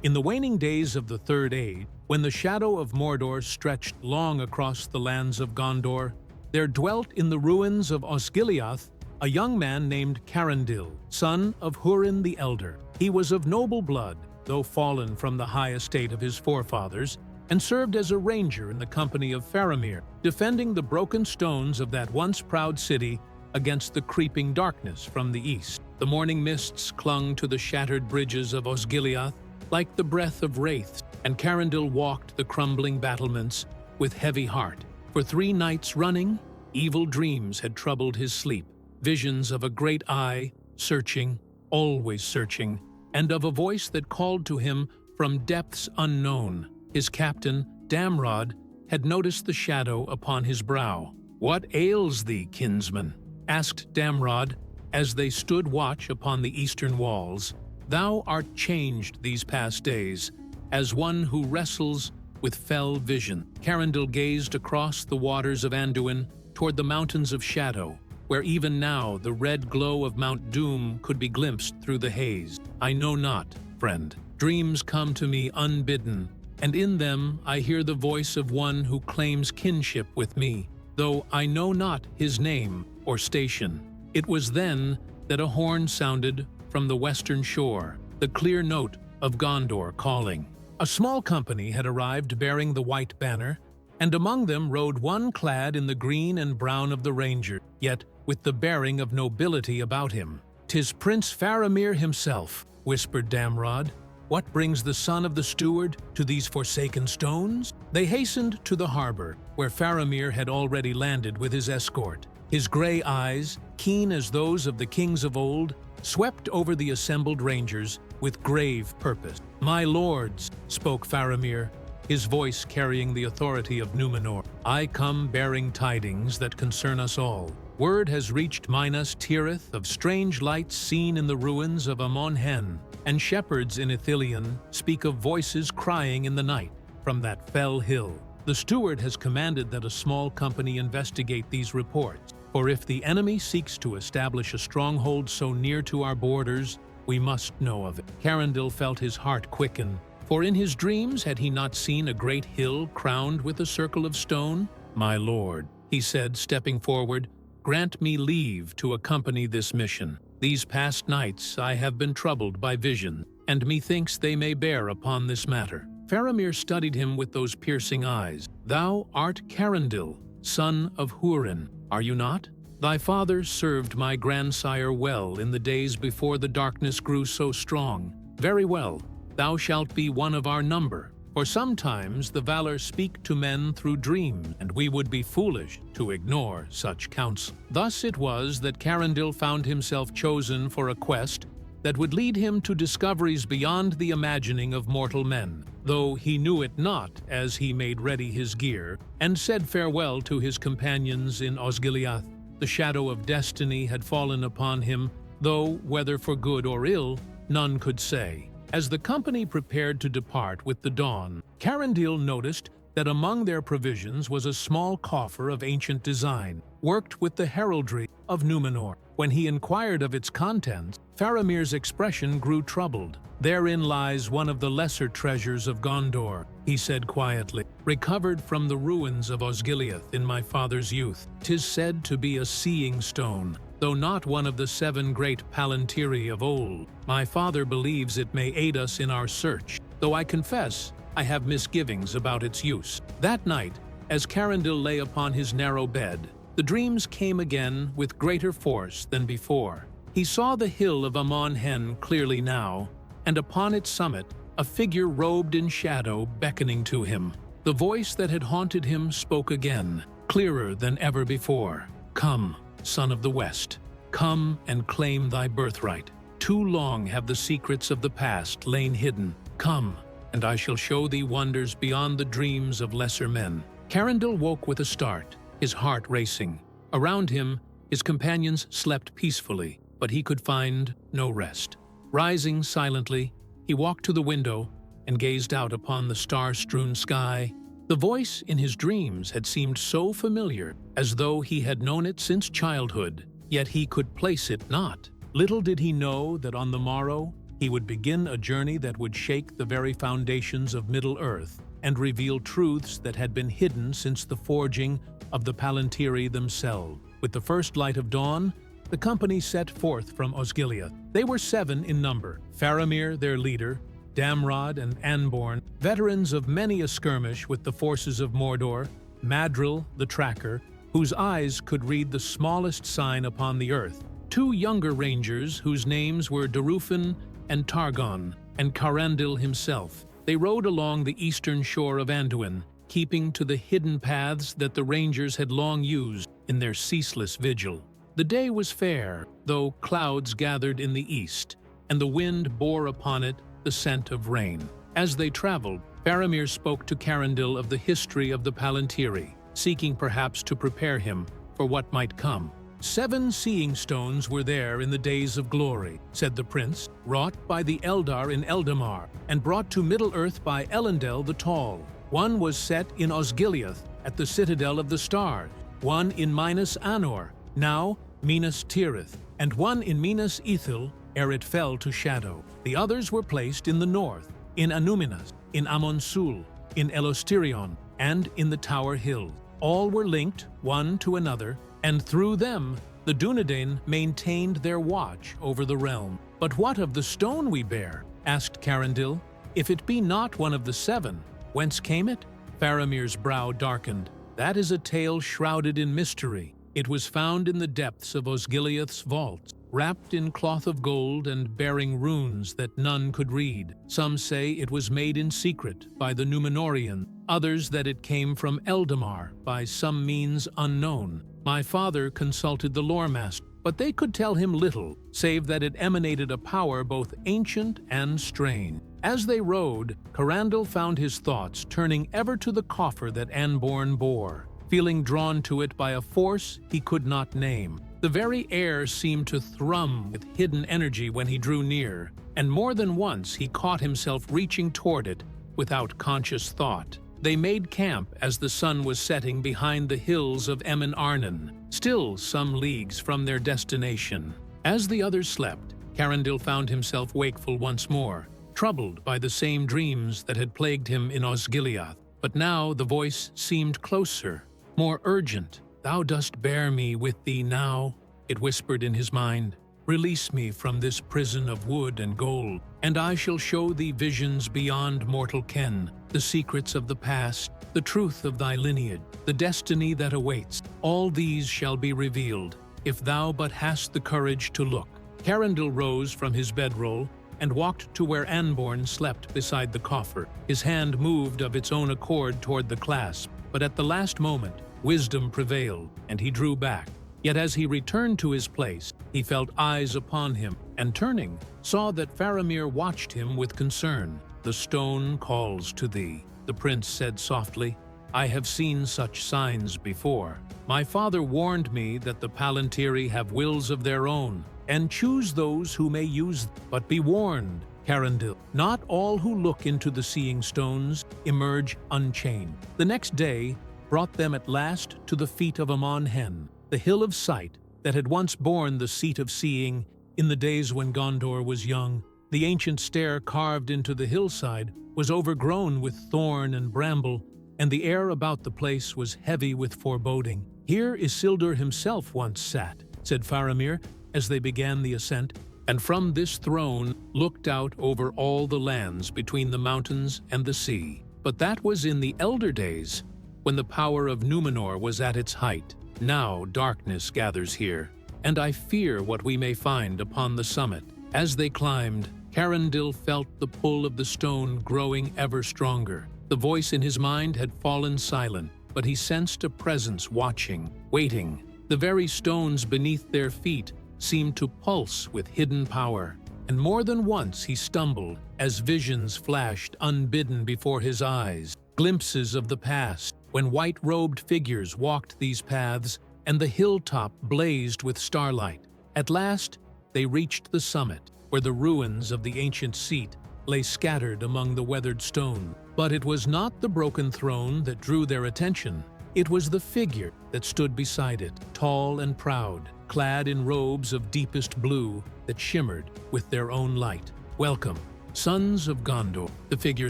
In the waning days of the Third Age, when the shadow of Mordor stretched long across the lands of Gondor, there dwelt in the ruins of Osgiliath a young man named Carandil, son of Húrin the Elder. He was of noble blood, though fallen from the high estate of his forefathers, and served as a ranger in the company of Faramir, defending the broken stones of that once proud city against the creeping darkness from the east. The morning mists clung to the shattered bridges of Osgiliath like the breath of wraiths, and Carandil walked the crumbling battlements with heavy heart. For 3 nights running, evil dreams had troubled his sleep, visions of a great eye, searching, always searching, and of a voice that called to him from depths unknown. His captain, Damrod, had noticed the shadow upon his brow. "What ails thee, kinsman?" asked Damrod, as they stood watch upon the eastern walls. "Thou art changed these past days, as one who wrestles with fell vision." Carandil gazed across the waters of Anduin toward the mountains of shadow, where even now the red glow of Mount Doom could be glimpsed through the haze. "I know not, friend. Dreams come to me unbidden, and in them I hear the voice of one who claims kinship with me, though I know not his name or station." It was then that a horn sounded from the western shore, the clear note of Gondor calling. A small company had arrived bearing the white banner, and among them rode one clad in the green and brown of the ranger, yet with the bearing of nobility about him. "'Tis Prince Faramir himself," whispered Damrod. "What brings the son of the steward to these forsaken stones?" They hastened to the harbor, where Faramir had already landed with his escort. His gray eyes, keen as those of the kings of old, swept over the assembled rangers with grave purpose. "My lords," spoke Faramir, his voice carrying the authority of Númenor, "I come bearing tidings that concern us all. Word has reached Minas Tirith of strange lights seen in the ruins of Amon Hen, and shepherds in Ithilien speak of voices crying in the night from that fell hill. The steward has commanded that a small company investigate these reports, for if the enemy seeks to establish a stronghold so near to our borders, we must know of it." Carandil felt his heart quicken, for in his dreams had he not seen a great hill crowned with a circle of stone? "My lord," he said, stepping forward, "grant me leave to accompany this mission. These past nights I have been troubled by vision, and methinks they may bear upon this matter." Faramir studied him with those piercing eyes. "Thou art Carandil, son of Húrin, are you not? Thy father served my grandsire well in the days before the darkness grew so strong. Very well, thou shalt be one of our number, for sometimes the valor speak to men through dreams, and we would be foolish to ignore such counsel." Thus it was that Carandil found himself chosen for a quest that would lead him to discoveries beyond the imagining of mortal men, though he knew it not as he made ready his gear and said farewell to his companions in Osgiliath. The shadow of destiny had fallen upon him, though whether for good or ill, none could say. As the company prepared to depart with the dawn, Carandil noticed that among their provisions was a small coffer of ancient design, worked with the heraldry of Númenor. When he inquired of its contents, Faramir's expression grew troubled. "Therein lies one of the lesser treasures of Gondor," he said quietly, "recovered from the ruins of Osgiliath in my father's youth. 'Tis said to be a seeing stone, though not one of the 7 great Palantíri of old. My father believes it may aid us in our search, though I confess I have misgivings about its use." That night, as Carandil lay upon his narrow bed, the dreams came again with greater force than before. He saw the hill of Amon Hen clearly now, and upon its summit a figure robed in shadow beckoning to him. The voice that had haunted him spoke again, clearer than ever before. "Come, son of the West, come and claim thy birthright. Too long have the secrets of the past lain hidden. Come, and I shall show thee wonders beyond the dreams of lesser men." Carandil woke with a start, his heart racing. Around him, his companions slept peacefully, but he could find no rest. Rising silently, he walked to the window and gazed out upon the star-strewn sky. The voice in his dreams had seemed so familiar, as though he had known it since childhood, yet he could place it not. Little did he know that on the morrow He would begin a journey that would shake the very foundations of Middle-earth and reveal truths that had been hidden since the forging of the Palantír themselves. With the first light of dawn, the company set forth from Osgiliath. They were 7 in number: Faramir, their leader, Damrod and Anborn, veterans of many a skirmish with the forces of Mordor, Madril, the tracker, whose eyes could read the smallest sign upon the earth, 2 younger rangers whose names were Darufin and Targon, and Carandil himself. They rode along the eastern shore of Anduin, keeping to the hidden paths that the rangers had long used in their ceaseless vigil. The day was fair, though clouds gathered in the east, and the wind bore upon it the scent of rain. As they traveled, Faramir spoke to Carandil of the history of the Palantír, seeking perhaps to prepare him for what might come. 7 seeing stones were there in the days of glory, said the prince, wrought by the Eldar in Eldamar, and brought to Middle-earth by Elendil the Tall. One was set in Osgiliath, at the citadel of the stars, one in Minas Anor, now Minas Tirith, and one in Minas Ithil, ere it fell to shadow. The others were placed in the north, in Anuminas, in Amonsul, in Elostirion, and in the Tower Hills. All were linked one to another, and through them the Dunedain maintained their watch over the realm. "But what of the stone we bear?" asked Carandil. "If it be not one of the 7, whence came it?" Faramir's brow darkened. "That is a tale shrouded in mystery. It was found in the depths of Osgiliath's vaults, wrapped in cloth of gold and bearing runes that none could read. Some say it was made in secret by the Númenóreans, others that it came from Eldamar by some means unknown. My father consulted the lore-master, but they could tell him little, save that it emanated a power both ancient and strange." As they rode, Carandil found his thoughts turning ever to the coffer that Anborn bore, feeling drawn to it by a force he could not name. The very air seemed to thrum with hidden energy when he drew near, and more than once he caught himself reaching toward it without conscious thought. They made camp as the sun was setting behind the hills of Emin Arnon, still some leagues from their destination. As the others slept, Carandil found himself wakeful once more, troubled by the same dreams that had plagued him in Osgiliath. But now the voice seemed closer, more urgent. "Thou dost bear me with thee now," it whispered in his mind. "Release me from this prison of wood and gold, and I shall show thee visions beyond mortal ken, the secrets of the past, the truth of thy lineage, the destiny that awaits. All these shall be revealed, if thou but hast the courage to look." Carandil rose from his bedroll and walked to where Anborn slept beside the coffer. His hand moved of its own accord toward the clasp, but at the last moment, wisdom prevailed, and he drew back. Yet as he returned to his place, he felt eyes upon him, and turning, saw that Faramir watched him with concern. "The stone calls to thee," the prince said softly. "I have seen such signs before. My father warned me that the Palantír have wills of their own, and choose those who may use them. But be warned, Carandil, not all who look into the seeing stones emerge unchained." The next day brought them at last to the feet of Amon Hen, the hill of sight that had once borne the seat of seeing in the days when Gondor was young. The ancient stair carved into the hillside was overgrown with thorn and bramble, and the air about the place was heavy with foreboding. "Here Isildur himself once sat," said Faramir as they began the ascent, "and from this throne looked out over all the lands between the mountains and the sea. But that was in the elder days, when the power of Númenor was at its height. Now darkness gathers here, and I fear what we may find upon the summit." As they climbed, Carandil felt the pull of the stone growing ever stronger. The voice in his mind had fallen silent, but he sensed a presence watching, waiting. The very stones beneath their feet seemed to pulse with hidden power, and more than once he stumbled as visions flashed unbidden before his eyes, glimpses of the past, when white-robed figures walked these paths and the hilltop blazed with starlight. At last, they reached the summit, where the ruins of the ancient seat lay scattered among the weathered stone. But it was not the broken throne that drew their attention. It was the figure that stood beside it, tall and proud, clad in robes of deepest blue that shimmered with their own light. "Welcome, sons of Gondor," the figure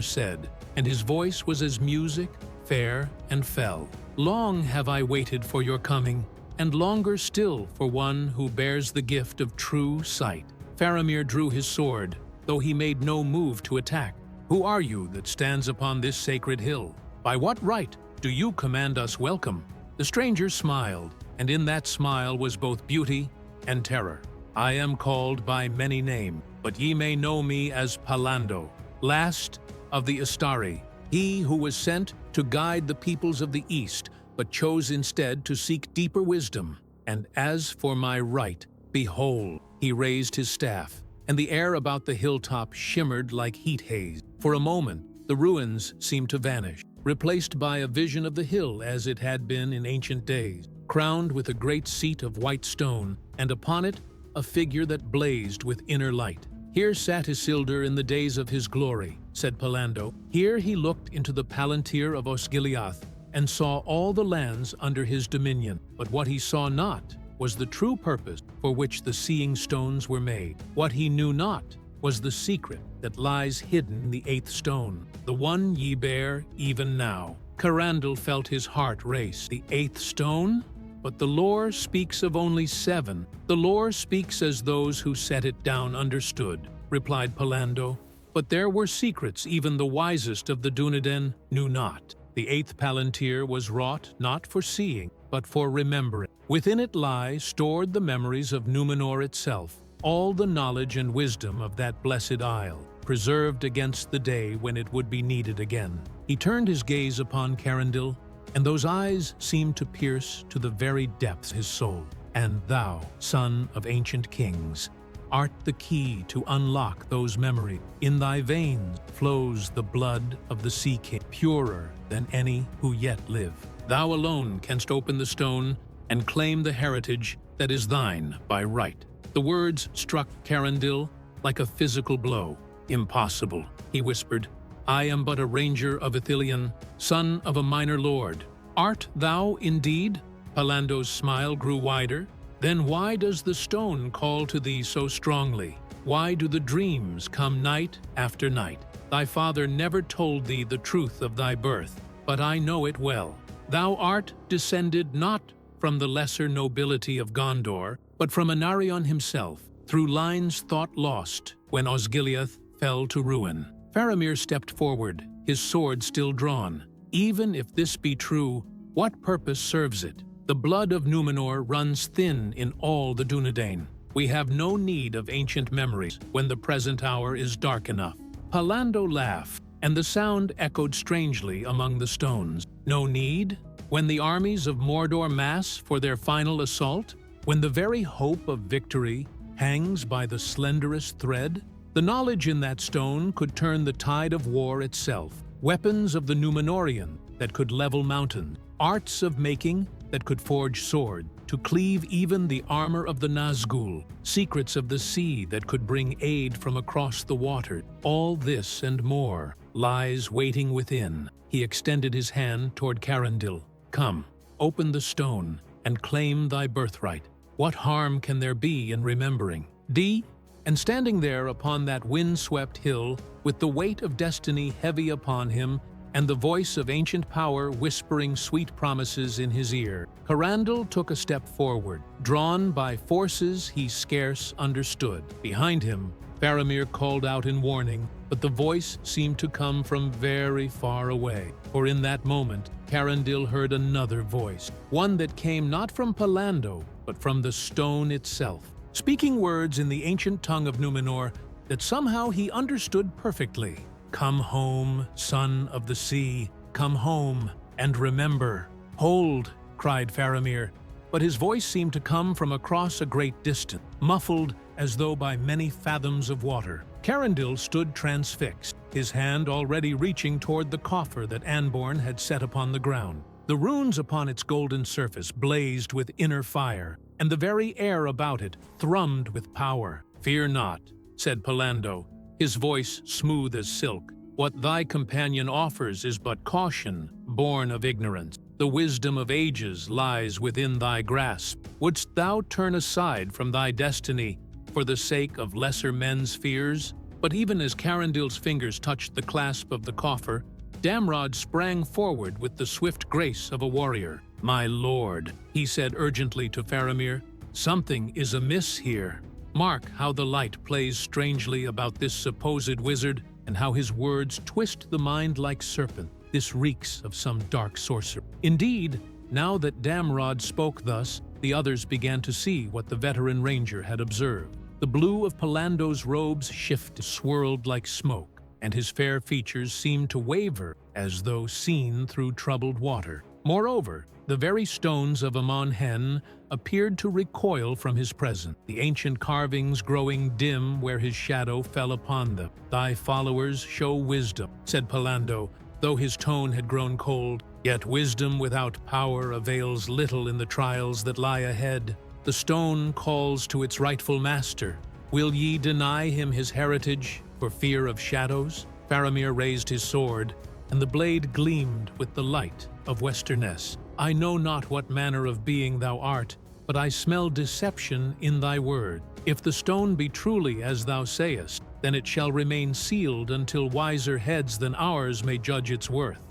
said, and his voice was as music, fair and fell. "Long have I waited for your coming, and longer still for one who bears the gift of true sight." Faramir drew his sword, though he made no move to attack. "Who are you that stands upon this sacred hill? By what right do you command us welcome?" The stranger smiled, and in that smile was both beauty and terror. "I am called by many names, but ye may know me as Palando, last of the Istari, he who was sent to guide the peoples of the East, but chose instead to seek deeper wisdom. And as for my right, behold," he raised his staff, and the air about the hilltop shimmered like heat haze. For a moment, the ruins seemed to vanish, replaced by a vision of the hill as it had been in ancient days, crowned with a great seat of white stone, and upon it a figure that blazed with inner light. "Here sat Isildur in the days of his glory," said Palando. "Here he looked into the Palantír of Osgiliath and saw all the lands under his dominion. But what he saw not was the true purpose for which the seeing stones were made. What he knew not was the secret that lies hidden in the eighth stone, the one ye bear even now." Carandil felt his heart race. "The eighth stone? But the lore speaks of only 7. "The lore speaks as those who set it down understood," replied Palando. "But there were secrets even the wisest of the Dunedain knew not. The eighth Palantír was wrought not for seeing, but for remembering. Within it lie stored the memories of Númenor itself, all the knowledge and wisdom of that blessed isle, preserved against the day when it would be needed again." He turned his gaze upon Carandil, and those eyes seemed to pierce to the very depths of his soul. "And thou, son of ancient kings, art the key to unlock those memories. In thy veins flows the blood of the Sea King, purer than any who yet live. Thou alone canst open the stone and claim the heritage that is thine by right." The words struck Carandil like a physical blow. "Impossible," he whispered. "I am but a ranger of Ithilien, son of a minor lord." "Art thou indeed?" Palando's smile grew wider. "Then why does the stone call to thee so strongly? Why do the dreams come night after night? Thy father never told thee the truth of thy birth, but I know it well. Thou art descended not from the lesser nobility of Gondor, but from Anarion himself, through lines thought lost when Osgiliath fell to ruin." Faramir stepped forward, his sword still drawn. "Even if this be true, what purpose serves it? The blood of Númenor runs thin in all the Dunedain. We have no need of ancient memories when the present hour is dark enough." Palando laughed, and the sound echoed strangely among the stones. "No need? When the armies of Mordor mass for their final assault? When the very hope of victory hangs by the slenderest thread? The knowledge in that stone could turn the tide of war itself. Weapons of the Númenorian that could level mountains. Arts of making that could forge sword, to cleave even the armor of the Nazgûl. Secrets of the sea that could bring aid from across the water. All this and more lies waiting within." He extended his hand toward Carandil. "Come, open the stone and claim thy birthright. What harm can there be in remembering?" And standing there upon that wind-swept hill, with the weight of destiny heavy upon him, and the voice of ancient power whispering sweet promises in his ear, Carandil took a step forward, drawn by forces he scarce understood. Behind him, Faramir called out in warning, but the voice seemed to come from very far away. For in that moment, Carandil heard another voice, one that came not from Palando, but from the stone itself, speaking words in the ancient tongue of Númenor that somehow he understood perfectly. "Come home, son of the sea, come home, and remember." "Hold!" cried Faramir, but his voice seemed to come from across a great distance, muffled as though by many fathoms of water. Carandil stood transfixed, his hand already reaching toward the coffer that Anborn had set upon the ground. The runes upon its golden surface blazed with inner fire, and the very air about it thrummed with power. "Fear not," said Palando, his voice smooth as silk. "What thy companion offers is but caution, born of ignorance. The wisdom of ages lies within thy grasp. Wouldst thou turn aside from thy destiny for the sake of lesser men's fears? But even as Carandil's fingers touched the clasp of the coffer, Damrod sprang forward with the swift grace of a warrior. "My lord," he said urgently to Faramir, "something is amiss here. Mark how the light plays strangely about this supposed wizard, and how his words twist the mind like serpent. This reeks of some dark sorcery." Indeed, now that Damrod spoke thus, the others began to see what the veteran ranger had observed. The blue of Palando's robes shifted, swirled like smoke, and his fair features seemed to waver as though seen through troubled water. Moreover, the very stones of Amon Hen appeared to recoil from his presence, the ancient carvings growing dim where his shadow fell upon them. "Thy followers show wisdom," said Palando, though his tone had grown cold. "Yet wisdom without power avails little in the trials that lie ahead. The stone calls to its rightful master. Will ye deny him his heritage for fear of shadows?" Faramir raised his sword, and the blade gleamed with the light of Westerness. "I know not what manner of being thou art, but I smell deception in thy word. If the stone be truly as thou sayest, then it shall remain sealed until wiser heads than ours may judge its worth."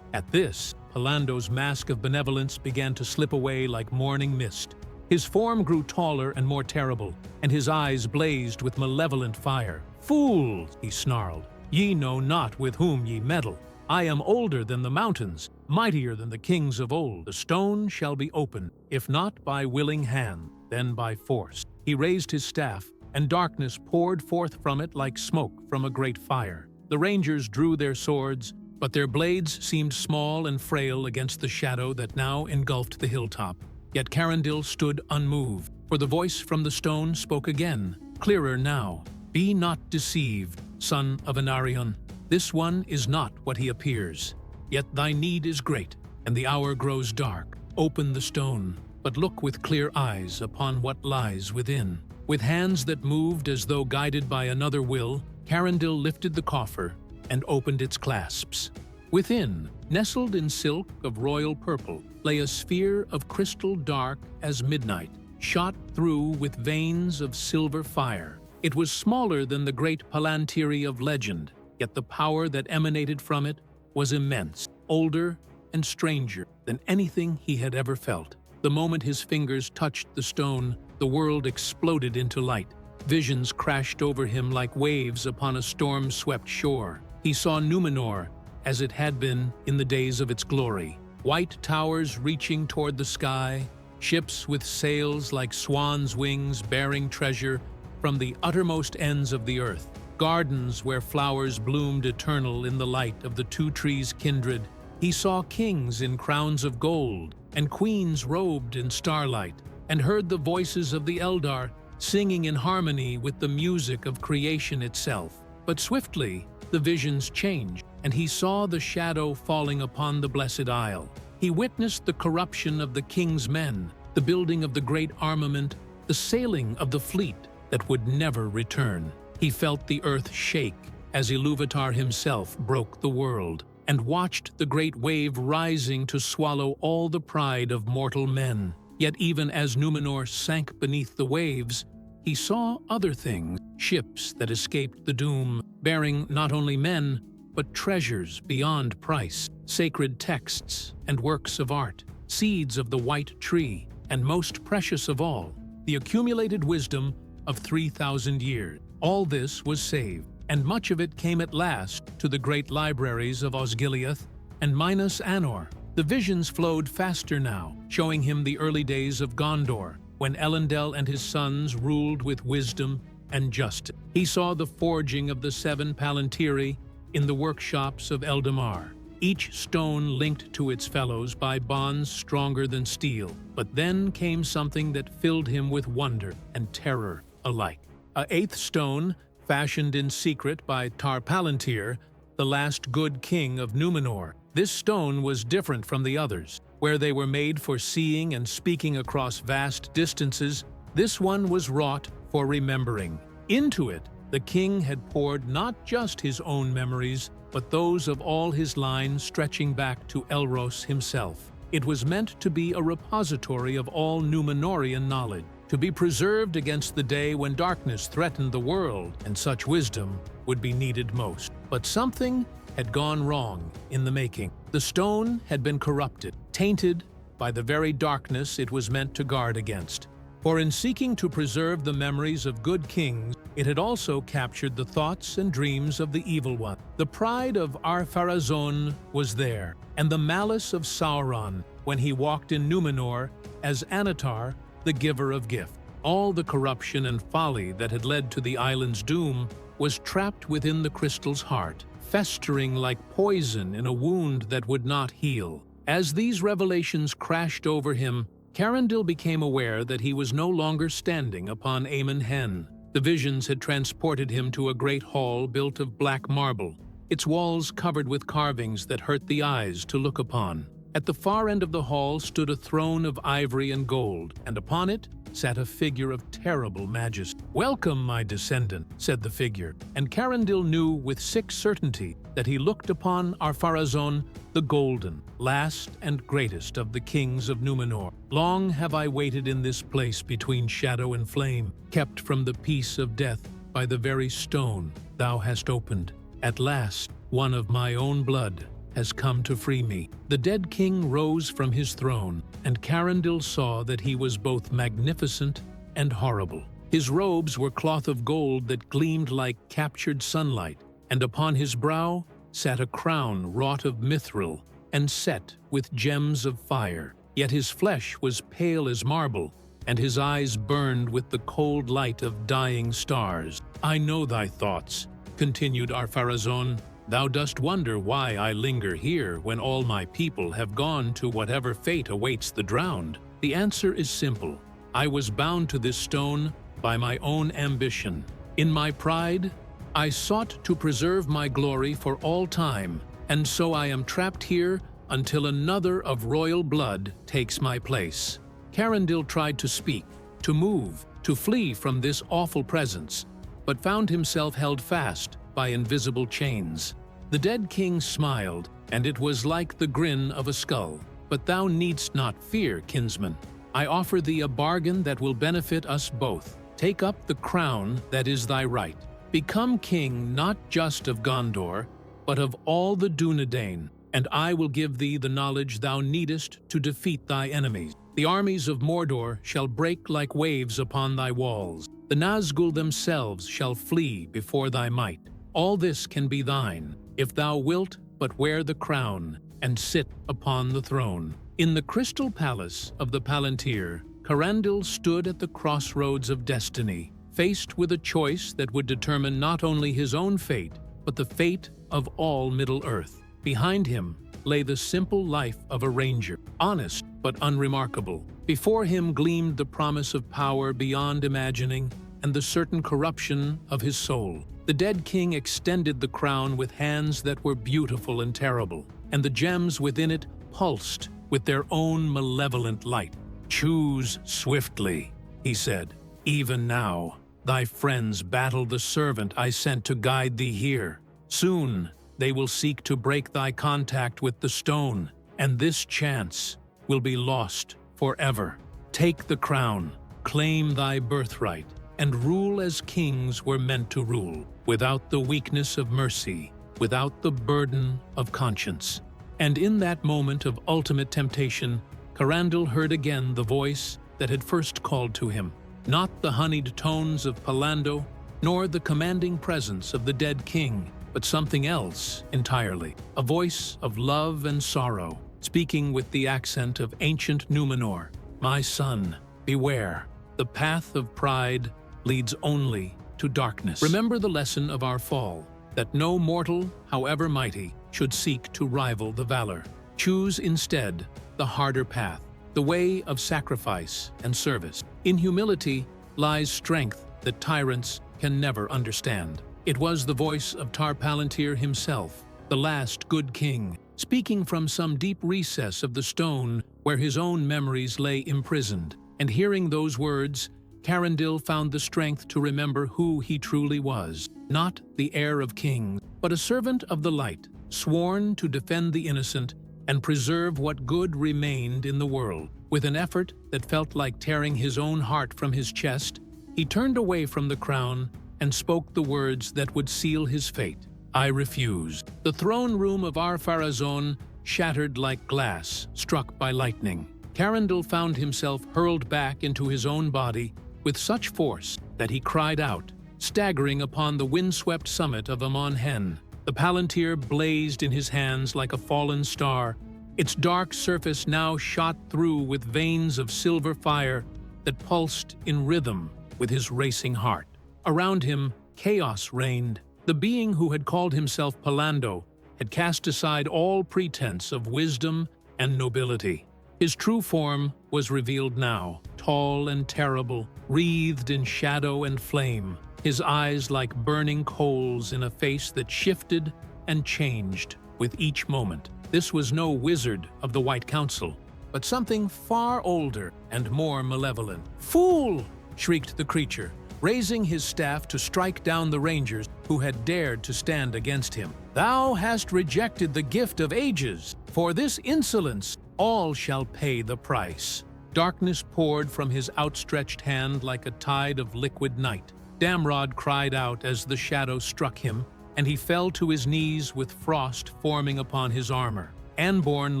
At this, Palando's mask of benevolence began to slip away like morning mist. His form grew taller and more terrible, and his eyes blazed with malevolent fire. "Fools!" he snarled. "Ye know not with whom ye meddle. I am older than the mountains, mightier than the kings of old. The stone shall be opened, if not by willing hand, then by force." He raised his staff, and darkness poured forth from it like smoke from a great fire. The rangers drew their swords, but their blades seemed small and frail against the shadow that now engulfed the hilltop. Yet Carandil stood unmoved, for the voice from the stone spoke again, clearer now. "Be not deceived, son of Anarion. This one is not what he appears. Yet thy need is great, and the hour grows dark. Open the stone, but look with clear eyes upon what lies within." With hands that moved as though guided by another will, Carandil lifted the coffer and opened its clasps. Within, nestled in silk of royal purple, lay a sphere of crystal dark as midnight, shot through with veins of silver fire. It was smaller than the great Palantír of legend, yet the power that emanated from it was immense, older and stranger than anything he had ever felt. The moment his fingers touched the stone, the world exploded into light. Visions crashed over him like waves upon a storm-swept shore. He saw Numenor as it had been in the days of its glory. White towers reaching toward the sky, ships with sails like swans' wings bearing treasure from the uttermost ends of the earth. Gardens where flowers bloomed eternal in the light of the two trees' kindred. He saw kings in crowns of gold and queens robed in starlight, and heard the voices of the Eldar singing in harmony with the music of creation itself. But swiftly, the visions changed, and he saw the shadow falling upon the Blessed Isle. He witnessed the corruption of the king's men, the building of the great armament, the sailing of the fleet that would never return. He felt the earth shake as Ilúvatar himself broke the world, and watched the great wave rising to swallow all the pride of mortal men. Yet even as Numenor sank beneath the waves, he saw other things, ships that escaped the doom, bearing not only men, but treasures beyond price, sacred texts and works of art, seeds of the white tree, and most precious of all, the accumulated wisdom of 3,000 years. All this was saved, and much of it came at last to the great libraries of Osgiliath and Minas Anor. The visions flowed faster now, showing him the early days of Gondor, when Elendil and his sons ruled with wisdom and justice. He saw the forging of the 7 Palantíri in the workshops of Eldamar, each stone linked to its fellows by bonds stronger than steel. But then came something that filled him with wonder and terror alike. A 8th stone, fashioned in secret by Tar Palantír, the last good king of Numenor. This stone was different from the others. Where they were made for seeing and speaking across vast distances, this one was wrought for remembering. Into it, the king had poured not just his own memories, but those of all his line stretching back to Elros himself. It was meant to be a repository of all Númenórean knowledge. to be preserved against the day when darkness threatened the world, and such wisdom would be needed most. But something had gone wrong in the making. The stone had been corrupted, tainted by the very darkness it was meant to guard against. For in seeking to preserve the memories of good kings, it had also captured the thoughts and dreams of the evil one. The pride of Ar-Pharazôn was there, and the malice of Sauron when he walked in Númenor as Annatar, the giver of gift. All the corruption and folly that had led to the island's doom was trapped within the crystal's heart, festering like poison in a wound that would not heal. As these revelations crashed over him, Carandil became aware that he was no longer standing upon Amon Hen. The visions had transported him to a great hall built of black marble, its walls covered with carvings that hurt the eyes to look upon. At the far end of the hall stood a throne of ivory and gold, and upon it sat a figure of terrible majesty. "Welcome, my descendant," said the figure, and Carandil knew with sick certainty that he looked upon Ar-Pharazôn the Golden, last and greatest of the kings of Númenor. "Long have I waited in this place between shadow and flame, kept from the peace of death by the very stone thou hast opened. At last, one of my own blood has come to free me." The dead king rose from his throne, and Carandil saw that he was both magnificent and horrible. His robes were cloth of gold that gleamed like captured sunlight, and upon his brow sat a crown wrought of mithril and set with gems of fire. Yet his flesh was pale as marble, and his eyes burned with the cold light of dying stars. "I know thy thoughts," continued Ar-Pharazôn. "Thou dost wonder why I linger here when all my people have gone to whatever fate awaits the drowned. The answer is simple. I was bound to this stone by my own ambition. In my pride, I sought to preserve my glory for all time, and so I am trapped here until another of royal blood takes my place." Carandil tried to speak, to move, to flee from this awful presence, but found himself held fast by invisible chains. The dead king smiled, and it was like the grin of a skull. "But thou needst not fear, kinsman. I offer thee a bargain that will benefit us both. Take up the crown that is thy right. Become king not just of Gondor, but of all the Dúnedain, and I will give thee the knowledge thou needest to defeat thy enemies. The armies of Mordor shall break like waves upon thy walls. The Nazgûl themselves shall flee before thy might. All this can be thine, if thou wilt but wear the crown and sit upon the throne." In the crystal palace of the Palantír, Carandil stood at the crossroads of destiny, faced with a choice that would determine not only his own fate, but the fate of all Middle-earth. Behind him lay the simple life of a ranger, honest but unremarkable. Before him gleamed the promise of power beyond imagining and the certain corruption of his soul. The dead king extended the crown with hands that were beautiful and terrible, and the gems within it pulsed with their own malevolent light. "Choose swiftly," he said. "Even now, thy friends battle the servant I sent to guide thee here. Soon, they will seek to break thy contact with the stone, and this chance will be lost forever. Take the crown, claim thy birthright, and rule as kings were meant to rule, without the weakness of mercy, without the burden of conscience." And in that moment of ultimate temptation, Carandil heard again the voice that had first called to him. Not the honeyed tones of Pallando, nor the commanding presence of the dead king, but something else entirely. A voice of love and sorrow, speaking with the accent of ancient Númenor. "My son, beware. The path of pride leads only to darkness. Remember the lesson of our fall, that no mortal, however mighty, should seek to rival the valor. Choose instead the harder path, the way of sacrifice and service. In humility lies strength that tyrants can never understand." It was the voice of Tar Palantír himself, the last good king, speaking from some deep recess of the stone where his own memories lay imprisoned. And hearing those words, Carandil found the strength to remember who he truly was, not the heir of kings, but a servant of the light, sworn to defend the innocent and preserve what good remained in the world. With an effort that felt like tearing his own heart from his chest, he turned away from the crown and spoke the words that would seal his fate. I refuse. The throne room of Ar-Pharazôn shattered like glass struck by lightning. Carandil found himself hurled back into his own body with such force that he cried out, staggering upon the windswept summit of Amon-Hen. The Palantír blazed in his hands like a fallen star, its dark surface now shot through with veins of silver fire that pulsed in rhythm with his racing heart. Around him, chaos reigned. The being who had called himself Palando had cast aside all pretense of wisdom and nobility. His true form was revealed now, tall and terrible, wreathed in shadow and flame, his eyes like burning coals in a face that shifted and changed with each moment. This was no wizard of the White Council, but something far older and more malevolent. "Fool!" shrieked the creature, raising his staff to strike down the rangers who had dared to stand against him. "Thou hast rejected the gift of ages. For this insolence, all shall pay the price." Darkness poured from his outstretched hand like a tide of liquid night. Damrod cried out as the shadow struck him, and he fell to his knees with frost forming upon his armor. Anborn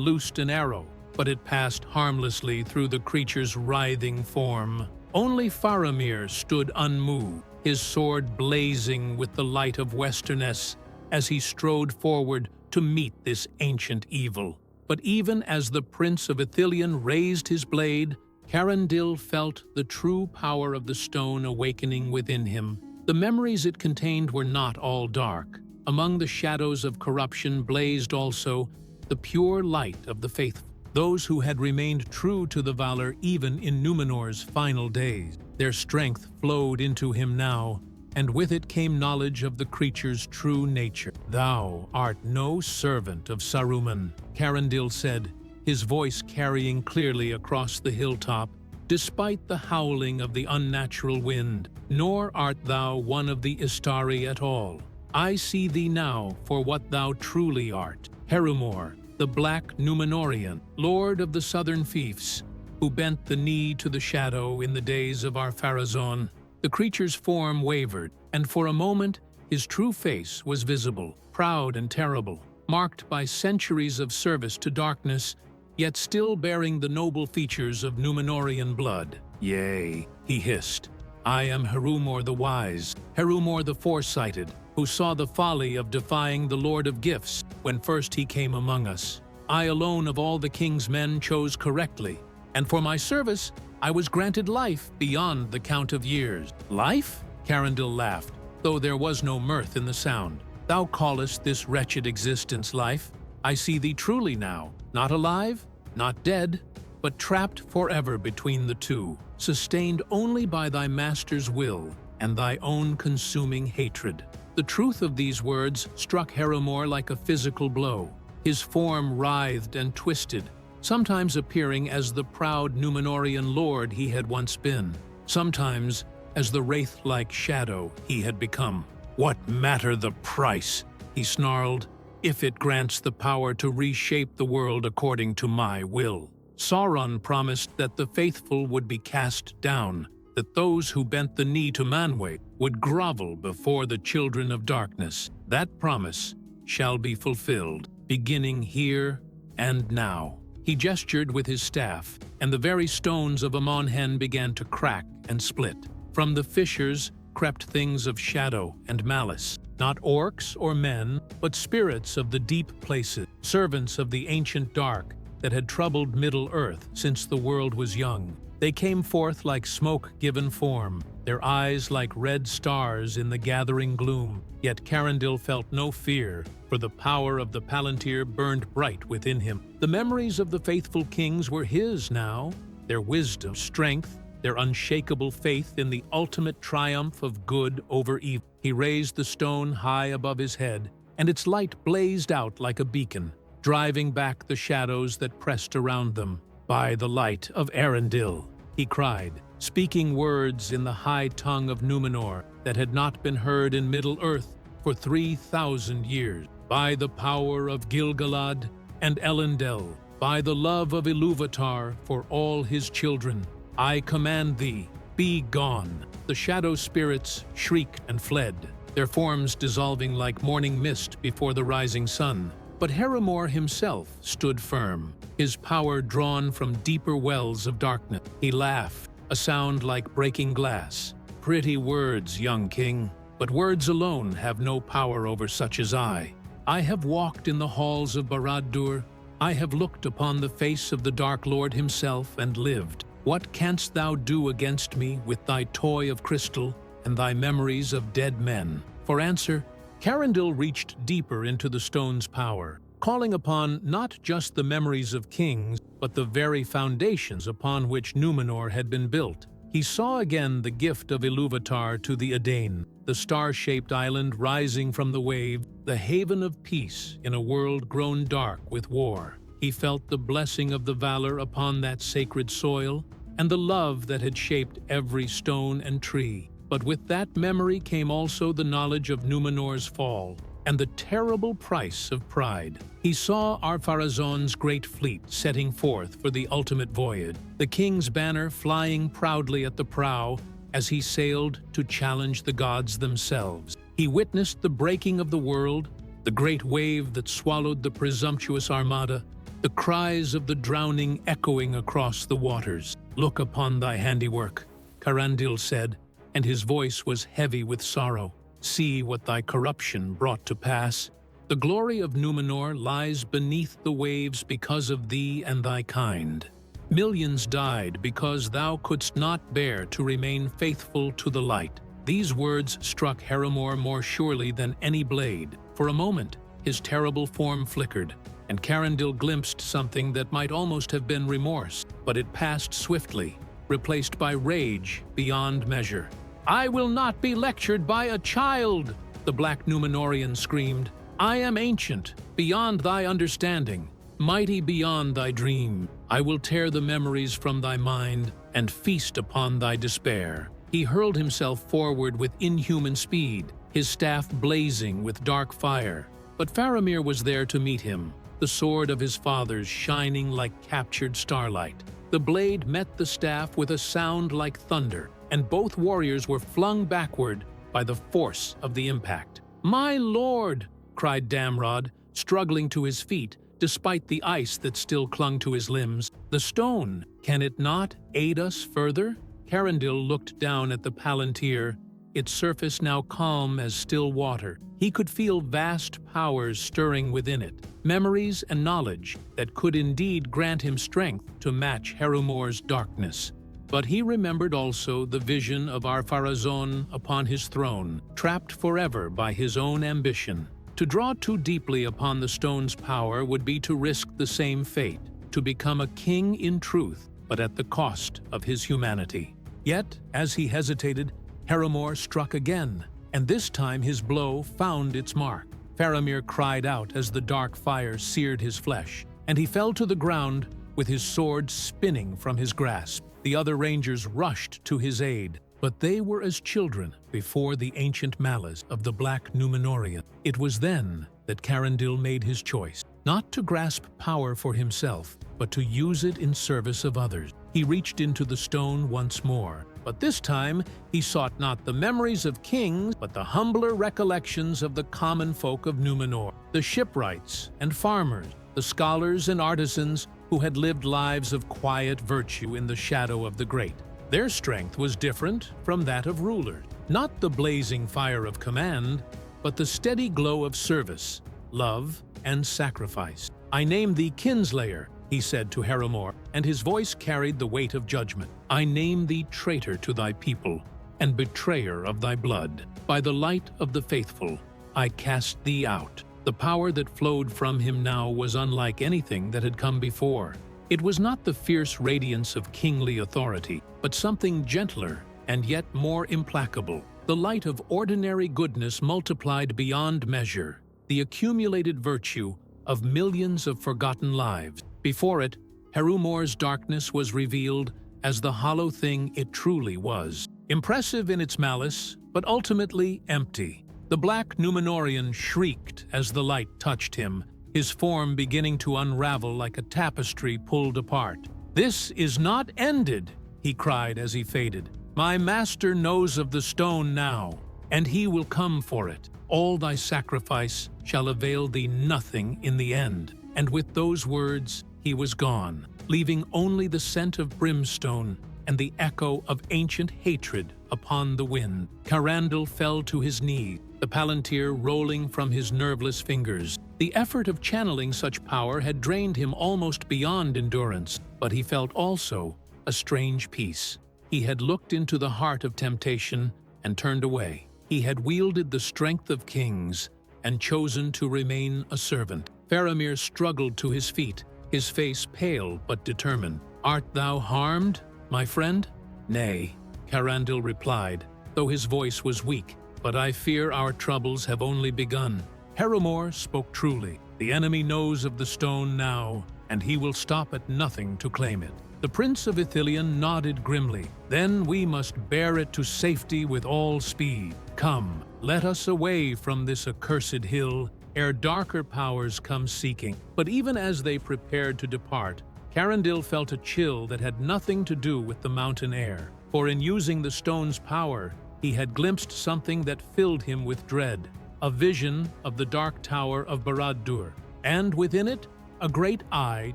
loosed an arrow, but it passed harmlessly through the creature's writhing form. Only Faramir stood unmoved, his sword blazing with the light of Westerness as he strode forward to meet this ancient evil. But even as the Prince of Ithilien raised his blade, Carandil felt the true power of the stone awakening within him. The memories it contained were not all dark. Among the shadows of corruption blazed also the pure light of the faithful, those who had remained true to the valor even in Numenor's final days. Their strength flowed into him now, and with it came knowledge of the creature's true nature. "Thou art no servant of Saruman," Carandil said, his voice carrying clearly across the hilltop, despite the howling of the unnatural wind. "Nor art thou one of the Istari at all. I see thee now for what thou truly art, Herumor, the Black Númenórean, Lord of the Southern Fiefs, who bent the knee to the shadow in the days of Ar-Pharazôn." The creature's form wavered, and for a moment his true face was visible, proud and terrible, marked by centuries of service to darkness, yet still bearing the noble features of Númenórean blood. "Yea," he hissed, "I am Herumor the Wise, Herumor the Foresighted, who saw the folly of defying the Lord of Gifts when first he came among us. I alone of all the king's men chose correctly, and for my service I was granted life beyond the count of years." "Life?" Carandil laughed, though there was no mirth in the sound. "Thou callest this wretched existence life? I see thee truly now, not alive, not dead, but trapped forever between the two, sustained only by thy master's will and thy own consuming hatred." The truth of these words struck Herumor like a physical blow. His form writhed and twisted, sometimes appearing as the proud Númenórean lord he had once been, sometimes as the wraith-like shadow he had become. "What matter the price?" he snarled, "if it grants the power to reshape the world according to my will." Sauron promised that the faithful would be cast down, that those who bent the knee to Manwë would grovel before the children of darkness. That promise shall be fulfilled, beginning here and now. He gestured with his staff, and the very stones of Amon-Hen began to crack and split. From the fissures crept things of shadow and malice, not orcs or men, but spirits of the deep places, servants of the ancient dark that had troubled Middle-earth since the world was young. They came forth like smoke given form, their eyes like red stars in the gathering gloom. Yet Carandil felt no fear, for the power of the Palantír burned bright within him. The memories of the faithful kings were his now, their wisdom, strength, their unshakable faith in the ultimate triumph of good over evil. He raised the stone high above his head, and its light blazed out like a beacon, driving back the shadows that pressed around them. "By the light of Arendil," he cried, speaking words in the high tongue of Númenor that had not been heard in Middle-earth for 3,000 years. "By the power of Gil-galad and Elendil, By the love of Iluvatar for all his children, I command thee, be gone." The shadow spirits shrieked and fled, their forms dissolving like morning mist before the rising sun. But Harumor himself stood firm, his power drawn from deeper wells of darkness. He laughed, a sound like breaking glass. "Pretty words, young king, but words alone have no power over such as I. I have walked in the halls of Barad-dûr. I have looked upon the face of the Dark Lord himself and lived. What canst thou do against me with thy toy of crystal and thy memories of dead men?" For answer, Carandil reached deeper into the stone's power, calling upon not just the memories of kings, but the very foundations upon which Numenor had been built. He saw again the gift of Iluvatar to the Edain, the star-shaped island rising from the wave, the haven of peace in a world grown dark with war. He felt the blessing of the valor upon that sacred soil, and the love that had shaped every stone and tree. But with that memory came also the knowledge of Numenor's fall, and the terrible price of pride. He saw Ar-Pharazôn's great fleet setting forth for the ultimate voyage, the king's banner flying proudly at the prow as he sailed to challenge the gods themselves. He witnessed the breaking of the world, the great wave that swallowed the presumptuous armada, the cries of the drowning echoing across the waters. "Look upon thy handiwork," Carandil said, and his voice was heavy with sorrow. "See what thy corruption brought to pass. The glory of Numenor lies beneath the waves because of thee and thy kind. Millions died because thou couldst not bear to remain faithful to the light." These words struck Harumor more surely than any blade. For a moment, his terrible form flickered, and Carandil glimpsed something that might almost have been remorse, but it passed swiftly, replaced by rage beyond measure. "I will not be lectured by a child!" the Black Numenorian screamed. "I am ancient, beyond thy understanding, mighty beyond thy dream. I will tear the memories from thy mind and feast upon thy despair." He hurled himself forward with inhuman speed, his staff blazing with dark fire. But Faramir was there to meet him, the sword of his fathers shining like captured starlight. The blade met the staff with a sound like thunder, and both warriors were flung backward by the force of the impact. "My lord!" cried Damrod, struggling to his feet despite the ice that still clung to his limbs. "The stone, can it not aid us further?" Carandil looked down at the Palantír, its surface now calm as still water. He could feel vast powers stirring within it, memories and knowledge that could indeed grant him strength to match Harumor's darkness. But he remembered also the vision of Ar-Pharazôn upon his throne, trapped forever by his own ambition. To draw too deeply upon the stone's power would be to risk the same fate, to become a king in truth, but at the cost of his humanity. Yet, as he hesitated, Harumor struck again, and this time his blow found its mark. Faramir cried out as the dark fire seared his flesh, and he fell to the ground with his sword spinning from his grasp. The other rangers rushed to his aid, but they were as children before the ancient malice of the Black Numenorian. It was then that Carandil made his choice, not to grasp power for himself, but to use it in service of others. He reached into the stone once more, but this time he sought not the memories of kings, but the humbler recollections of the common folk of Numenor, the shipwrights and farmers, the scholars and artisans who had lived lives of quiet virtue in the shadow of the great. Their strength was different from that of rulers, not the blazing fire of command, but the steady glow of service, love, and sacrifice. "I name thee Kinslayer," he said to Harumor, and his voice carried the weight of judgment. "I name thee traitor to thy people, and betrayer of thy blood. By the light of the faithful, I cast thee out." The power that flowed from him now was unlike anything that had come before. It was not the fierce radiance of kingly authority, but something gentler and yet more implacable. The light of ordinary goodness multiplied beyond measure, the accumulated virtue of millions of forgotten lives. Before it, Harumor's darkness was revealed as the hollow thing it truly was. Impressive in its malice, but ultimately empty. The Black Numenorian shrieked as the light touched him, his form beginning to unravel like a tapestry pulled apart. "This is not ended," he cried as he faded. "My master knows of the stone now, and he will come for it. All thy sacrifice shall avail thee nothing in the end." And with those words he was gone, leaving only the scent of brimstone and the echo of ancient hatred upon the wind. Carandil fell to his knees, the Palantír rolling from his nerveless fingers. The effort of channeling such power had drained him almost beyond endurance, but he felt also a strange peace. He had looked into the heart of temptation and turned away. He had wielded the strength of kings and chosen to remain a servant. Faramir struggled to his feet, his face pale but determined. "Art thou harmed, my friend?" "Nay," Carandil replied, though his voice was weak, "but I fear our troubles have only begun." Haromore spoke truly. The enemy knows of the stone now, and he will stop at nothing to claim it. The Prince of Ithilien nodded grimly. "Then we must bear it to safety with all speed. Come, let us away from this accursed hill, ere darker powers come seeking." But even as they prepared to depart, Carandil felt a chill that had nothing to do with the mountain air. For in using the stone's power, he had glimpsed something that filled him with dread. A vision of the dark tower of Barad-dûr, and within it, a great eye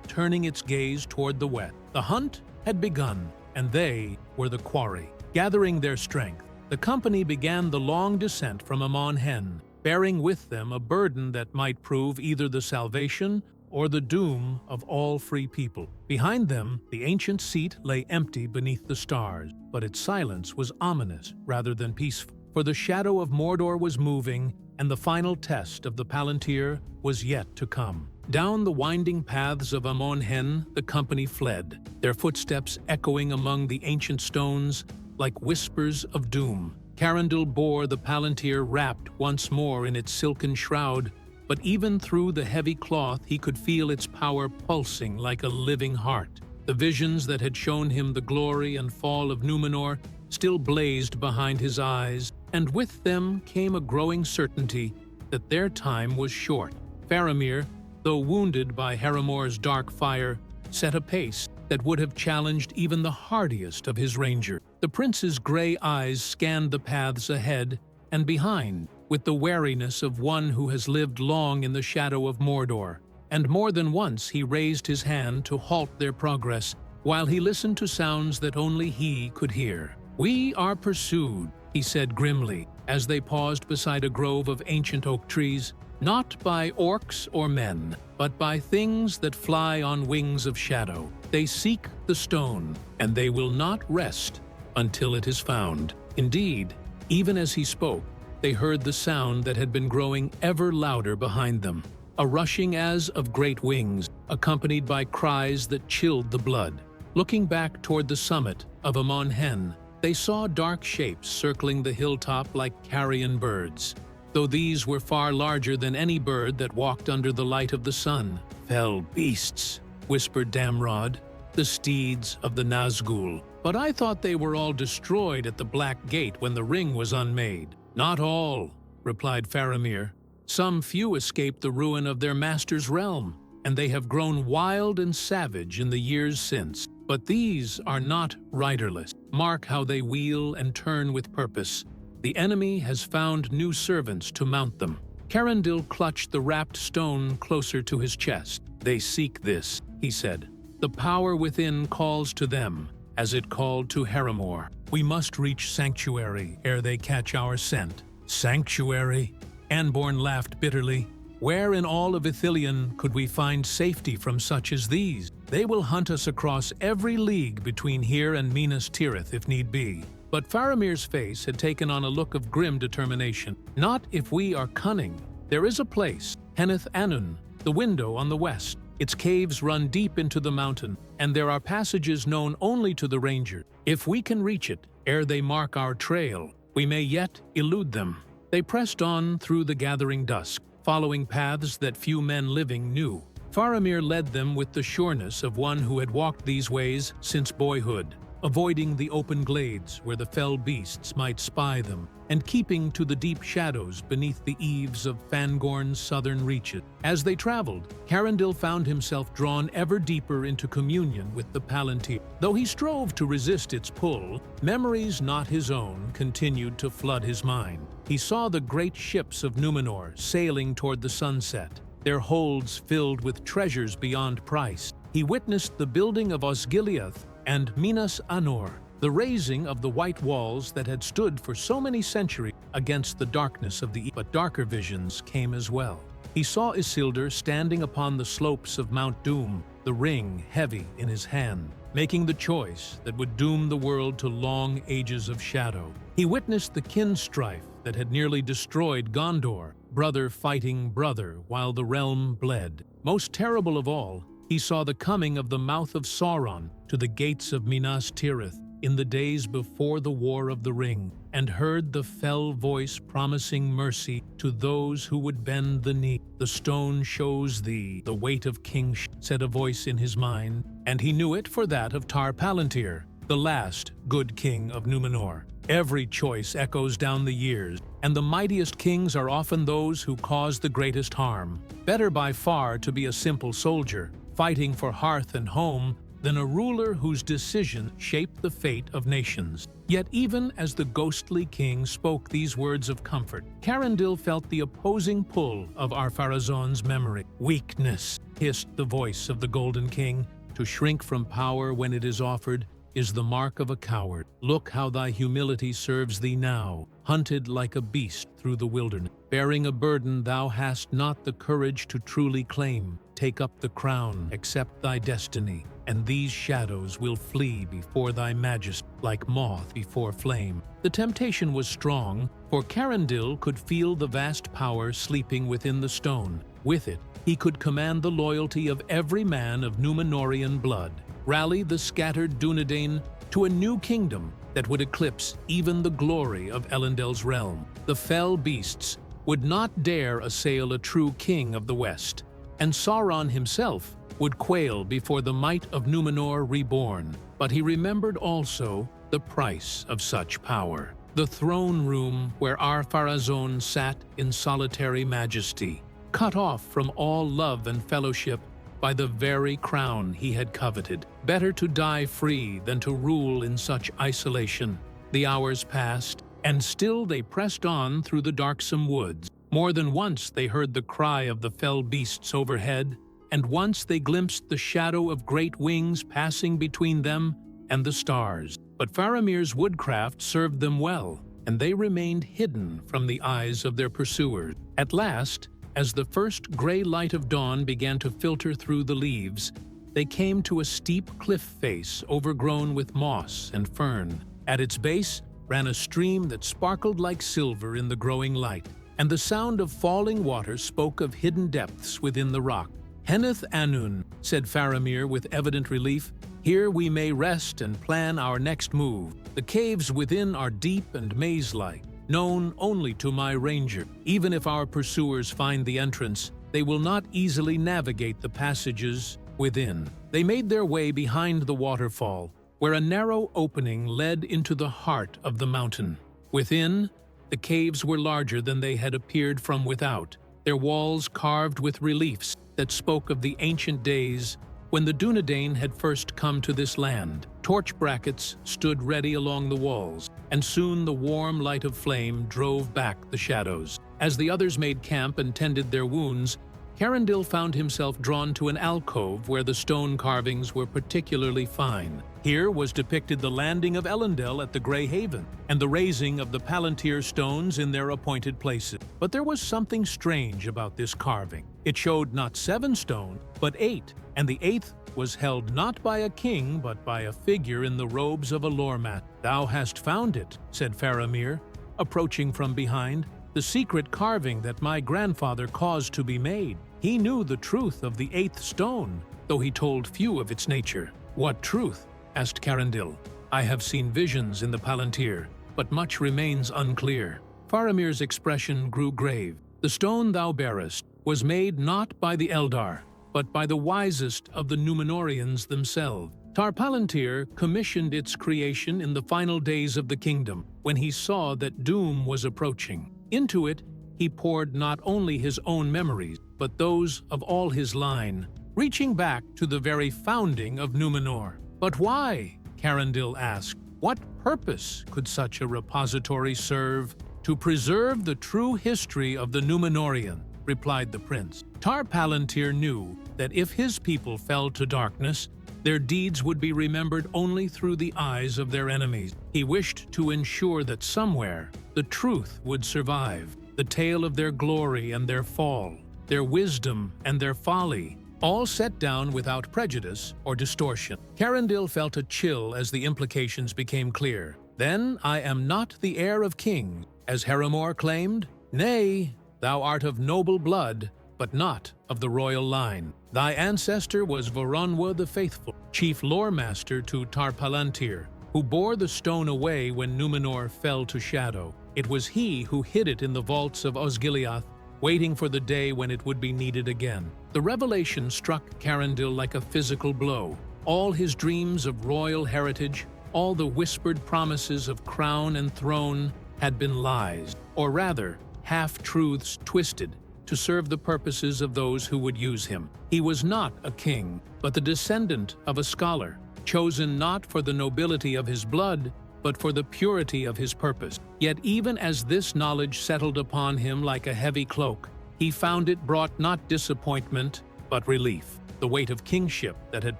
turning its gaze toward the west. The hunt had begun, and they were the quarry. Gathering their strength, the company began the long descent from Amon Hen, bearing with them a burden that might prove either the salvation or the doom of all free people. Behind them, the ancient seat lay empty beneath the stars, but its silence was ominous rather than peaceful, for the shadow of Mordor was moving, and the final test of the Palantír was yet to come. Down the winding paths of Amon Hen, the company fled, their footsteps echoing among the ancient stones like whispers of doom. Carandil bore the Palantír wrapped once more in its silken shroud, but even through the heavy cloth he could feel its power pulsing like a living heart. The visions that had shown him the glory and fall of Númenor still blazed behind his eyes, and with them came a growing certainty that their time was short. Faramir, though wounded by Haramore's dark fire, set a pace that would have challenged even the hardiest of his rangers. The prince's gray eyes scanned the paths ahead and behind, with the wariness of one who has lived long in the shadow of Mordor, and more than once he raised his hand to halt their progress, while he listened to sounds that only he could hear. "We are pursued," he said grimly, as they paused beside a grove of ancient oak trees, "not by orcs or men, but by things that fly on wings of shadow. They seek the stone, and they will not rest until it is found." Indeed, even as he spoke, they heard the sound that had been growing ever louder behind them, a rushing as of great wings, accompanied by cries that chilled the blood. Looking back toward the summit of Amon Hen, they saw dark shapes circling the hilltop like carrion birds, though these were far larger than any bird that walked under the light of the sun. "Fell beasts," whispered Damrod, "the steeds of the Nazgûl. But I thought they were all destroyed at the Black Gate when the ring was unmade." "Not all," replied Faramir. "Some few escaped the ruin of their master's realm, and they have grown wild and savage in the years since. But these are not riderless. Mark how they wheel and turn with purpose. The enemy has found new servants to mount them." Carandil clutched the wrapped stone closer to his chest. "They seek this," he said. "The power within calls to them, as it called to Haromore. We must reach Sanctuary ere they catch our scent." "Sanctuary?" Anborn laughed bitterly. "Where in all of Ithilien could we find safety from such as these? They will hunt us across every league between here and Minas Tirith if need be." But Faramir's face had taken on a look of grim determination. "Not if we are cunning. There is a place, Henneth Annwn, the window on the west. Its caves run deep into the mountain, and there are passages known only to the ranger. If we can reach it ere they mark our trail, we may yet elude them." They pressed on through the gathering dusk, following paths that few men living knew. Faramir led them with the sureness of one who had walked these ways since boyhood. avoiding the open glades where the fell beasts might spy them, and keeping to the deep shadows beneath the eaves of Fangorn's southern reaches. As they traveled, Carindil found himself drawn ever deeper into communion with the Palantír. Though he strove to resist its pull, memories not his own continued to flood his mind. He saw the great ships of Numenor sailing toward the sunset, their holds filled with treasures beyond price. He witnessed the building of Osgiliath and Minas Anor, the raising of the white walls that had stood for so many centuries against the darkness of the east. But darker visions came as well. He saw Isildur standing upon the slopes of Mount Doom, the ring heavy in his hand, making the choice that would doom the world to long ages of shadow. He witnessed the kin strife that had nearly destroyed Gondor, brother fighting brother while the realm bled. Most terrible of all, he saw the coming of the mouth of Sauron to the gates of Minas Tirith in the days before the War of the Ring, and heard the fell voice promising mercy to those who would bend the knee. "The stone shows thee the weight of kingship," said a voice in his mind, and he knew it for that of Tar Palantír, the last good king of Numenor. Every choice echoes down the years, and the mightiest kings are often those who cause the greatest harm. Better by far to be a simple soldier, fighting for hearth and home, than a ruler whose decisions shape the fate of nations. Yet even as the ghostly king spoke these words of comfort, Carindil felt the opposing pull of Ar-Pharazôn's memory. "Weakness," hissed the voice of the Golden King, "to shrink from power when it is offered is the mark of a coward. Look how thy humility serves thee now, hunted like a beast through the wilderness. Bearing a burden thou hast not the courage to truly claim. Take up the crown, accept thy destiny, and these shadows will flee before thy majesty like moth before flame." The temptation was strong, for Carindil could feel the vast power sleeping within the stone. With it, he could command the loyalty of every man of Númenórean blood, rally the scattered Dúnedain to a new kingdom that would eclipse even the glory of Elendil's realm. The fell beasts would not dare assail a true king of the West, and Sauron himself would quail before the might of Númenor reborn. But he remembered also the price of such power. The throne room where Ar-Pharazôn sat in solitary majesty, cut off from all love and fellowship by the very crown he had coveted. Better to die free than to rule in such isolation. The hours passed, and still they pressed on through the darksome woods. More than once they heard the cry of the fell beasts overhead, and once they glimpsed the shadow of great wings passing between them and the stars. But Faramir's woodcraft served them well, and they remained hidden from the eyes of their pursuers. At last, as the first gray light of dawn began to filter through the leaves, they came to a steep cliff face overgrown with moss and fern. At its base ran a stream that sparkled like silver in the growing light, and the sound of falling water spoke of hidden depths within the rock. "Henneth Anun," said Faramir with evident relief, "here we may rest and plan our next move. The caves within are deep and maze-like, known only to my ranger. Even if our pursuers find the entrance, they will not easily navigate the passages within." They made their way behind the waterfall, where a narrow opening led into the heart of the mountain. Within, the caves were larger than they had appeared from without, their walls carved with reliefs that spoke of the ancient days when the Dúnedain had first come to this land. Torch brackets stood ready along the walls, and soon the warm light of flame drove back the shadows. As the others made camp and tended their wounds, Carindil found himself drawn to an alcove where the stone carvings were particularly fine. Here was depicted the landing of Elendil at the Grey Haven, and the raising of the Palantír stones in their appointed places. But there was something strange about this carving. It showed not 7 stones, but 8, and the 8th was held not by a king, but by a figure in the robes of a lormat. "Thou hast found it," said Faramir, approaching from behind, "the secret carving that my grandfather caused to be made." He knew the truth of the 8th stone, though he told few of its nature. "What truth?" asked Carindil. "I have seen visions in the Palantír, but much remains unclear." Faramir's expression grew grave. "The stone thou bearest was made not by the Eldar, but by the wisest of the Númenóreans themselves. Palantír commissioned its creation in the final days of the kingdom, when he saw that doom was approaching. Into it, he poured not only his own memories, but those of all his line, reaching back to the very founding of Numenor. "But why?" Carandil asked. "What purpose could such a repository serve?" "To preserve the true history of the Númenórean," replied the prince. Palantír knew that if his people fell to darkness, their deeds would be remembered only through the eyes of their enemies. He wished to ensure that somewhere the truth would survive, the tale of their glory and their fall, their wisdom and their folly, all set down without prejudice or distortion. Carandil felt a chill as the implications became clear. "Then I am not the heir of kings, as Harrimor claimed? Nay, thou art of noble blood, but not of the royal line. Thy ancestor was Voronwa the Faithful, chief lore-master to Palantír, who bore the stone away when Númenor fell to shadow. It was he who hid it in the vaults of Osgiliath, waiting for the day when it would be needed again." The revelation struck Carandil like a physical blow. All his dreams of royal heritage, all the whispered promises of crown and throne had been lies, or rather, half-truths twisted to serve the purposes of those who would use him. He was not a king, but the descendant of a scholar, chosen not for the nobility of his blood, but for the purity of his purpose. Yet even as this knowledge settled upon him like a heavy cloak, he found it brought not disappointment, but relief. The weight of kingship that had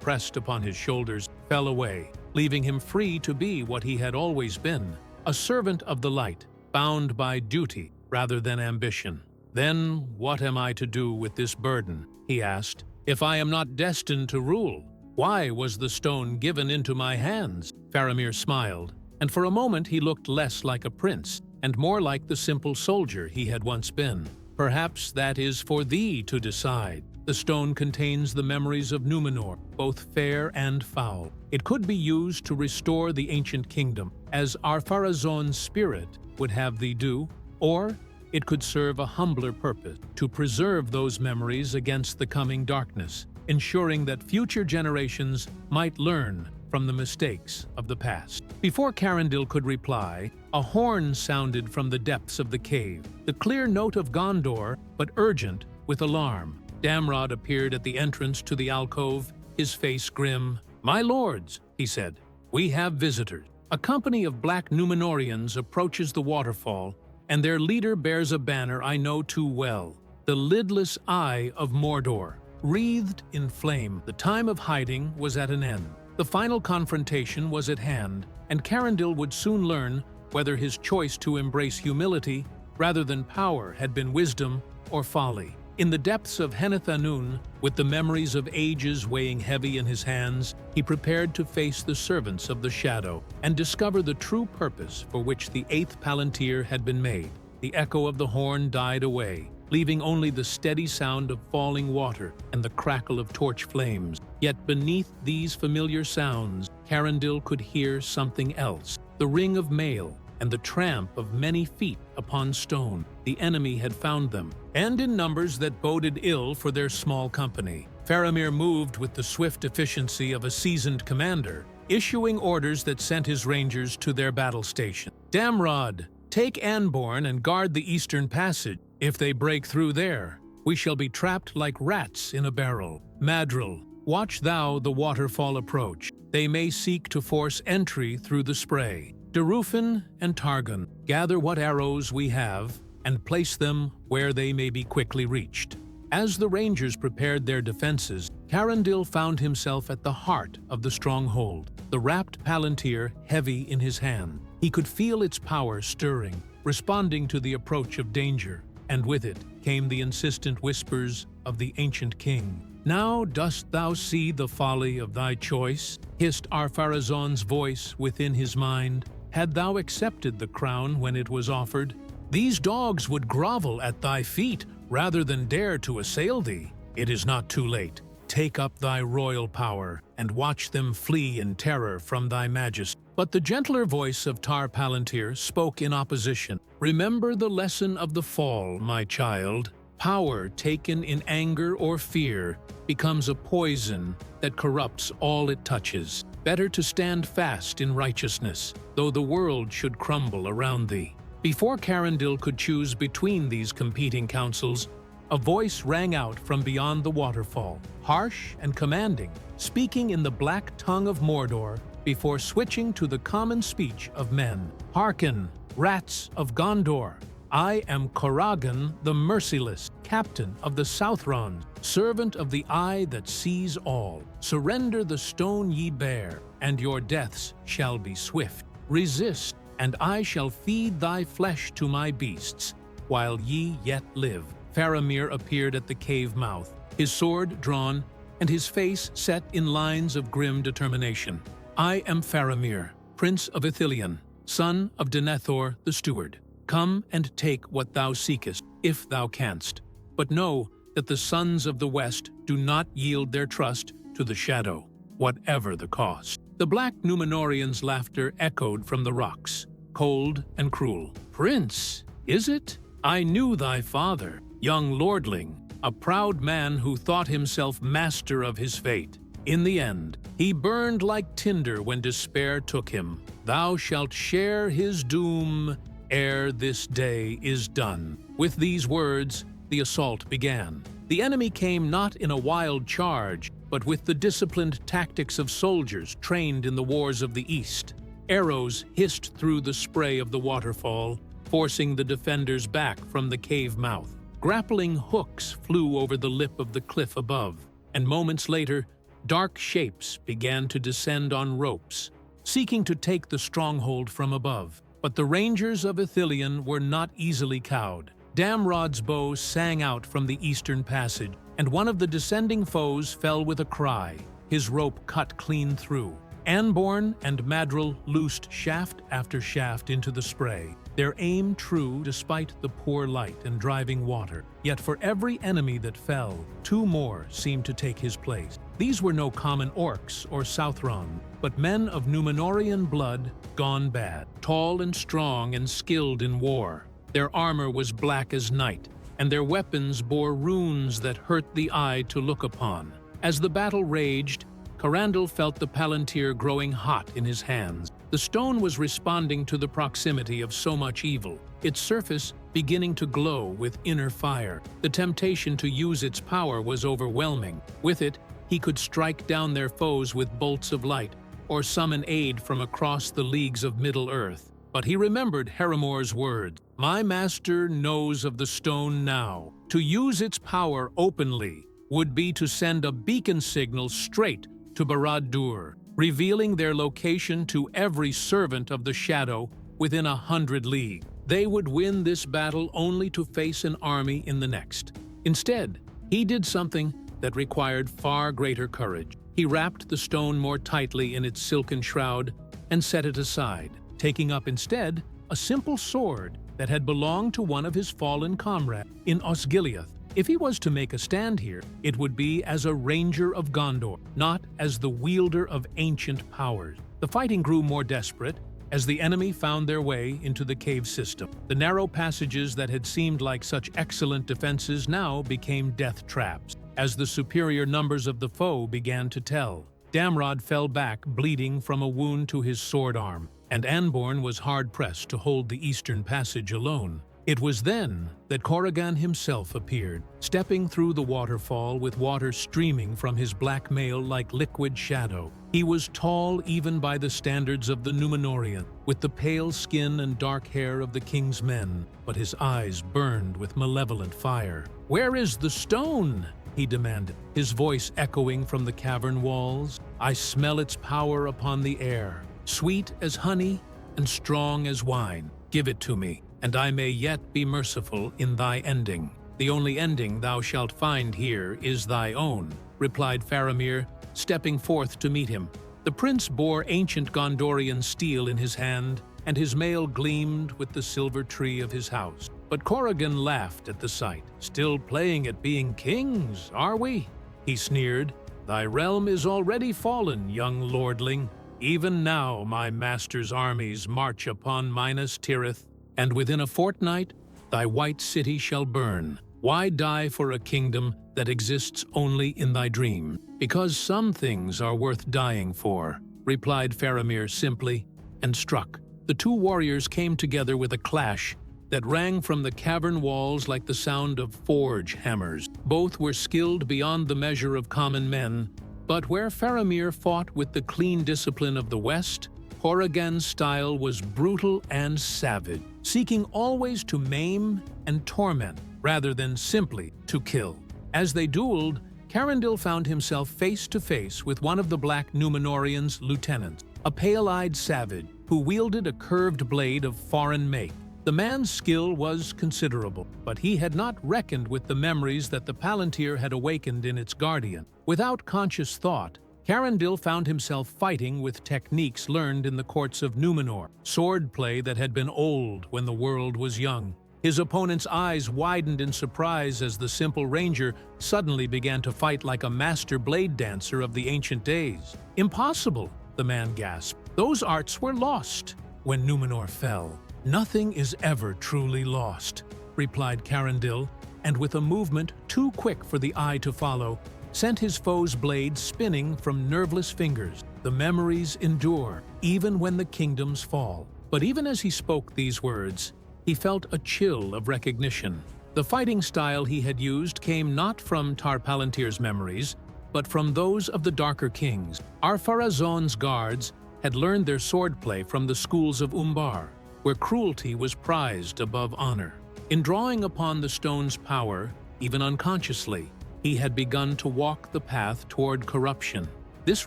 pressed upon his shoulders fell away, leaving him free to be what he had always been, a servant of the light, bound by duty rather than ambition. "Then what am I to do with this burden?" he asked. "If I am not destined to rule, why was the stone given into my hands?" Faramir smiled, and for a moment he looked less like a prince and more like the simple soldier he had once been. "Perhaps that is for thee to decide. The stone contains the memories of Númenor, both fair and foul. It could be used to restore the ancient kingdom, as Ar-Pharazôn's spirit would have thee do, or it could serve a humbler purpose, to preserve those memories against the coming darkness, ensuring that future generations might learn from the mistakes of the past." Before Carandil could reply, a horn sounded from the depths of the cave, the clear note of Gondor, but urgent with alarm. Damrod appeared at the entrance to the alcove, his face grim. "My lords," he said, "we have visitors. A company of black Númenóreans approaches the waterfall, and their leader bears a banner I know too well, the lidless eye of Mordor, wreathed in flame. The time of hiding was at an end. The final confrontation was at hand, and Carandil would soon learn whether his choice to embrace humility rather than power had been wisdom or folly. In the depths of Heneth-Anun, with the memories of ages weighing heavy in his hands, he prepared to face the servants of the shadow and discover the true purpose for which the 8th Palantír had been made. The echo of the horn died away, leaving only the steady sound of falling water and the crackle of torch flames. Yet beneath these familiar sounds, Carandil could hear something else, the ring of mail and the tramp of many feet upon stone. The enemy had found them, and in numbers that boded ill for their small company. Faramir moved with the swift efficiency of a seasoned commander, issuing orders that sent his rangers to their battle station. "Damrod, take Anborn and guard the eastern passage. If they break through there, we shall be trapped like rats in a barrel. Madril, watch thou the waterfall approach. They may seek to force entry through the spray. Derufin and Targon, gather what arrows we have and place them where they may be quickly reached." As the rangers prepared their defenses, Carandil found himself at the heart of the stronghold, the wrapped Palantír heavy in his hand. He could feel its power stirring, responding to the approach of danger, and with it came the insistent whispers of the ancient king. "Now dost thou see the folly of thy choice?" hissed Ar-Pharazôn's voice within his mind. "Had thou accepted the crown when it was offered, these dogs would grovel at thy feet rather than dare to assail thee. It is not too late. Take up thy royal power and watch them flee in terror from thy majesty." But the gentler voice of Palantír spoke in opposition. "Remember the lesson of the fall, my child. Power taken in anger or fear becomes a poison that corrupts all it touches. Better to stand fast in righteousness, though the world should crumble around thee. Before Carandil could choose between these competing counsels, a voice rang out from beyond the waterfall, harsh and commanding, speaking in the black tongue of Mordor before switching to the common speech of men. "Hearken, rats of Gondor! I am Corragan the Merciless, captain of the Southrons, servant of the Eye that sees all. Surrender the stone ye bear, and your deaths shall be swift. Resist, and I shall feed thy flesh to my beasts, while ye yet live." Faramir appeared at the cave mouth, his sword drawn, and his face set in lines of grim determination. "I am Faramir, Prince of Ithilien, son of Denethor the Steward. Come and take what thou seekest, if thou canst. But know that the sons of the West do not yield their trust to the shadow, whatever the cost." The black Númenórean's laughter echoed from the rocks, cold and cruel. "Prince, is it? I knew thy father, young lordling, a proud man who thought himself master of his fate. In the end, he burned like tinder when despair took him. Thou shalt share his doom ere this day is done." With these words, the assault began. The enemy came not in a wild charge, but with the disciplined tactics of soldiers trained in the wars of the East. Arrows hissed through the spray of the waterfall, forcing the defenders back from the cave mouth. Grappling hooks flew over the lip of the cliff above, and moments later, dark shapes began to descend on ropes, seeking to take the stronghold from above. But the rangers of Ithilien were not easily cowed. Damrod's bow sang out from the eastern passage, and one of the descending foes fell with a cry, his rope cut clean through. Anborn and Madril loosed shaft after shaft into the spray, their aim true despite the poor light and driving water. Yet for every enemy that fell, two more seemed to take his place. These were no common orcs or Southron, but men of Númenórean blood gone bad, tall and strong and skilled in war. Their armor was black as night, and their weapons bore runes that hurt the eye to look upon. As the battle raged, Carandil felt the Palantír growing hot in his hands. The stone was responding to the proximity of so much evil, its surface beginning to glow with inner fire. The temptation to use its power was overwhelming. With it, he could strike down their foes with bolts of light, or summon aid from across the leagues of Middle-earth. But he remembered Haramor's words, "My master knows of the stone now. To use its power openly would be to send a beacon signal straight to Barad-dûr, revealing their location to every servant of the Shadow within 100 leagues. They would win this battle only to face an army in the next." Instead, he did something that required far greater courage. He wrapped the stone more tightly in its silken shroud and set it aside, taking up instead a simple sword that had belonged to one of his fallen comrades in Osgiliath. If he was to make a stand here, it would be as a ranger of Gondor, not as the wielder of ancient powers. The fighting grew more desperate as the enemy found their way into the cave system. The narrow passages that had seemed like such excellent defenses now became death traps, as the superior numbers of the foe began to tell. Damrod fell back, bleeding from a wound to his sword arm, and Anborn was hard-pressed to hold the eastern passage alone. It was then that Corragan himself appeared, stepping through the waterfall with water streaming from his black mail like liquid shadow. He was tall even by the standards of the Númenórean, with the pale skin and dark hair of the king's men, but his eyes burned with malevolent fire. "Where is the stone?" he demanded, his voice echoing from the cavern walls. "I smell its power upon the air, sweet as honey and strong as wine. Give it to me, and I may yet be merciful in thy ending." "The only ending thou shalt find here is thy own," replied Faramir, stepping forth to meet him. The prince bore ancient Gondorian steel in his hand, and his mail gleamed with the silver tree of his house. But Corragan laughed at the sight. "Still playing at being kings, are we?" he sneered. "Thy realm is already fallen, young lordling. Even now my master's armies march upon Minas Tirith, and within a fortnight thy white city shall burn. Why die for a kingdom that exists only in thy dream? Because some things are worth dying for, replied Faramir simply, and struck. The two warriors came together with a clash that rang from the cavern walls like the sound of forge hammers. Both were skilled beyond the measure of common men, but where Faramir fought with the clean discipline of the West, Corrigan's style was brutal and savage, seeking always to maim and torment rather than simply to kill. As they dueled, Carandil found himself face to face with one of the Black Númenórean's lieutenants, a pale-eyed savage who wielded a curved blade of foreign make. The man's skill was considerable, but he had not reckoned with the memories that the Palantír had awakened in its guardian. Without conscious thought, Carandil found himself fighting with techniques learned in the courts of Númenor, swordplay that had been old when the world was young. His opponent's eyes widened in surprise as the simple ranger suddenly began to fight like a master blade dancer of the ancient days. "Impossible," the man gasped. "Those arts were lost when Númenor fell." "Nothing is ever truly lost," replied Carandil, and with a movement too quick for the eye to follow, sent his foe's blade spinning from nerveless fingers. "The memories endure, even when the kingdoms fall." But even as he spoke these words, he felt a chill of recognition. The fighting style he had used came not from Tar Palantir's memories, but from those of the Darker Kings. Ar-Pharazôn's guards had learned their swordplay from the schools of Umbar, where cruelty was prized above honor. In drawing upon the stone's power, even unconsciously, he had begun to walk the path toward corruption. This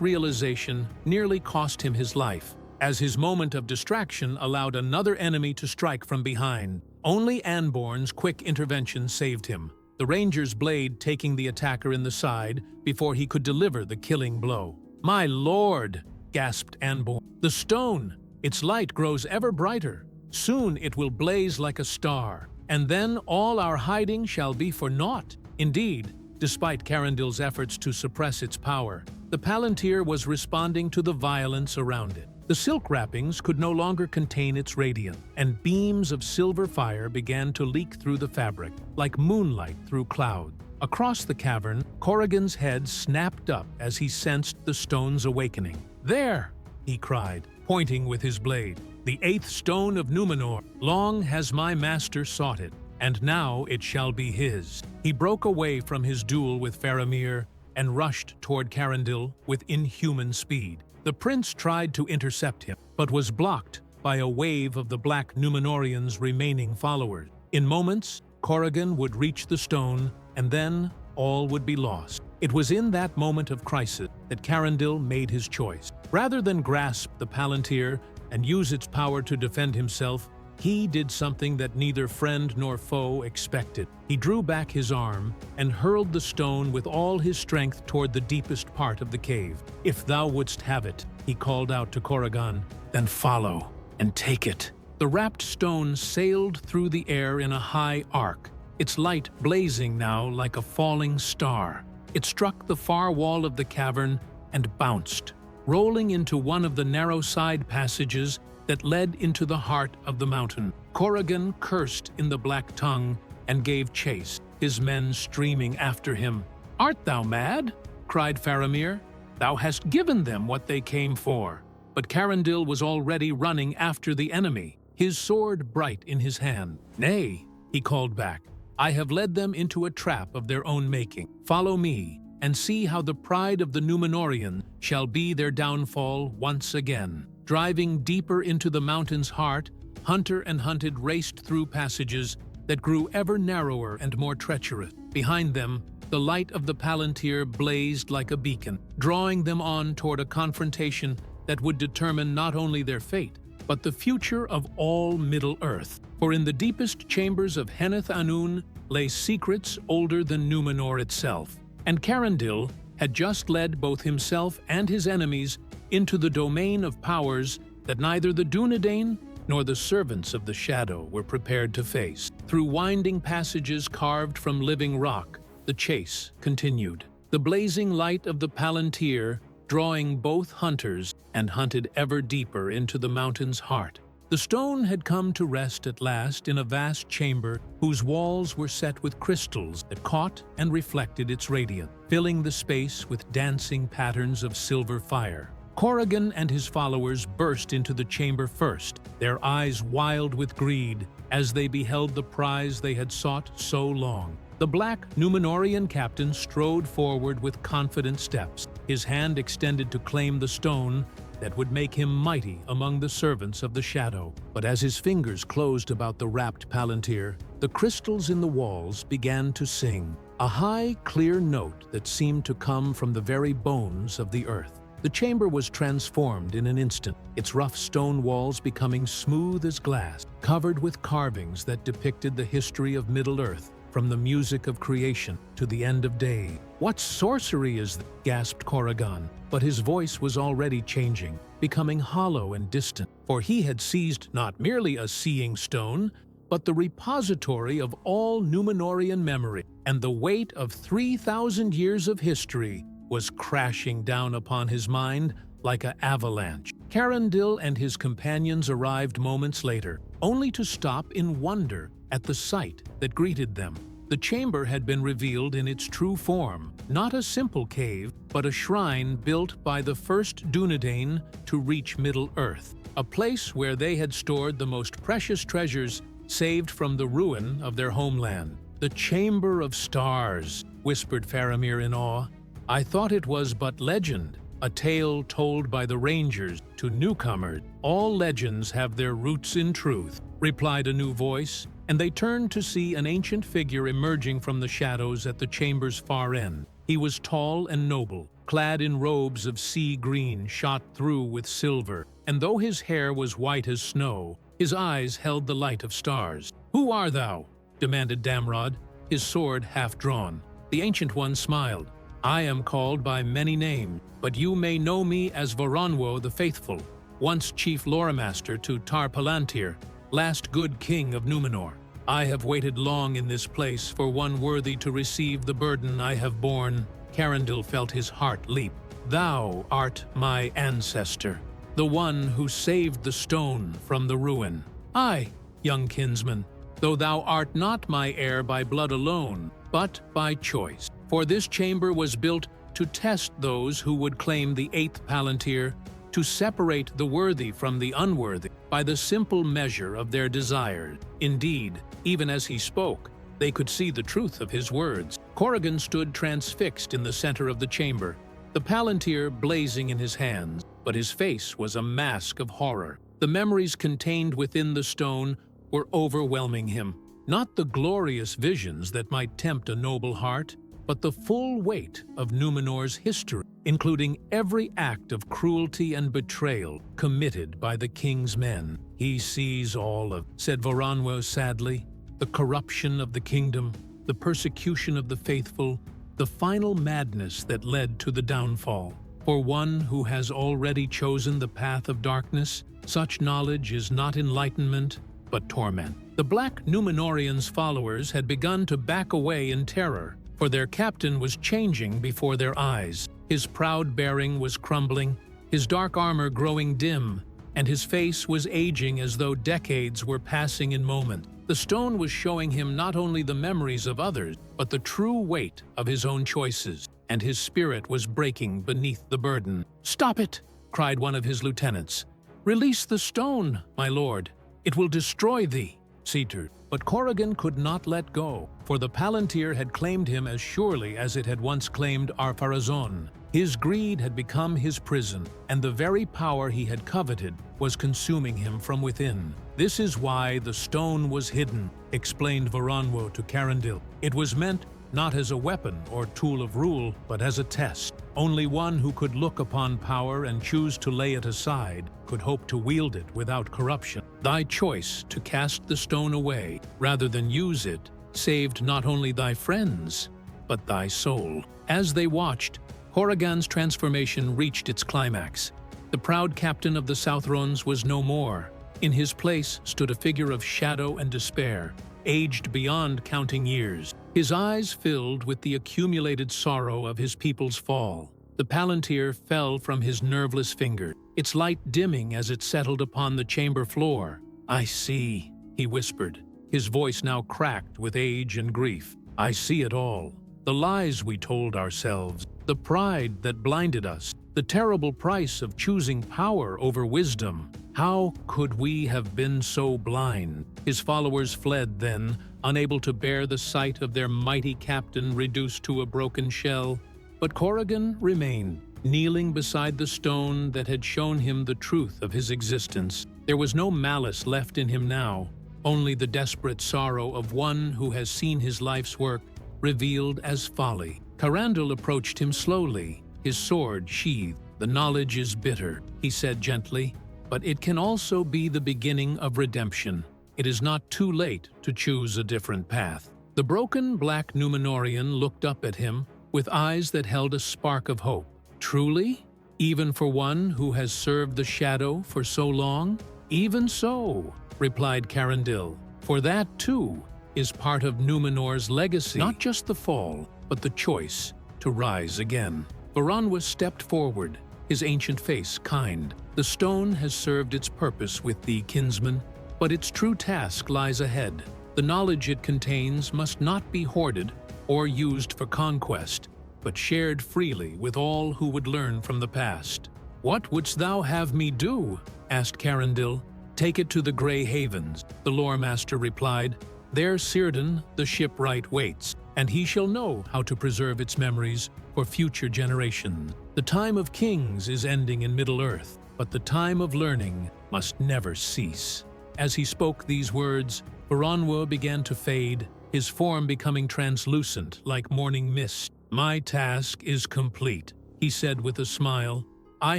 realization nearly cost him his life, as his moment of distraction allowed another enemy to strike from behind. Only Anborn's quick intervention saved him, the ranger's blade taking the attacker in the side before he could deliver the killing blow. "My lord!" gasped Anborn. "The stone! Its light grows ever brighter. Soon it will blaze like a star, and then all our hiding shall be for naught." Indeed, despite Carandil's efforts to suppress its power, the Palantír was responding to the violence around it. The silk wrappings could no longer contain its radiance, and beams of silver fire began to leak through the fabric, like moonlight through clouds. Across the cavern, Corrigan's head snapped up as he sensed the stone's awakening. "There!" he cried, pointing with his blade. "The 8th stone of Númenor. Long has my master sought it, and now it shall be his." He broke away from his duel with Faramir and rushed toward Carandil with inhuman speed. The prince tried to intercept him, but was blocked by a wave of the Black Númenórean's remaining followers. In moments, Corrigan would reach the stone, and then all would be lost. It was in that moment of crisis that Carandil made his choice. Rather than grasp the Palantír and use its power to defend himself, he did something that neither friend nor foe expected. He drew back his arm and hurled the stone with all his strength toward the deepest part of the cave. "If thou wouldst have it," he called out to Corrigan, "then follow and take it." The wrapped stone sailed through the air in a high arc, its light blazing now like a falling star. It struck the far wall of the cavern and bounced, rolling into one of the narrow side passages that led into the heart of the mountain. Corrigan cursed in the black tongue and gave chase, his men streaming after him. "Art thou mad?" cried Faramir. "Thou hast given them what they came for." But Carandil was already running after the enemy, his sword bright in his hand. "Nay," he called back, "I have led them into a trap of their own making. Follow me, and see how the pride of the Númenórean shall be their downfall once again." Driving deeper into the mountain's heart, hunter and hunted raced through passages that grew ever narrower and more treacherous. Behind them, the light of the Palantír blazed like a beacon, drawing them on toward a confrontation that would determine not only their fate, but the future of all Middle-earth. For in the deepest chambers of Henneth Anún lay secrets older than Númenor itself, and Carandil had just led both himself and his enemies into the domain of powers that neither the Dúnedain nor the servants of the Shadow were prepared to face. Through winding passages carved from living rock, the chase continued. The blazing light of the Palantír drawing both hunters and hunted ever deeper into the mountain's heart. The stone had come to rest at last in a vast chamber whose walls were set with crystals that caught and reflected its radiance, filling the space with dancing patterns of silver fire. Corrigan and his followers burst into the chamber first, their eyes wild with greed as they beheld the prize they had sought so long. The black Numenorian captain strode forward with confident steps, his hand extended to claim the stone that would make him mighty among the servants of the shadow. But as his fingers closed about the wrapped Palantír, the crystals in the walls began to sing, a high, clear note that seemed to come from the very bones of the earth. The chamber was transformed in an instant, its rough stone walls becoming smooth as glass, covered with carvings that depicted the history of Middle-earth, from the music of creation to the end of day. "What sorcery is this?" gasped Corrigan, but his voice was already changing, becoming hollow and distant, for he had seized not merely a seeing stone, but the repository of all Numenorian memory, and the weight of 3,000 years of history was crashing down upon his mind like an avalanche. Carandil and his companions arrived moments later, only to stop in wonder at the sight that greeted them. The chamber had been revealed in its true form, not a simple cave, but a shrine built by the first Dunedain to reach Middle-earth, a place where they had stored the most precious treasures saved from the ruin of their homeland. "The Chamber of Stars," whispered Faramir in awe. "I thought it was but legend, a tale told by the Rangers to newcomers." "All legends have their roots in truth," replied a new voice, and they turned to see an ancient figure emerging from the shadows at the chamber's far end. He was tall and noble, clad in robes of sea green shot through with silver, and though his hair was white as snow, his eyes held the light of stars. "Who are thou?" demanded Damrod, his sword half drawn. The Ancient One smiled. "I am called by many names, but you may know me as Voronwo the Faithful, once Chief Loremaster to Palantír, last good king of Numenor. I have waited long in this place for one worthy to receive the burden I have borne." Carandil felt his heart leap. "Thou art my ancestor, the one who saved the stone from the ruin." "Aye, young kinsman, though thou art not my heir by blood alone, but by choice. For this chamber was built to test those who would claim the eighth Palantír, to separate the worthy from the unworthy by the simple measure of their desires." Indeed, even as he spoke, they could see the truth of his words. Corrigan stood transfixed in the center of the chamber, the Palantír blazing in his hands, but his face was a mask of horror. The memories contained within the stone were overwhelming him. Not the glorious visions that might tempt a noble heart, but the full weight of Numenor's history, including every act of cruelty and betrayal committed by the king's men. "He sees all of," said Voronwo sadly, "the corruption of the kingdom, the persecution of the faithful, the final madness that led to the downfall. For one who has already chosen the path of darkness, such knowledge is not enlightenment, but torment." The black Numenorians' followers had begun to back away in terror, for their captain was changing before their eyes. His proud bearing was crumbling, his dark armor growing dim, and his face was aging as though decades were passing in moment. The stone was showing him not only the memories of others, but the true weight of his own choices, and his spirit was breaking beneath the burden. "Stop it!" cried one of his lieutenants. "Release the stone, my lord. It will destroy thee." Ceter. But Corrigan could not let go, for the Palantír had claimed him as surely as it had once claimed Ar-Pharazôn. His greed had become his prison, and the very power he had coveted was consuming him from within. "This is why the stone was hidden," explained Voronwo to Carandil. "It was meant not as a weapon or tool of rule, but as a test. Only one who could look upon power and choose to lay it aside could hope to wield it without corruption. Thy choice to cast the stone away, rather than use it, saved not only thy friends, but thy soul." As they watched, Corrigan's transformation reached its climax. The proud captain of the Southrons was no more. In his place stood a figure of shadow and despair, aged beyond counting years. His eyes filled with the accumulated sorrow of his people's fall. The Palantír fell from his nerveless fingers, its light dimming as it settled upon the chamber floor. "I see," he whispered, his voice now cracked with age and grief. "I see it all. The lies we told ourselves, the pride that blinded us, The terrible price of choosing power over wisdom. How could we have been so blind? His followers fled then, unable to bear the sight of their mighty captain reduced to a broken shell. But Corrigan remained, kneeling beside the stone that had shown him the truth of his existence. There was no malice left in him now, only the desperate sorrow of one who has seen his life's work revealed as folly. Carandil approached him slowly, his sword sheathed. "The knowledge is bitter," he said gently, "but it can also be the beginning of redemption. It is not too late to choose a different path." The broken black Númenórean looked up at him with eyes that held a spark of hope. "Truly? Even for one who has served the shadow for so long?" "Even so," replied Carandil, "for that, too, is part of Númenor's legacy. Not just the fall, but the choice to rise again." Varanwa stepped forward, his ancient face kind. "The stone has served its purpose with thee, kinsman, but its true task lies ahead. The knowledge it contains must not be hoarded or used for conquest, but shared freely with all who would learn from the past." "What wouldst thou have me do?" asked Carandil. "Take it to the Grey Havens," the lore master replied. "There Círdan, the shipwright, waits, and he shall know how to preserve its memories for future generations. The time of kings is ending in Middle-earth, but the time of learning must never cease." As he spoke these words, Varanwa began to fade, his form becoming translucent like morning mist. "My task is complete," he said with a smile. "I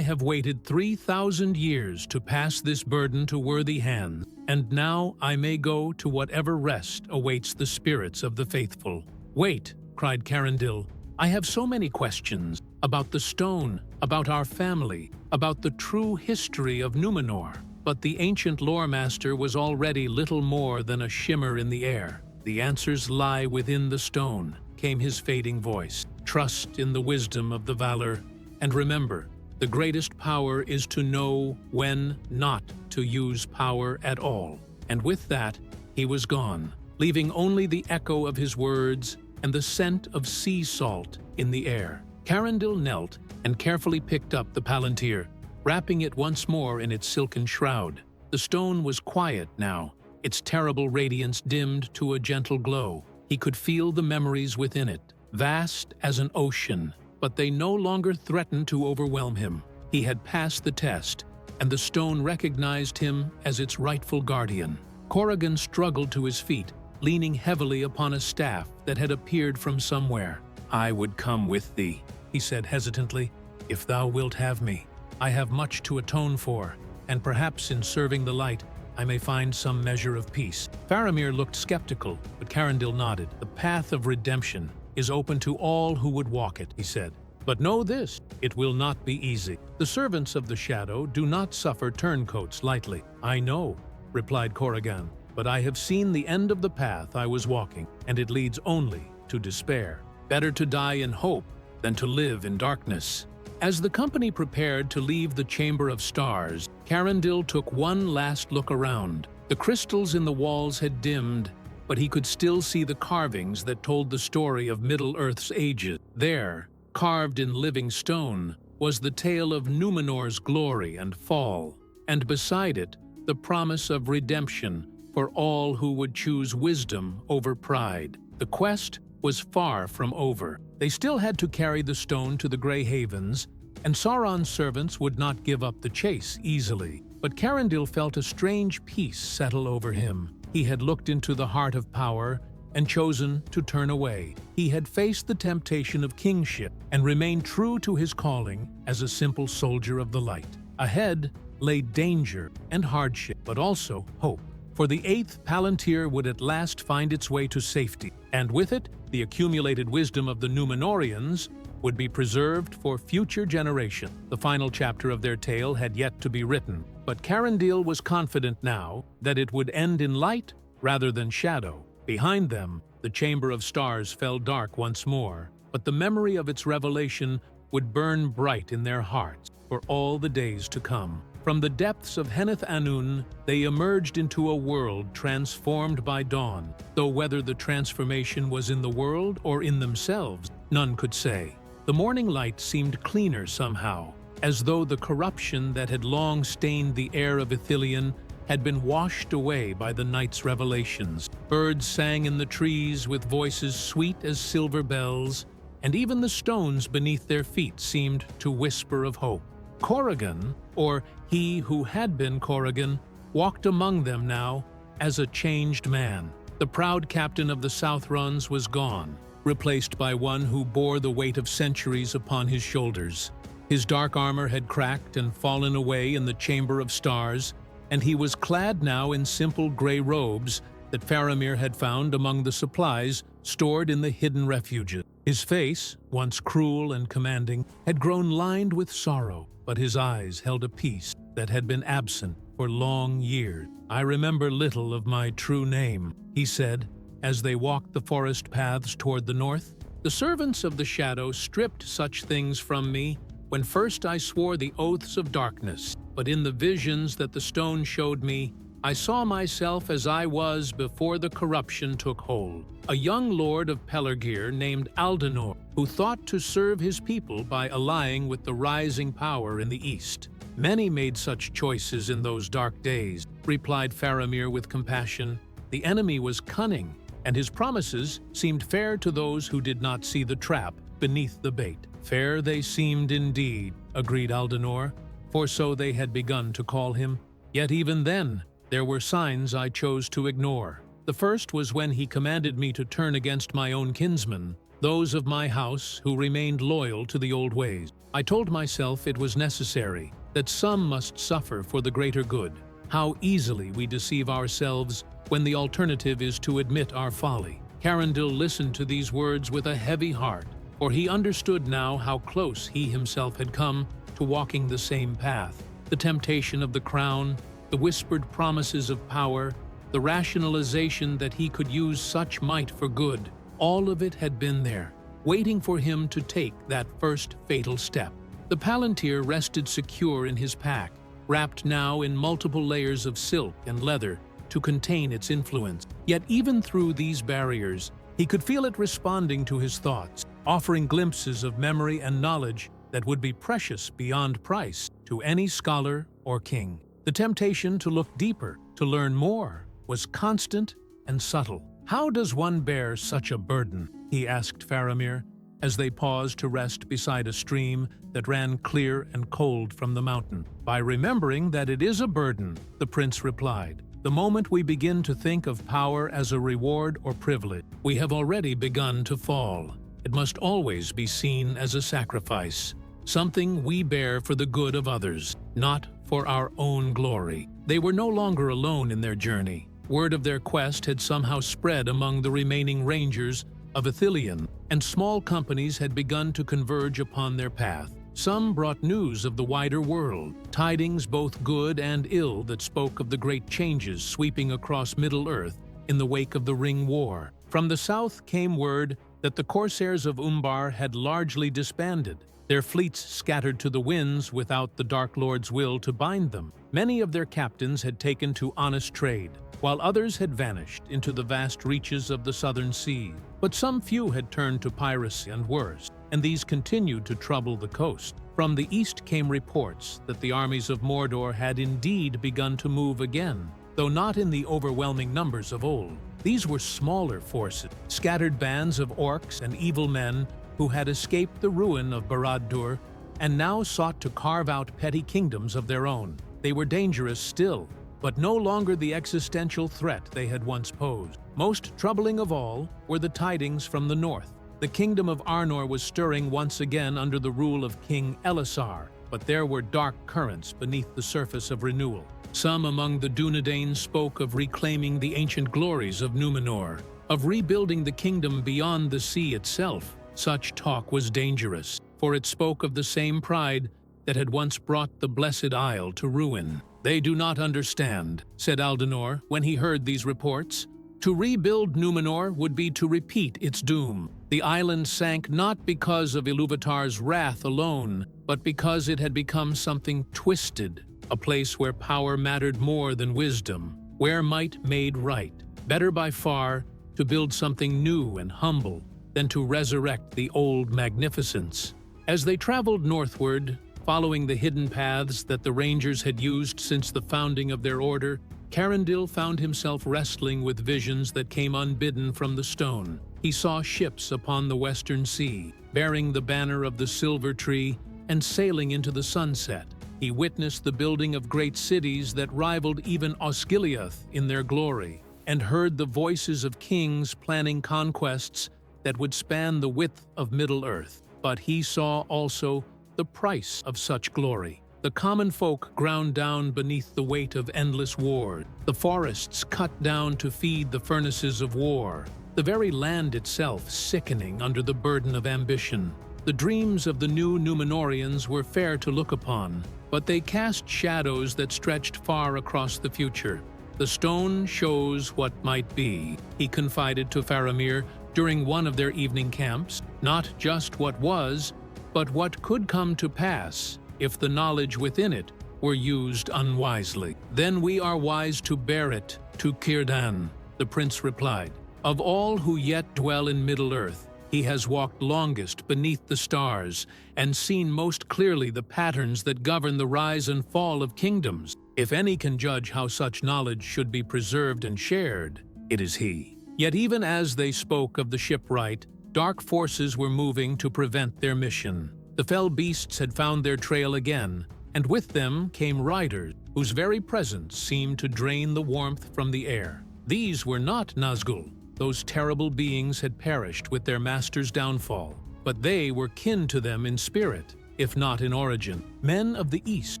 have waited 3,000 years to pass this burden to worthy hands, and now I may go to whatever rest awaits the spirits of the faithful." "Wait," cried Carandil. "I have so many questions about the stone, about our family, about the true history of Númenor." But the ancient lore master was already little more than a shimmer in the air. "The answers lie within the stone," came his fading voice. "Trust in the wisdom of the Valor, and remember, the greatest power is to know when not to use power at all." And with that, he was gone, leaving only the echo of his words and the scent of sea salt in the air. Carandil knelt and carefully picked up the Palantír, wrapping it once more in its silken shroud. The stone was quiet now, its terrible radiance dimmed to a gentle glow. He could feel the memories within it, vast as an ocean, but they no longer threatened to overwhelm him. He had passed the test, and the stone recognized him as its rightful guardian. Corrigan struggled to his feet, leaning heavily upon a staff that had appeared from somewhere. "I would come with thee," he said hesitantly, "if thou wilt have me. I have much to atone for, and perhaps in serving the light I may find some measure of peace." Faramir looked skeptical, but Carandil nodded. "The path of redemption is open to all who would walk it," he said. "But know this, it will not be easy. The servants of the shadow do not suffer turncoats lightly." "I know," replied Corrigan, "but I have seen the end of the path I was walking, and it leads only to despair. Better to die in hope than to live in darkness." As the company prepared to leave the Chamber of Stars, Carandil took one last look around. The crystals in the walls had dimmed, but he could still see the carvings that told the story of Middle-earth's ages. There, carved in living stone, was the tale of Númenor's glory and fall, and beside it, the promise of redemption for all who would choose wisdom over pride. The quest was far from over. They still had to carry the stone to the Grey Havens, and Sauron's servants would not give up the chase easily. But Carandil felt a strange peace settle over him. He had looked into the heart of power and chosen to turn away. He had faced the temptation of kingship and remained true to his calling as a simple soldier of the light. Ahead lay danger and hardship, but also hope. For the 8th Palantír would at last find its way to safety, and with it, the accumulated wisdom of the Númenóreans would be preserved for future generations. The final chapter of their tale had yet to be written, but Carandil was confident now that it would end in light rather than shadow. Behind them, the Chamber of Stars fell dark once more, but the memory of its revelation would burn bright in their hearts for all the days to come. From the depths of Henneth Anun, they emerged into a world transformed by dawn, though whether the transformation was in the world or in themselves, none could say. The morning light seemed cleaner somehow, as though the corruption that had long stained the air of Ithilien had been washed away by the night's revelations. Birds sang in the trees with voices sweet as silver bells, and even the stones beneath their feet seemed to whisper of hope. Corrigan, or he who had been Corrigan, walked among them now as a changed man. The proud captain of the South Runs was gone, replaced by one who bore the weight of centuries upon his shoulders. His dark armor had cracked and fallen away in the Chamber of Stars, and he was clad now in simple gray robes that Faramir had found among the supplies stored in the hidden refuges. His face, once cruel and commanding, had grown lined with sorrow, but his eyes held a peace that had been absent for long years. "I remember little of my true name," he said, as they walked the forest paths toward the north. "The servants of the shadow stripped such things from me when first I swore the oaths of darkness, but in the visions that the stone showed me, I saw myself as I was before the corruption took hold. A young lord of Pelargir named Aldenor, who thought to serve his people by allying with the rising power in the east. Many made such choices in those dark days," replied Faramir with compassion. "The enemy was cunning, and his promises seemed fair to those who did not see the trap beneath the bait." "Fair they seemed indeed," agreed Aldenor, for so they had begun to call him. "Yet even then, there were signs I chose to ignore. The first was when he commanded me to turn against my own kinsmen, those of my house who remained loyal to the old ways. I told myself it was necessary, that some must suffer for the greater good. How easily we deceive ourselves when the alternative is to admit our folly." Carandil listened to these words with a heavy heart, for he understood now how close he himself had come to walking the same path. The temptation of the crown, the whispered promises of power, the rationalization that he could use such might for good, all of it had been there, waiting for him to take that first fatal step. The Palantír rested secure in his pack, wrapped now in multiple layers of silk and leather to contain its influence. Yet even through these barriers, he could feel it responding to his thoughts, offering glimpses of memory and knowledge that would be precious beyond price to any scholar or king. The temptation to look deeper, to learn more, was constant and subtle. "How does one bear such a burden?" he asked Faramir, as they paused to rest beside a stream that ran clear and cold from the mountain. "By remembering that it is a burden," the prince replied. "The moment we begin to think of power as a reward or privilege, we have already begun to fall. It must always be seen as a sacrifice, something we bear for the good of others, not for our own glory." They were no longer alone in their journey. Word of their quest had somehow spread among the remaining rangers of Ithilien, and small companies had begun to converge upon their path. Some brought news of the wider world, tidings both good and ill that spoke of the great changes sweeping across Middle-earth in the wake of the Ring War. From the south came word that the corsairs of Umbar had largely disbanded, their fleets scattered to the winds without the Dark Lord's will to bind them. Many of their captains had taken to honest trade, while others had vanished into the vast reaches of the southern sea. But some few had turned to piracy and worse, and these continued to trouble the coast. From the east came reports that the armies of Mordor had indeed begun to move again, though not in the overwhelming numbers of old. These were smaller forces, scattered bands of orcs and evil men who had escaped the ruin of Barad-dûr and now sought to carve out petty kingdoms of their own. They were dangerous still, but no longer the existential threat they had once posed. Most troubling of all were the tidings from the north. The kingdom of Arnor was stirring once again under the rule of King Elisar, but there were dark currents beneath the surface of renewal. Some among the Dúnedain spoke of reclaiming the ancient glories of Númenor, of rebuilding the kingdom beyond the sea itself. Such talk was dangerous, for it spoke of the same pride that had once brought the Blessed Isle to ruin. "They do not understand," said Aldenor when he heard these reports. "To rebuild Númenor would be to repeat its doom. The island sank not because of Ilúvatar's wrath alone, but because it had become something twisted, a place where power mattered more than wisdom, where might made right. Better by far to build something new and humble than to resurrect the old magnificence." As they traveled northward, Following the hidden paths that the Rangers had used since the founding of their order, Carandil found himself wrestling with visions that came unbidden from the stone. He saw ships upon the western sea, bearing the banner of the silver tree and sailing into the sunset. He witnessed the building of great cities that rivaled even Osgiliath in their glory, and heard the voices of kings planning conquests that would span the width of Middle-earth. But he saw also the price of such glory. The common folk ground down beneath the weight of endless war, the forests cut down to feed the furnaces of war, the very land itself sickening under the burden of ambition. The dreams of the new Númenóreans were fair to look upon, but they cast shadows that stretched far across the future. The stone shows what might be, he confided to Faramir during one of their evening camps, not just what was, but what could come to pass if the knowledge within it were used unwisely. "Then we are wise to bear it to Círdan," the prince replied. "Of all who yet dwell in Middle-earth, he has walked longest beneath the stars and seen most clearly the patterns that govern the rise and fall of kingdoms. If any can judge how such knowledge should be preserved and shared, it is he." Yet even as they spoke of the shipwright, dark forces were moving to prevent their mission. The fell beasts had found their trail again, and with them came riders whose very presence seemed to drain the warmth from the air. These were not Nazgûl. Those terrible beings had perished with their master's downfall, but they were kin to them in spirit, if not in origin. Men of the East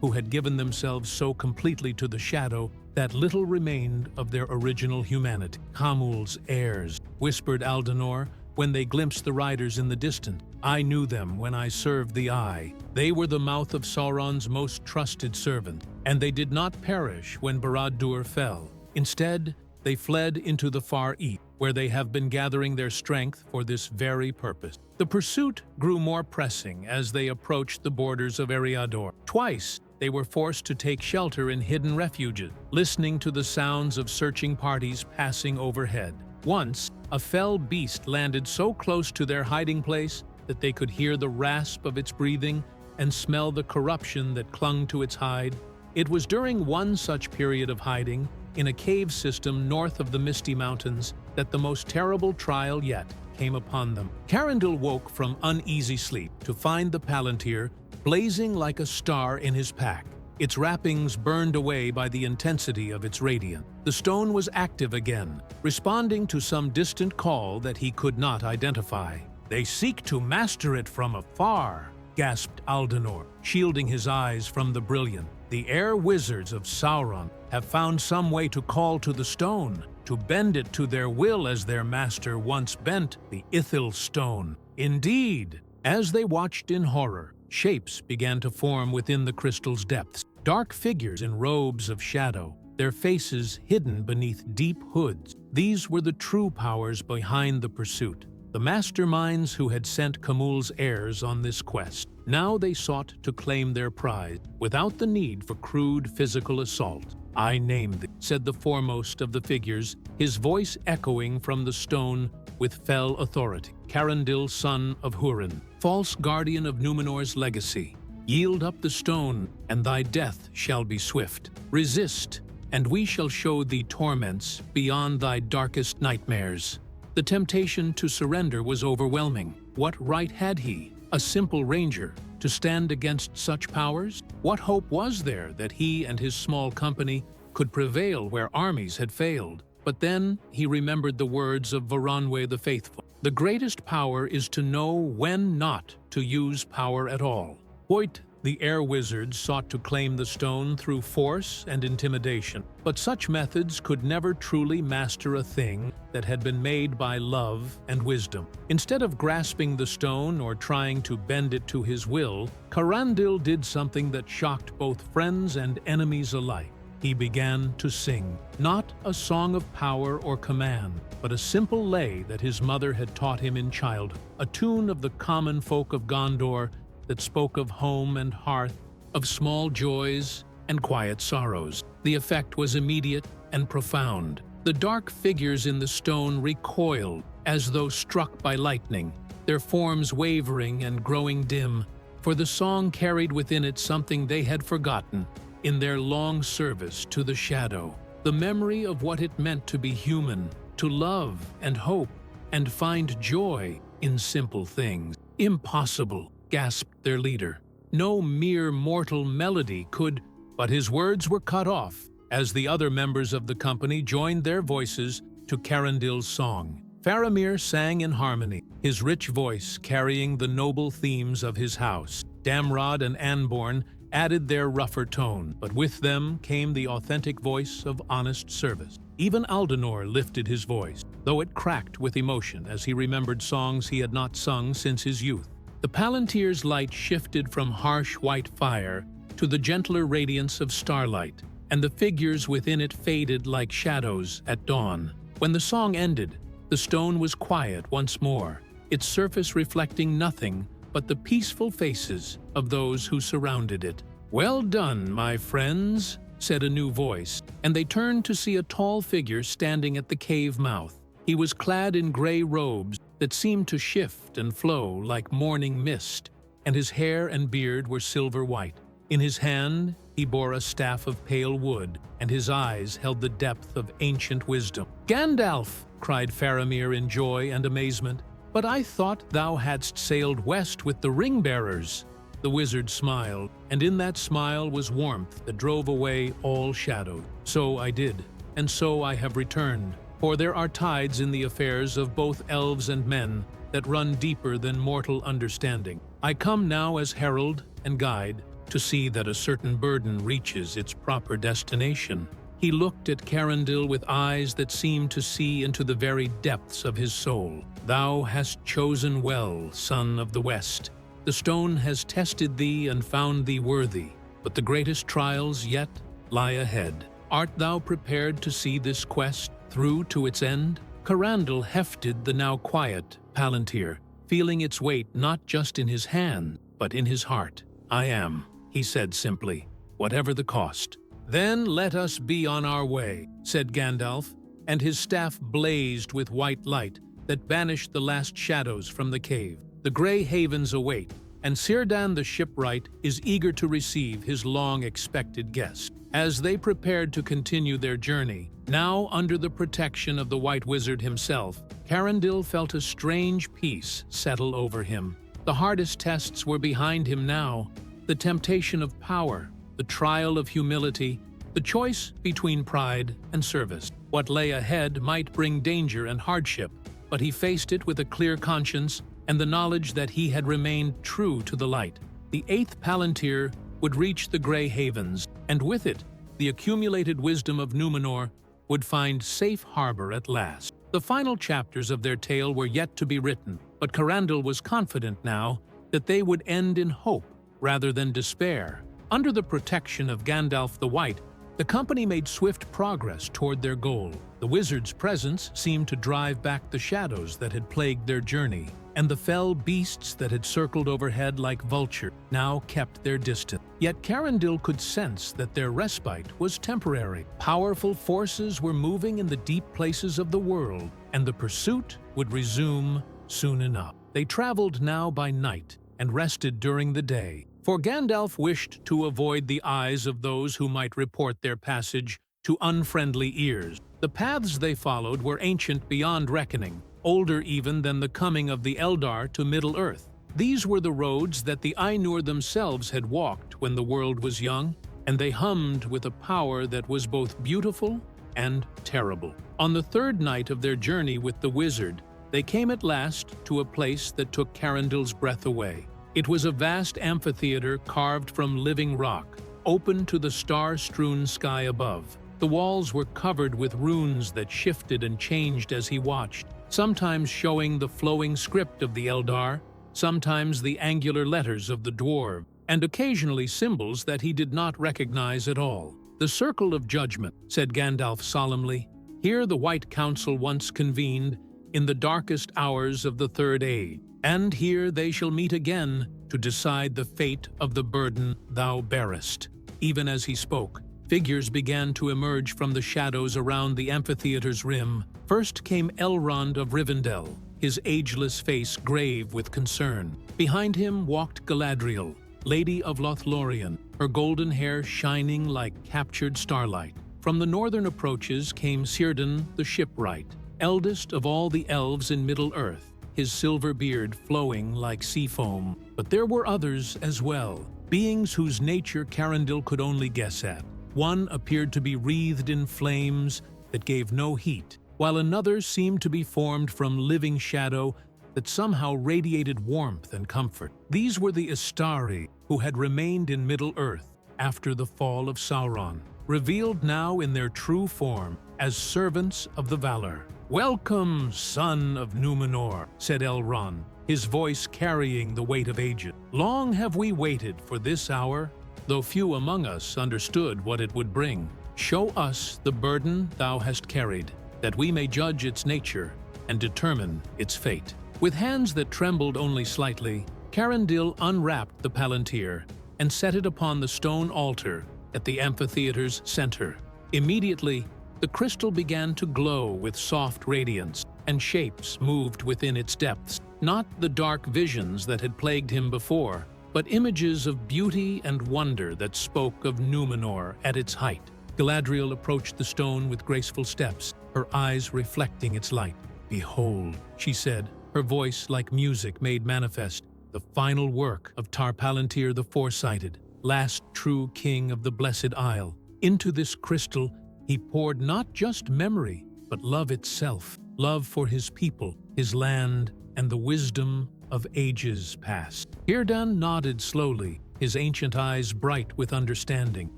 who had given themselves so completely to the shadow that little remained of their original humanity. "Khamûl's heirs," whispered Aldenor when they glimpsed the riders in the distance. "I knew them when I served the Eye. They were the mouth of Sauron's most trusted servant, and they did not perish when Barad-dûr fell. Instead, they fled into the far east, where they have been gathering their strength for this very purpose." The pursuit grew more pressing as they approached the borders of Eriador. Twice, they were forced to take shelter in hidden refuges, listening to the sounds of searching parties passing overhead. Once, a fell beast landed so close to their hiding place that they could hear the rasp of its breathing and smell the corruption that clung to its hide. It was during one such period of hiding, in a cave system north of the Misty Mountains, that the most terrible trial yet came upon them. Carandil woke from uneasy sleep to find the Palantír blazing like a star in his pack, its wrappings burned away by the intensity of its radiance. The stone was active again, responding to some distant call that he could not identify. "They seek to master it from afar," gasped Aldenor, shielding his eyes from the brilliance. "The air wizards of Sauron have found some way to call to the stone, to bend it to their will as their master once bent the Ithil stone." Indeed, as they watched in horror, shapes began to form within the crystal's depths. Dark figures in robes of shadow, their faces hidden beneath deep hoods. These were the true powers behind the pursuit, the masterminds who had sent Khamûl's heirs on this quest. Now they sought to claim their prize, without the need for crude physical assault. "I name thee," said the foremost of the figures, his voice echoing from the stone with fell authority. "Carandil, son of Húrin, false guardian of Númenor's legacy, yield up the stone, and thy death shall be swift. Resist, and we shall show thee torments beyond thy darkest nightmares." The temptation to surrender was overwhelming. What right had he, a simple ranger, to stand against such powers? What hope was there that he and his small company could prevail where armies had failed? But then he remembered the words of Voronwe the Faithful. "The greatest power is to know when not to use power at all." Hoyt, the air wizard, sought to claim the stone through force and intimidation, but such methods could never truly master a thing that had been made by love and wisdom. Instead of grasping the stone or trying to bend it to his will, Carandil did something that shocked both friends and enemies alike. He began to sing, not a song of power or command, but a simple lay that his mother had taught him in childhood, a tune of the common folk of Gondor that spoke of home and hearth, of small joys and quiet sorrows. The effect was immediate and profound. The dark figures in the stone recoiled as though struck by lightning, their forms wavering and growing dim, for the song carried within it something they had forgotten in their long service to the shadow. The memory of what it meant to be human, to love and hope, and find joy in simple things. "Impossible," gasped their leader. "No mere mortal melody could—" But his words were cut off as the other members of the company joined their voices to Carandil's song. Faramir sang in harmony, his rich voice carrying the noble themes of his house. Damrod and Anborn added their rougher tone, but with them came the authentic voice of honest service. Even Aldenor lifted his voice, though it cracked with emotion as he remembered songs he had not sung since his youth. The Palantir's light shifted from harsh white fire to the gentler radiance of starlight, and the figures within it faded like shadows at dawn. When the song ended, the stone was quiet once more, its surface reflecting nothing but the peaceful faces of those who surrounded it. "Well done, my friends," said a new voice, and they turned to see a tall figure standing at the cave mouth. He was clad in gray robes that seemed to shift and flow like morning mist, and his hair and beard were silver white. In his hand, he bore a staff of pale wood, and his eyes held the depth of ancient wisdom. "Gandalf!" cried Faramir in joy and amazement. "But I thought thou hadst sailed west with the ring-bearers." The wizard smiled, and in that smile was warmth that drove away all shadow. "So I did, and so I have returned, for there are tides in the affairs of both elves and men that run deeper than mortal understanding. I come now as herald and guide to see that a certain burden reaches its proper destination." He looked at Carandil with eyes that seemed to see into the very depths of his soul. "Thou hast chosen well, son of the West. The stone has tested thee and found thee worthy, but the greatest trials yet lie ahead. Art thou prepared to see this quest through to its end?" Carandil hefted the now quiet Palantír, feeling its weight not just in his hand, but in his heart. "I am," he said simply, "whatever the cost." "Then let us be on our way," said Gandalf, and his staff blazed with white light that banished the last shadows from the cave. The Grey Havens await, and Círdan the shipwright is eager to receive his long-expected guest. As they prepared to continue their journey, now under the protection of the White Wizard himself, Carandil felt a strange peace settle over him. The hardest tests were behind him now, the temptation of power, the trial of humility, the choice between pride and service. What lay ahead might bring danger and hardship, but he faced it with a clear conscience and the knowledge that he had remained true to the light. The 8th Palantír would reach the Grey Havens, and with it, the accumulated wisdom of Númenor would find safe harbor at last. The final chapters of their tale were yet to be written, but Carandil was confident now that they would end in hope rather than despair. Under the protection of Gandalf the White, the company made swift progress toward their goal. The wizard's presence seemed to drive back the shadows that had plagued their journey, and the fell beasts that had circled overhead like vultures now kept their distance. Yet Carandil could sense that their respite was temporary. Powerful forces were moving in the deep places of the world, and the pursuit would resume soon enough. They traveled now by night and rested during the day, for Gandalf wished to avoid the eyes of those who might report their passage to unfriendly ears. The paths they followed were ancient beyond reckoning, older even than the coming of the Eldar to Middle-earth. These were the roads that the Ainur themselves had walked when the world was young, and they hummed with a power that was both beautiful and terrible. On the third night of their journey with the wizard, they came at last to a place that took Carandil's breath away. It was a vast amphitheater carved from living rock, open to the star-strewn sky above. The walls were covered with runes that shifted and changed as he watched, sometimes showing the flowing script of the Eldar, sometimes the angular letters of the dwarf, and occasionally symbols that he did not recognize at all. "The Circle of Judgment," said Gandalf solemnly. "Here the White Council once convened in the darkest hours of the Third Age, and here they shall meet again to decide the fate of the burden thou bearest." Even as he spoke, figures began to emerge from the shadows around the amphitheater's rim. First came Elrond of Rivendell, his ageless face grave with concern. Behind him walked Galadriel, Lady of Lothlorien, her golden hair shining like captured starlight. From the northern approaches came Círdan the shipwright, eldest of all the elves in Middle-earth, his silver beard flowing like sea foam. But there were others as well, beings whose nature Carindil could only guess at. One appeared to be wreathed in flames that gave no heat, while another seemed to be formed from living shadow that somehow radiated warmth and comfort. These were the Istari, who had remained in Middle-earth after the fall of Sauron, revealed now in their true form as servants of the Valar. "Welcome, son of Númenor," said Elrond, his voice carrying the weight of ages. "Long have we waited for this hour, though few among us understood what it would bring. Show us the burden thou hast carried, that we may judge its nature and determine its fate." With hands that trembled only slightly, Carindil unwrapped the Palantír and set it upon the stone altar at the amphitheater's center. Immediately, the crystal began to glow with soft radiance, and shapes moved within its depths. Not the dark visions that had plagued him before, but images of beauty and wonder that spoke of Númenor at its height. Galadriel approached the stone with graceful steps, her eyes reflecting its light. "Behold," she said, her voice like music made manifest, "the final work of Palantír the Foresighted, last true king of the Blessed Isle. Into this crystal he poured not just memory, but love itself, love for his people, his land, and the wisdom of ages past." Círdan nodded slowly, his ancient eyes bright with understanding.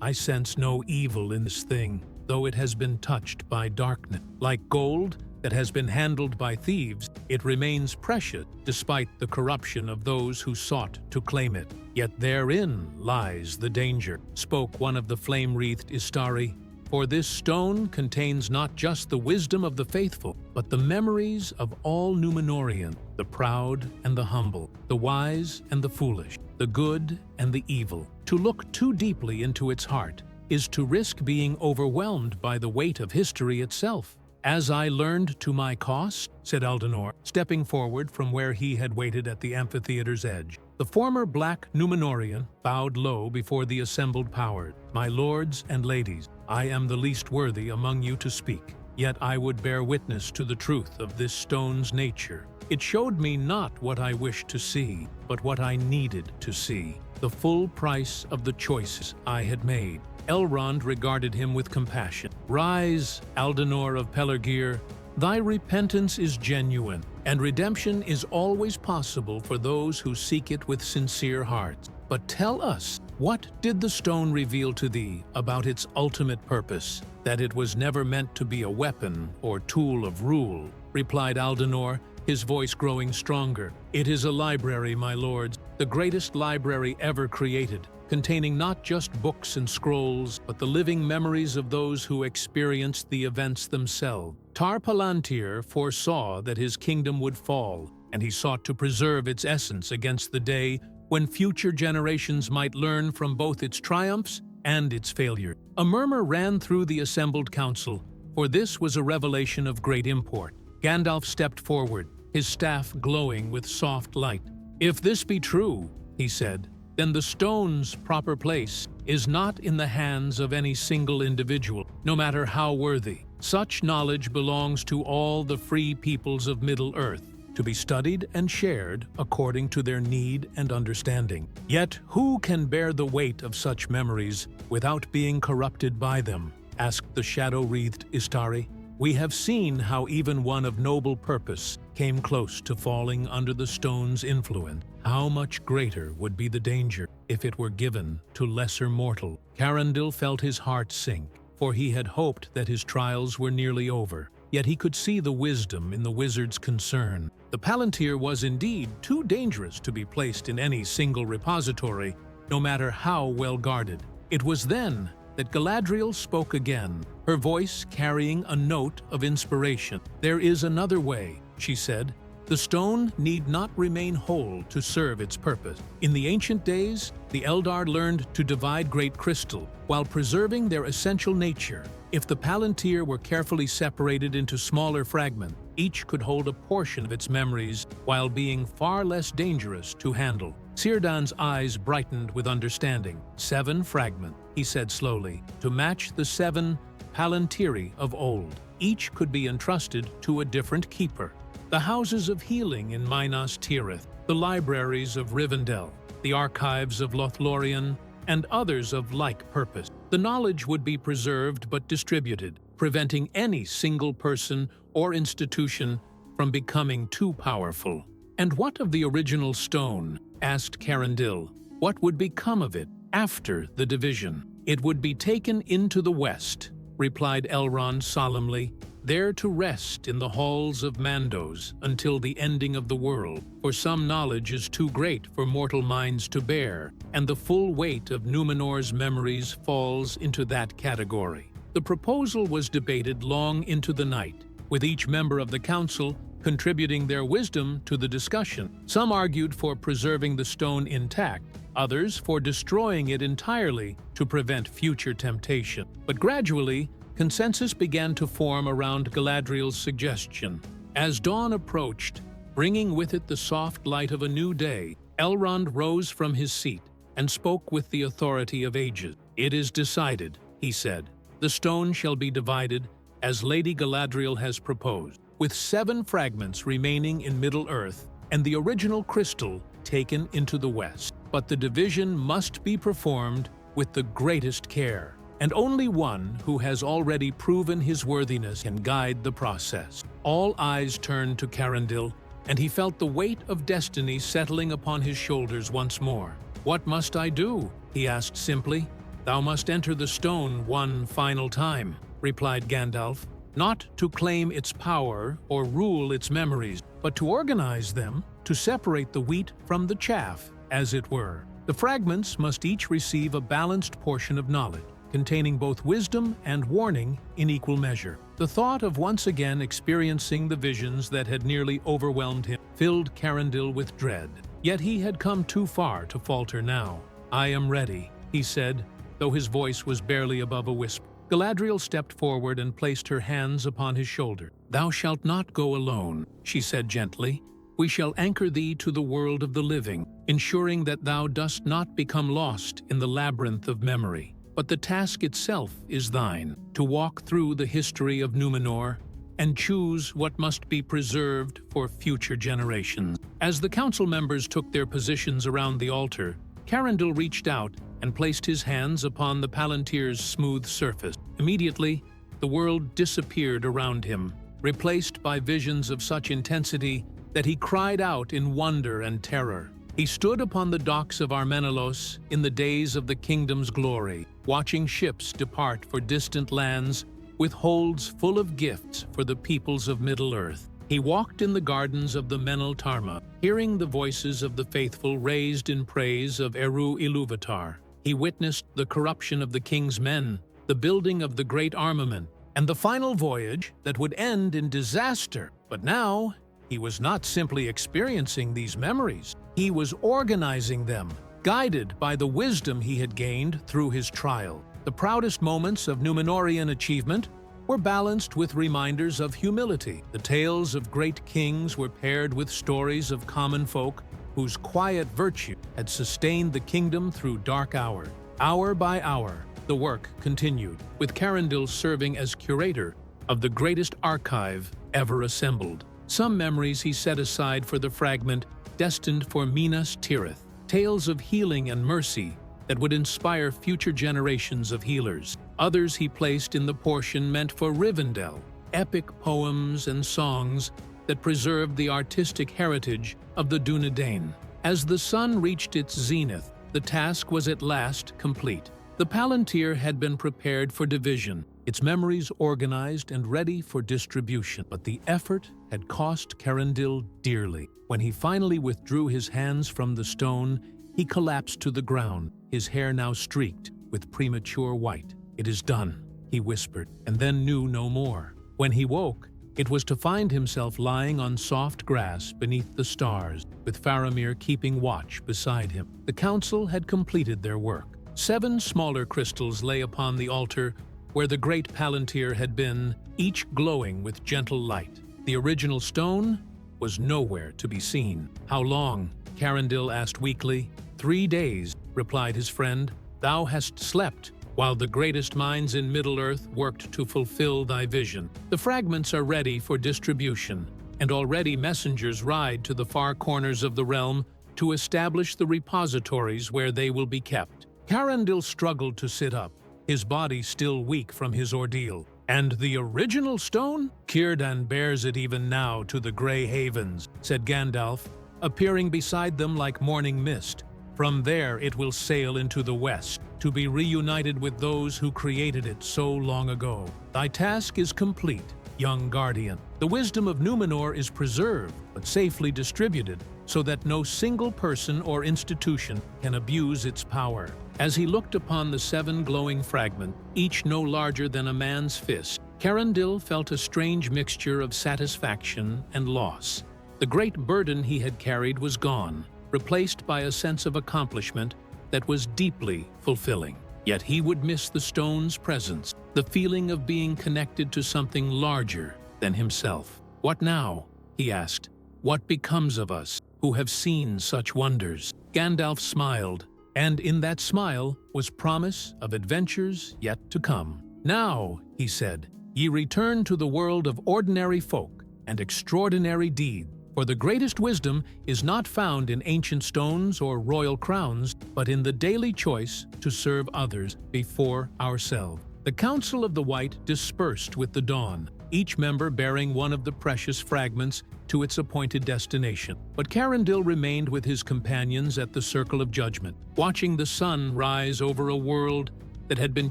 "I sense no evil in this thing, though it has been touched by darkness. Like gold that has been handled by thieves, it remains precious despite the corruption of those who sought to claim it. Yet therein lies the danger," spoke one of the flame-wreathed Istari. "For this stone contains not just the wisdom of the faithful, but the memories of all Númenorians, the proud and the humble, the wise and the foolish, the good and the evil. To look too deeply into its heart is to risk being overwhelmed by the weight of history itself." "As I learned to my cost," said Eldenor, stepping forward from where he had waited at the amphitheater's edge. The former black Númenorian bowed low before the assembled powers. "My lords and ladies, I am the least worthy among you to speak, yet I would bear witness to the truth of this stone's nature. It showed me not what I wished to see, but what I needed to see, the full price of the choices I had made." Elrond regarded him with compassion. "Rise, Aldenor of Pelargir. Thy repentance is genuine, and redemption is always possible for those who seek it with sincere hearts. But tell us, what did the stone reveal to thee about its ultimate purpose? That it was never meant to be a weapon or tool of rule," replied Aldenor, his voice growing stronger. "It is a library, my lords, the greatest library ever created, containing not just books and scrolls, but the living memories of those who experienced the events themselves. Palantír foresaw that his kingdom would fall, and he sought to preserve its essence against the day when future generations might learn from both its triumphs and its failure." A murmur ran through the assembled council, for this was a revelation of great import. Gandalf stepped forward, his staff glowing with soft light. "If this be true," he said, "then the stone's proper place is not in the hands of any single individual, no matter how worthy. Such knowledge belongs to all the free peoples of Middle-earth, to be studied and shared according to their need and understanding. Yet who can bear the weight of such memories without being corrupted by them?" asked the shadow-wreathed Istari. "We have seen how even one of noble purpose came close to falling under the stone's influence. How much greater would be the danger if it were given to lesser mortal." Carindil felt his heart sink, for he had hoped that his trials were nearly over. Yet he could see the wisdom in the wizard's concern. The Palantír was indeed too dangerous to be placed in any single repository, no matter how well guarded. It was then that Galadriel spoke again, her voice carrying a note of inspiration. "There is another way," she said. The stone need not remain whole to serve its purpose. In the ancient days, the Eldar learned to divide great crystal while preserving their essential nature. If the Palantír were carefully separated into smaller fragments, each could hold a portion of its memories while being far less dangerous to handle. Círdan's eyes brightened with understanding. 7 fragments, he said slowly, to match the 7 Palantíri of old. Each could be entrusted to a different keeper. The houses of healing in Minas Tirith, the libraries of Rivendell, the archives of Lothlorien, and others of like purpose. The knowledge would be preserved but distributed, preventing any single person or institution from becoming too powerful. "And what of the original stone?" asked Carandil. "What would become of it after the division?" "It would be taken into the west," replied Elrond solemnly, "there to rest in the halls of Mandos until the ending of the world. For some knowledge is too great for mortal minds to bear, and the full weight of Númenor's memories falls into that category." The proposal was debated long into the night, with each member of the council contributing their wisdom to the discussion. Some argued for preserving the stone intact, others for destroying it entirely to prevent future temptation. But gradually, consensus began to form around Galadriel's suggestion. As dawn approached, bringing with it the soft light of a new day, Elrond rose from his seat and spoke with the authority of ages. "It is decided," he said. "The stone shall be divided as Lady Galadriel has proposed, with 7 fragments remaining in Middle-earth and the original crystal taken into the west. But the division must be performed with the greatest care, and only one who has already proven his worthiness can guide the process." All eyes turned to Carandil, and he felt the weight of destiny settling upon his shoulders once more. "What must I do?" he asked simply. "Thou must enter the stone one final time," replied Gandalf, "not to claim its power or rule its memories, but to organize them, to separate the wheat from the chaff, as it were. The fragments must each receive a balanced portion of knowledge, containing both wisdom and warning in equal measure." The thought of once again experiencing the visions that had nearly overwhelmed him filled Carandil with dread. Yet he had come too far to falter now. "I am ready," he said, though his voice was barely above a whisper. Galadriel stepped forward and placed her hands upon his shoulder. "Thou shalt not go alone," she said gently. "We shall anchor thee to the world of the living, ensuring that thou dost not become lost in the labyrinth of memory. But the task itself is thine, to walk through the history of Númenor and choose what must be preserved for future generations." As the council members took their positions around the altar, Carandil reached out and placed his hands upon the Palantir's smooth surface. Immediately, the world disappeared around him, replaced by visions of such intensity that he cried out in wonder and terror. He stood upon the docks of Armenelos in the days of the kingdom's glory, watching ships depart for distant lands with holds full of gifts for the peoples of Middle-earth. He walked in the gardens of the Menel Tarma, hearing the voices of the faithful raised in praise of Eru Ilúvatar. He witnessed the corruption of the king's men, the building of the great armament, and the final voyage that would end in disaster. But now, he was not simply experiencing these memories. He was organizing them, guided by the wisdom he had gained through his trial. The proudest moments of Númenorian achievement were balanced with reminders of humility. The tales of great kings were paired with stories of common folk whose quiet virtue had sustained the kingdom through dark hours. Hour by hour, the work continued, with Carandil serving as curator of the greatest archive ever assembled. Some memories he set aside for the fragment destined for Minas Tirith, tales of healing and mercy that would inspire future generations of healers. Others he placed in the portion meant for Rivendell, epic poems and songs that preserved the artistic heritage of the Dunedain. As the sun reached its zenith, the task was at last complete. The Palantír had been prepared for division, its memories organized and ready for distribution. But the effort had cost Carandil dearly. When he finally withdrew his hands from the stone, he collapsed to the ground, his hair now streaked with premature white. "It is done," he whispered, and then knew no more. When he woke, It was to find himself lying on soft grass beneath the stars, with Faramir keeping watch beside him. The council had completed their work. 7 smaller crystals lay upon the altar where the great Palantír had been, each glowing with gentle light. The original stone was nowhere to be seen. "How long?" Carandil asked weakly. 3 days, replied his friend. "Thou hast slept, while the greatest minds in Middle-earth worked to fulfill thy vision. The fragments are ready for distribution, and already messengers ride to the far corners of the realm to establish the repositories where they will be kept." Carandil struggled to sit up, his body still weak from his ordeal. "And the original stone? Círdan bears it even now to the Grey Havens," said Gandalf, appearing beside them like morning mist. "From there it will sail into the west, to be reunited with those who created it so long ago. Thy task is complete, young guardian. The wisdom of Númenor is preserved, but safely distributed, so that no single person or institution can abuse its power." As he looked upon the 7 glowing fragments, each no larger than a man's fist, Carandil felt a strange mixture of satisfaction and loss. The great burden he had carried was gone, replaced by a sense of accomplishment that was deeply fulfilling. Yet he would miss the stone's presence, the feeling of being connected to something larger than himself. "What now?" he asked. "What becomes of us, who have seen such wonders?" Gandalf smiled, and in that smile was promise of adventures yet to come. "Now," he said, "ye return to the world of ordinary folk and extraordinary deeds. For the greatest wisdom is not found in ancient stones or royal crowns, but in the daily choice to serve others before ourselves." The Council of the White dispersed with the dawn, each member bearing one of the precious fragments to its appointed destination. But Carandil remained with his companions at the Circle of Judgment, watching the sun rise over a world that had been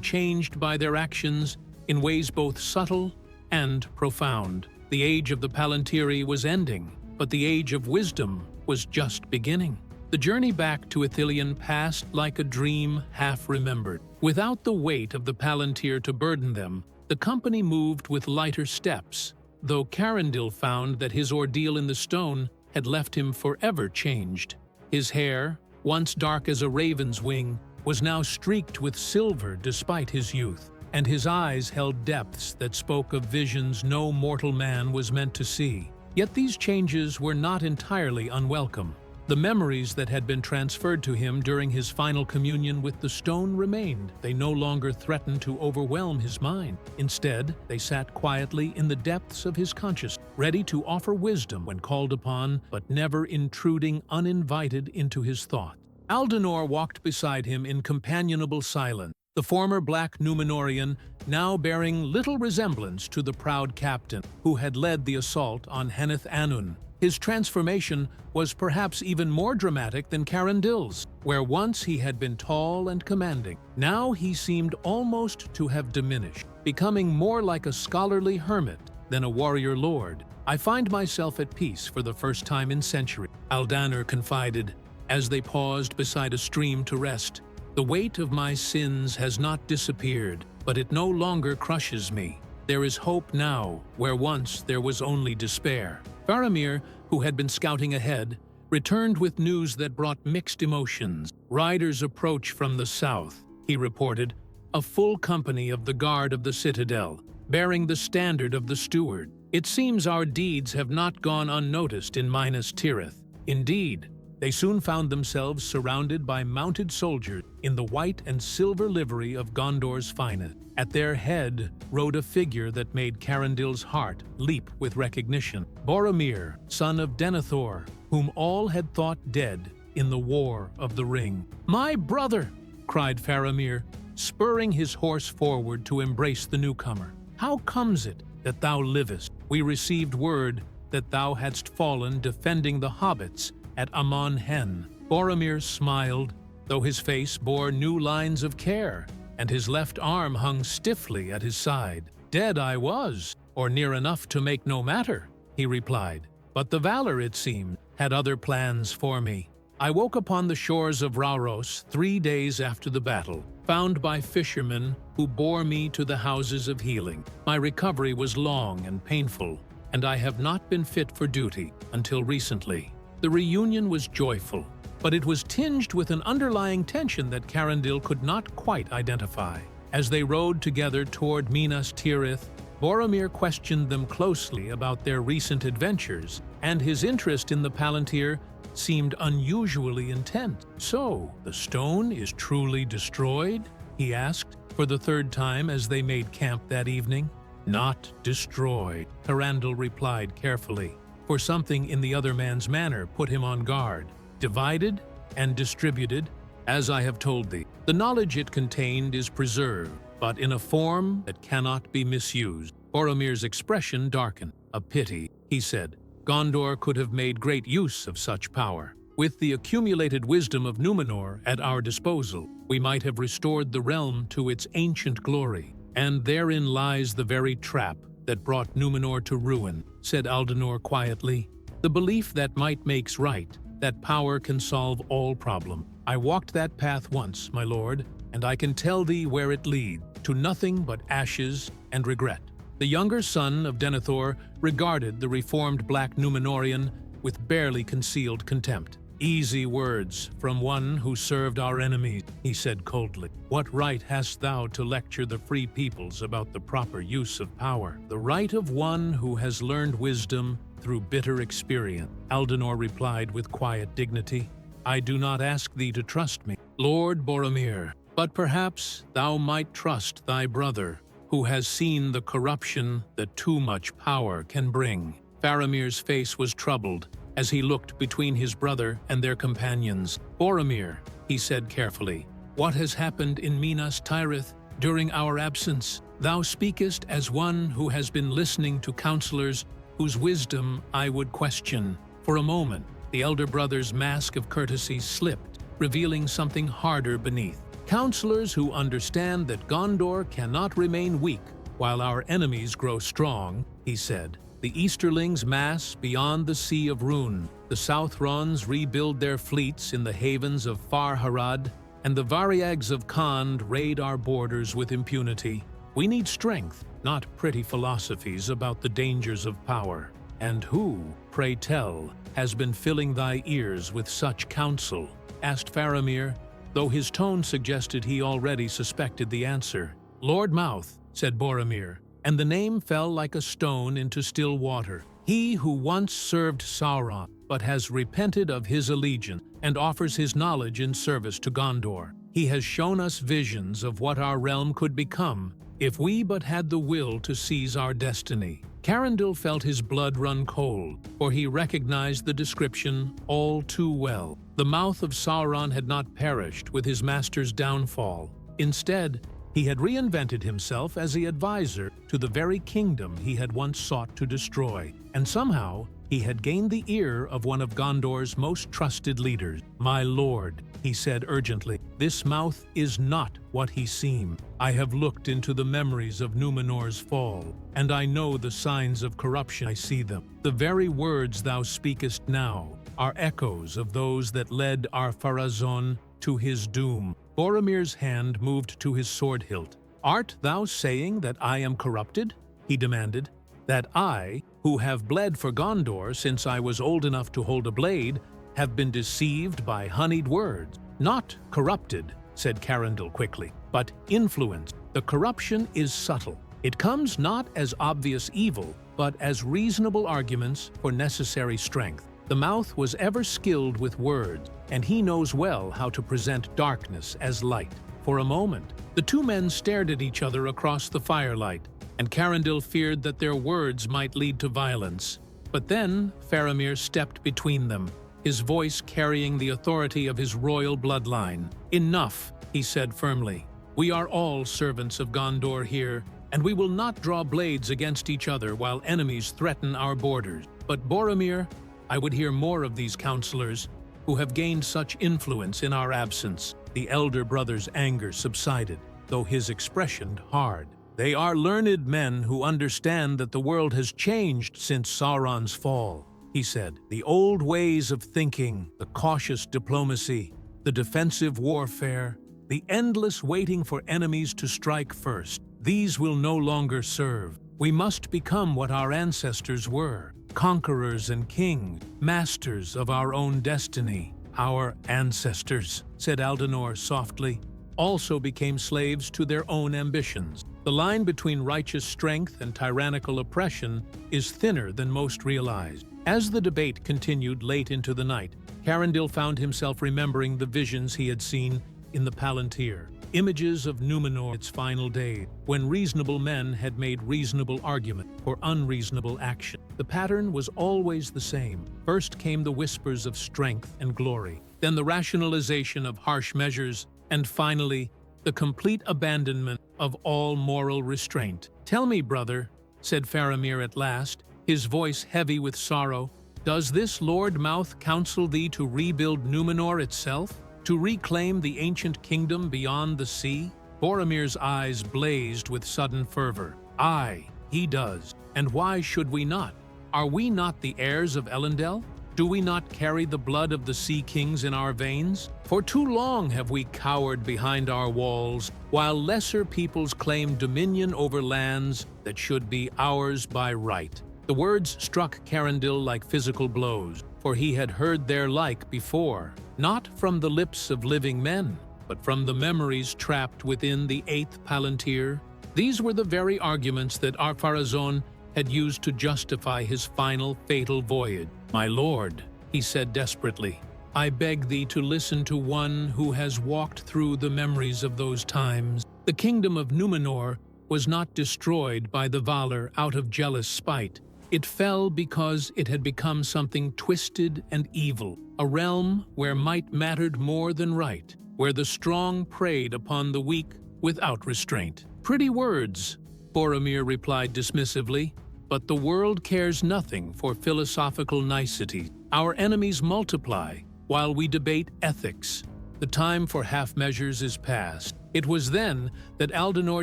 changed by their actions in ways both subtle and profound. The age of the Palantíri was ending, but the age of wisdom was just beginning. The journey back to Ithilien passed like a dream half-remembered. Without the weight of the Palantír to burden them, the company moved with lighter steps, though Carandil found that his ordeal in the stone had left him forever changed. His hair, once dark as a raven's wing, was now streaked with silver despite his youth, and his eyes held depths that spoke of visions no mortal man was meant to see. Yet these changes were not entirely unwelcome. The memories that had been transferred to him during his final communion with the stone remained. They no longer threatened to overwhelm his mind. Instead, they sat quietly in the depths of his consciousness, ready to offer wisdom when called upon, but never intruding uninvited into his thought. Aldenor walked beside him in companionable silence, the former black Númenorian now bearing little resemblance to the proud captain who had led the assault on Henneth Annwn. His transformation was perhaps even more dramatic than Carandil's, where once he had been tall and commanding. Now he seemed almost to have diminished, becoming more like a scholarly hermit than a warrior lord. "I find myself at peace for the first time in centuries," Aldanor confided, as they paused beside a stream to rest. "The weight of my sins has not disappeared, but it no longer crushes me. There is hope now, where once there was only despair." Faramir, who had been scouting ahead, returned with news that brought mixed emotions. "Riders approach from the south," he reported, "a full company of the guard of the citadel, bearing the standard of the steward. It seems our deeds have not gone unnoticed in Minas Tirith." Indeed, they soon found themselves surrounded by mounted soldiers in the white and silver livery of Gondor's finest. At their head rode a figure that made Carandil's heart leap with recognition. Boromir, son of Denethor, whom all had thought dead in the War of the Ring. "My brother!" cried Faramir, spurring his horse forward to embrace the newcomer. "How comes it that thou livest? We received word that thou hadst fallen defending the hobbits at Amon Hen." Boromir smiled, though his face bore new lines of care, and his left arm hung stiffly at his side. "Dead I was, or near enough to make no matter," he replied. "But the Valar, it seemed, had other plans for me. I woke upon the shores of Rauros 3 days after the battle, found by fishermen who bore me to the houses of healing. My recovery was long and painful, and I have not been fit for duty until recently." The reunion was joyful, but it was tinged with an underlying tension that Carandil could not quite identify. As they rode together toward Minas Tirith, Boromir questioned them closely about their recent adventures, and his interest in the Palantír seemed unusually intense. "So, the stone is truly destroyed?" he asked for the third time as they made camp that evening. "Not destroyed," Carandil replied carefully, for something in the other man's manner put him on guard. "Divided and distributed, as I have told thee. The knowledge it contained is preserved, but in a form that cannot be misused." Boromir's expression darkened. "A pity," he said. "Gondor could have made great use of such power. With the accumulated wisdom of Númenor at our disposal, we might have restored the realm to its ancient glory. And therein lies the very trap that brought Númenor to ruin," said Aldenor quietly. "The belief that might makes right, that power can solve all problems. I walked that path once, my lord, and I can tell thee where it leads, to nothing but ashes and regret." The younger son of Denethor regarded the reformed Black Númenorian with barely concealed contempt. "Easy words from one who served our enemies," he said coldly. "What right hast thou to lecture the free peoples about the proper use of power?" "The right of one who has learned wisdom through bitter experience," Aldenor replied with quiet dignity. "I do not ask thee to trust me, Lord Boromir, but perhaps thou might trust thy brother, who has seen the corruption that too much power can bring." Faramir's face was troubled as he looked between his brother and their companions. "Boromir," he said carefully, "what has happened in Minas Tirith during our absence? Thou speakest as one who has been listening to counselors whose wisdom I would question." For a moment, the elder brother's mask of courtesy slipped, revealing something harder beneath. "Counselors who understand that Gondor cannot remain weak while our enemies grow strong," he said. "The Easterlings mass beyond the Sea of Rhûn, the Southrons rebuild their fleets in the havens of Far Harad, and the Variags of Khand raid our borders with impunity. We need strength, not pretty philosophies about the dangers of power. And who, pray tell, has been filling thy ears with such counsel?" asked Faramir, though his tone suggested he already suspected the answer. "Lord Mouth," said Boromir, and the name fell like a stone into still water. "He who once served Sauron, but has repented of his allegiance and offers his knowledge in service to Gondor. He has shown us visions of what our realm could become if we but had the will to seize our destiny." Carandil felt his blood run cold, for he recognized the description all too well. The mouth of Sauron had not perished with his master's downfall. Instead, he had reinvented himself as the advisor to the very kingdom he had once sought to destroy, and somehow he had gained the ear of one of Gondor's most trusted leaders. "My lord," he said urgently, "this mouth is not what he seemed. I have looked into the memories of Númenor's fall, and I know the signs of corruption. I see them. The very words thou speakest now are echoes of those that led Ar-Pharazôn to his doom." Boromir's hand moved to his sword hilt. "Art thou saying that I am corrupted?" he demanded. "That I, who have bled for Gondor since I was old enough to hold a blade, have been deceived by honeyed words?" "Not corrupted," said Carandil quickly, "but influenced. The corruption is subtle. It comes not as obvious evil, but as reasonable arguments for necessary strength. The mouth was ever skilled with words, and he knows well how to present darkness as light." For a moment, the two men stared at each other across the firelight, and Carandil feared that their words might lead to violence. But then Faramir stepped between them, his voice carrying the authority of his royal bloodline. "Enough," he said firmly. "We are all servants of Gondor here, and we will not draw blades against each other while enemies threaten our borders. But Boromir, I would hear more of these counselors who have gained such influence in our absence." The elder brother's anger subsided, though his expression hard. "They are learned men who understand that the world has changed since Sauron's fall," he said. "The old ways of thinking, the cautious diplomacy, the defensive warfare, the endless waiting for enemies to strike first, these will no longer serve. We must become what our ancestors were, conquerors and kings, masters of our own destiny. Our ancestors, said Aldenor softly, also became slaves to their own ambitions. The line between righteous strength and tyrannical oppression is thinner than most realize. As the debate continued late into the night, Carindil found himself remembering the visions he had seen in the Palantír, images of Numenor its final day, when reasonable men had made reasonable argument for unreasonable action. The pattern was always the same. First came the whispers of strength and glory, then the rationalization of harsh measures, and finally, the complete abandonment of all moral restraint. "Tell me, brother," said Faramir at last, his voice heavy with sorrow, "does this Lord Mouth counsel thee to rebuild Numenor itself? To reclaim the ancient kingdom beyond the sea?" Boromir's eyes blazed with sudden fervor. "Aye, he does. And why should we not? Are we not the heirs of Elendil? Do we not carry the blood of the Sea Kings in our veins? For too long have we cowered behind our walls, while lesser peoples claim dominion over lands that should be ours by right." The words struck Carindil like physical blows, for he had heard their like before, not from the lips of living men, but from the memories trapped within the 8th Palantír. These were the very arguments that Ar-Pharazôn had used to justify his final fatal voyage. "My lord," he said desperately, "I beg thee to listen to one who has walked through the memories of those times. The kingdom of Numenor was not destroyed by the Valar out of jealous spite. It fell because it had become something twisted and evil, a realm where might mattered more than right, where the strong preyed upon the weak without restraint." "Pretty words," Boromir replied dismissively, "but the world cares nothing for philosophical nicety. Our enemies multiply while we debate ethics. The time for half measures is past." It was then that Aldenor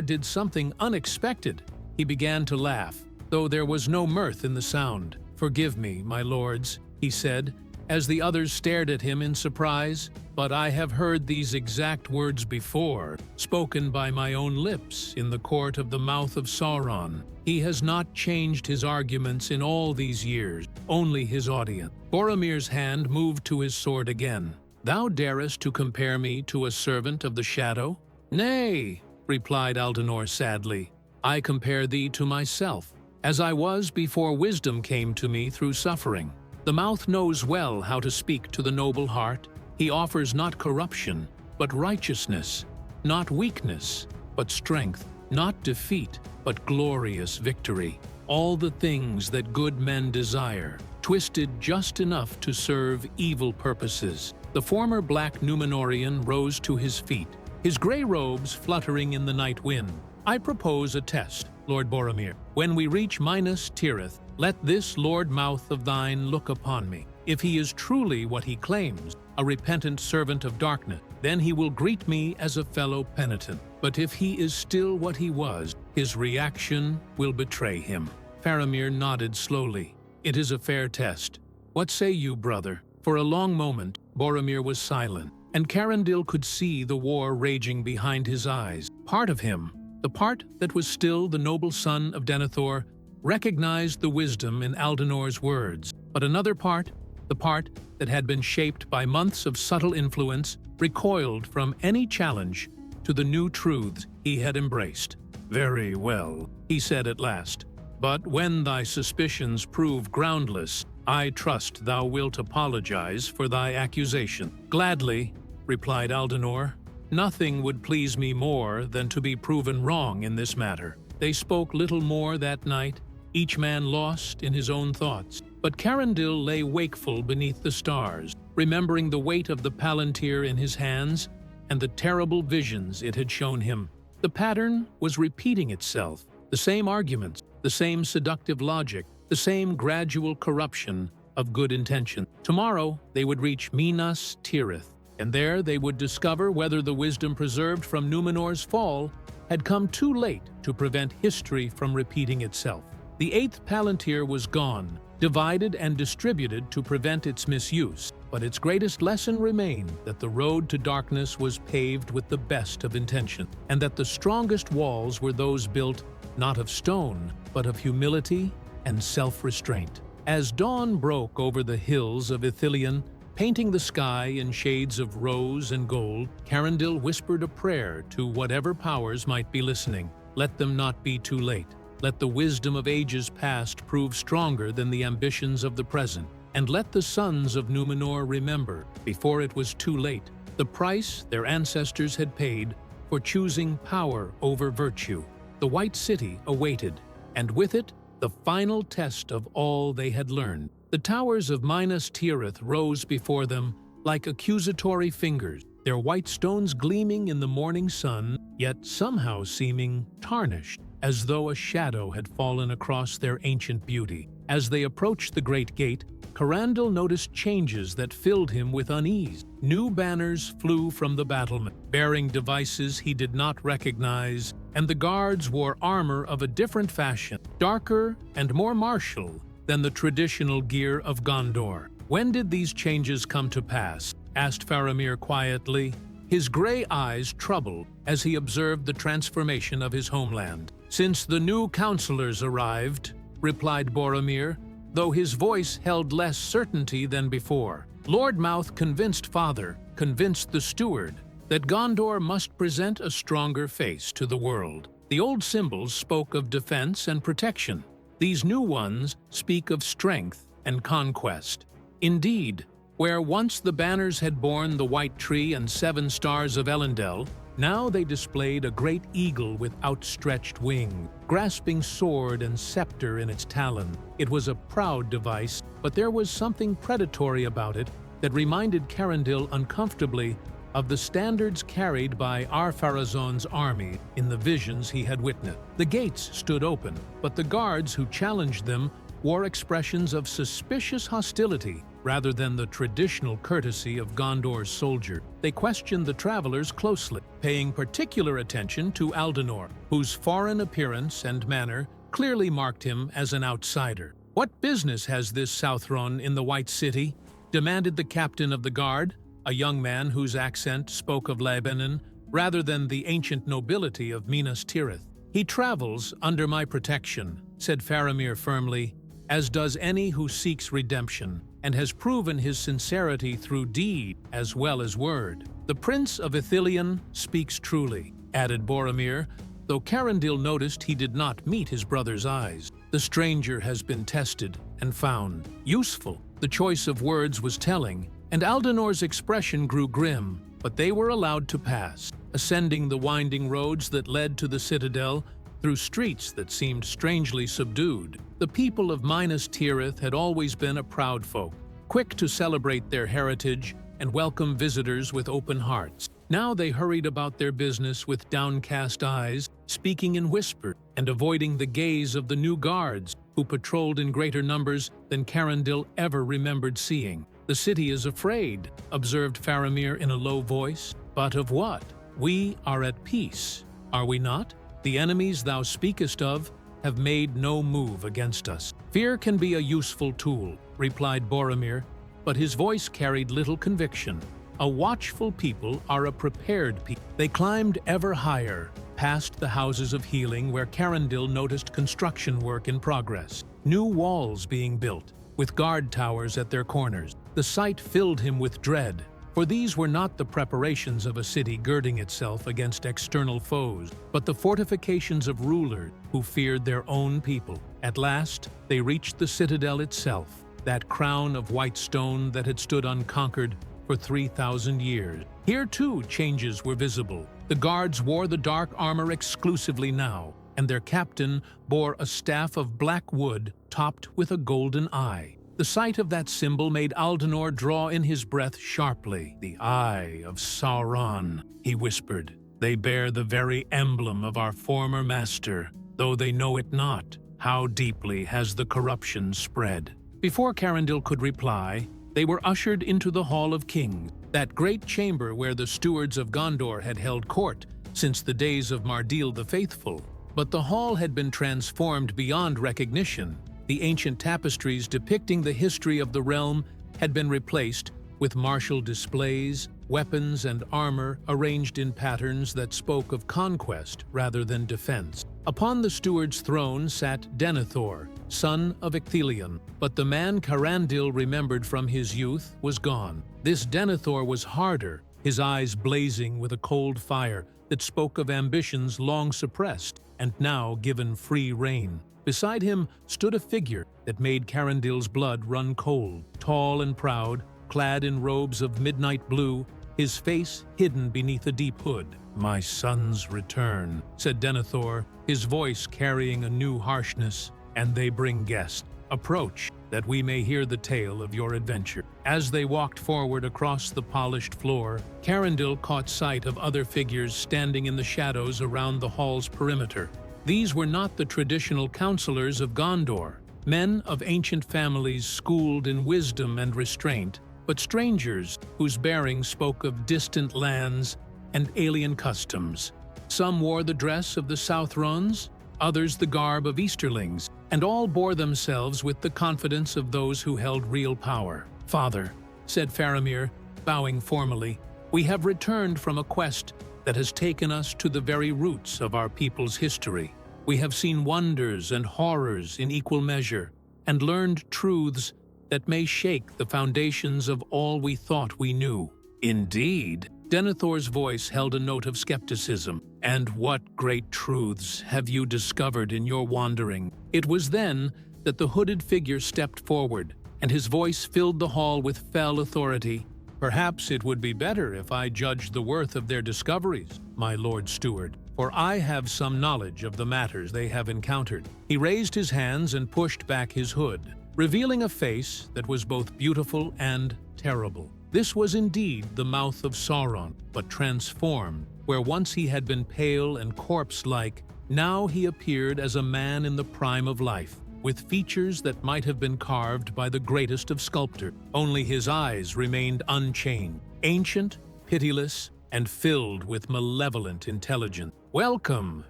did something unexpected. He began to laugh, though there was no mirth in the sound. "Forgive me, my lords," he said, as the others stared at him in surprise, "but I have heard these exact words before, spoken by my own lips in the court of the mouth of Sauron. He has not changed his arguments in all these years, only his audience." Boromir's hand moved to his sword again. "Thou darest to compare me to a servant of the shadow?" "Nay," replied Aldenor sadly, "I compare thee to myself, as I was before wisdom came to me through suffering. The mouth knows well how to speak to the noble heart. He offers not corruption, but righteousness, not weakness, but strength, not defeat, but glorious victory. All the things that good men desire, twisted just enough to serve evil purposes." The former black Númenórean rose to his feet, his gray robes fluttering in the night wind. "I propose a test, Lord Boromir. When we reach Minas Tirith, let this Lord Mouth of thine look upon me. If he is truly what he claims, a repentant servant of darkness, then he will greet me as a fellow penitent. But if he is still what he was, his reaction will betray him." Faramir nodded slowly. "It is a fair test. What say you, brother?" For a long moment, Boromir was silent, and Carindil could see the war raging behind his eyes. Part of him, the part that was still the noble son of Denethor, recognized the wisdom in Aldenor's words, but another part, the part that had been shaped by months of subtle influence, recoiled from any challenge to the new truths he had embraced. "Very well," he said at last, "but when thy suspicions prove groundless, I trust thou wilt apologize for thy accusation." "Gladly," replied Aldenor. "Nothing would please me more than to be proven wrong in this matter." They spoke little more that night, each man lost in his own thoughts. But Carindil lay wakeful beneath the stars, remembering the weight of the Palantír in his hands and the terrible visions it had shown him. The pattern was repeating itself, the same arguments, the same seductive logic, the same gradual corruption of good intention. Tomorrow they would reach Minas Tirith, and there they would discover whether the wisdom preserved from Númenor's fall had come too late to prevent history from repeating itself. The 8th Palantír was gone, divided and distributed to prevent its misuse, but its greatest lesson remained that the road to darkness was paved with the best of intention, and that the strongest walls were those built not of stone, but of humility and self-restraint. As dawn broke over the hills of Ithilien, painting the sky in shades of rose and gold, Carandil whispered a prayer to whatever powers might be listening. Let them not be too late. Let the wisdom of ages past prove stronger than the ambitions of the present. And let the sons of Numenor remember, before it was too late, the price their ancestors had paid for choosing power over virtue. The White City awaited, and with it, the final test of all they had learned. The towers of Minas Tirith rose before them like accusatory fingers, their white stones gleaming in the morning sun, yet somehow seeming tarnished, as though a shadow had fallen across their ancient beauty. As they approached the great gate, Carandil noticed changes that filled him with unease. New banners flew from the battlement, bearing devices he did not recognize, and the guards wore armor of a different fashion, darker and more martial than the traditional gear of Gondor. "When did these changes come to pass?" asked Faramir quietly, his gray eyes troubled as he observed the transformation of his homeland. "Since the new counselors arrived," replied Boromir, though his voice held less certainty than before. Lord Mouth convinced the steward, that Gondor must present a stronger face to the world. The old symbols spoke of defense and protection. These new ones speak of strength and conquest. Indeed, where once the banners had borne the white tree and 7 stars of Elendil, now they displayed a great eagle with outstretched wing, grasping sword and scepter in its talon. It was a proud device, but there was something predatory about it that reminded Carandil uncomfortably of the standards carried by Ar-Pharazôn's army in the visions he had witnessed. The gates stood open, but the guards who challenged them wore expressions of suspicious hostility rather than the traditional courtesy of Gondor's soldier. They questioned the travelers closely, paying particular attention to Aldenor, whose foreign appearance and manner clearly marked him as an outsider. "What business has this Southron in the White City?" demanded the captain of the guard, a young man whose accent spoke of Lebanon rather than the ancient nobility of Minas Tirith. "He travels under my protection," said Faramir firmly, "as does any who seeks redemption, and has proven his sincerity through deed as well as word." "The Prince of Ithilien speaks truly," added Boromir, though Carandil noticed he did not meet his brother's eyes. "The stranger has been tested and found useful." The choice of words was telling, and Aldenor's expression grew grim, but they were allowed to pass, ascending the winding roads that led to the citadel through streets that seemed strangely subdued. The people of Minas Tirith had always been a proud folk, quick to celebrate their heritage and welcome visitors with open hearts. Now they hurried about their business with downcast eyes, speaking in whispers and avoiding the gaze of the new guards, who patrolled in greater numbers than Carandil ever remembered seeing. "The city is afraid," observed Faramir in a low voice. "But of what? We are at peace, are we not? The enemies thou speakest of have made no move against us." "Fear can be a useful tool," replied Boromir, but his voice carried little conviction. "A watchful people are a prepared people." They climbed ever higher, past the houses of healing where Carandil noticed construction work in progress, new walls being built, with guard towers at their corners. The sight filled him with dread, for these were not the preparations of a city girding itself against external foes, but the fortifications of rulers who feared their own people. At last, they reached the citadel itself, that crown of white stone that had stood unconquered for 3,000 years. Here, too, changes were visible. The guards wore the dark armor exclusively now, and their captain bore a staff of black wood topped with a golden eye. The sight of that symbol made Aldenor draw in his breath sharply. "The Eye of Sauron," he whispered. "They bear the very emblem of our former master, though they know it not. How deeply has the corruption spread?" Before Carandil could reply, they were ushered into the Hall of Kings, that great chamber where the stewards of Gondor had held court since the days of Mardil the Faithful. But the hall had been transformed beyond recognition. The ancient tapestries depicting the history of the realm had been replaced with martial displays, weapons and armor arranged in patterns that spoke of conquest rather than defense. Upon the steward's throne sat Denethor, son of Icthelion, but the man Carandil remembered from his youth was gone. This Denethor was harder, his eyes blazing with a cold fire that spoke of ambitions long suppressed and now given free rein. Beside him stood a figure that made Carandil's blood run cold, tall and proud, clad in robes of midnight blue, his face hidden beneath a deep hood. "My sons return," said Denethor, his voice carrying a new harshness, "and they bring guests. Approach, that we may hear the tale of your adventure." As they walked forward across the polished floor, Carandil caught sight of other figures standing in the shadows around the hall's perimeter. These were not the traditional counselors of Gondor, men of ancient families schooled in wisdom and restraint, but strangers whose bearing spoke of distant lands and alien customs. Some wore the dress of the Southrons, others the garb of Easterlings, and all bore themselves with the confidence of those who held real power. "Father," said Faramir, bowing formally, "we have returned from a quest that has taken us to the very roots of our people's history. We have seen wonders and horrors in equal measure, and learned truths that may shake the foundations of all we thought we knew." "Indeed?" Denethor's voice held a note of skepticism. "And what great truths have you discovered in your wandering?" It was then that the hooded figure stepped forward, and his voice filled the hall with fell authority. "Perhaps it would be better if I judged the worth of their discoveries, my Lord Steward, for I have some knowledge of the matters they have encountered." He raised his hands and pushed back his hood, revealing a face that was both beautiful and terrible. This was indeed the mouth of Sauron, but transformed. Where once he had been pale and corpse-like, now he appeared as a man in the prime of life, with features that might have been carved by the greatest of sculptors. Only his eyes remained unchanged, ancient, pitiless, and filled with malevolent intelligence. "Welcome,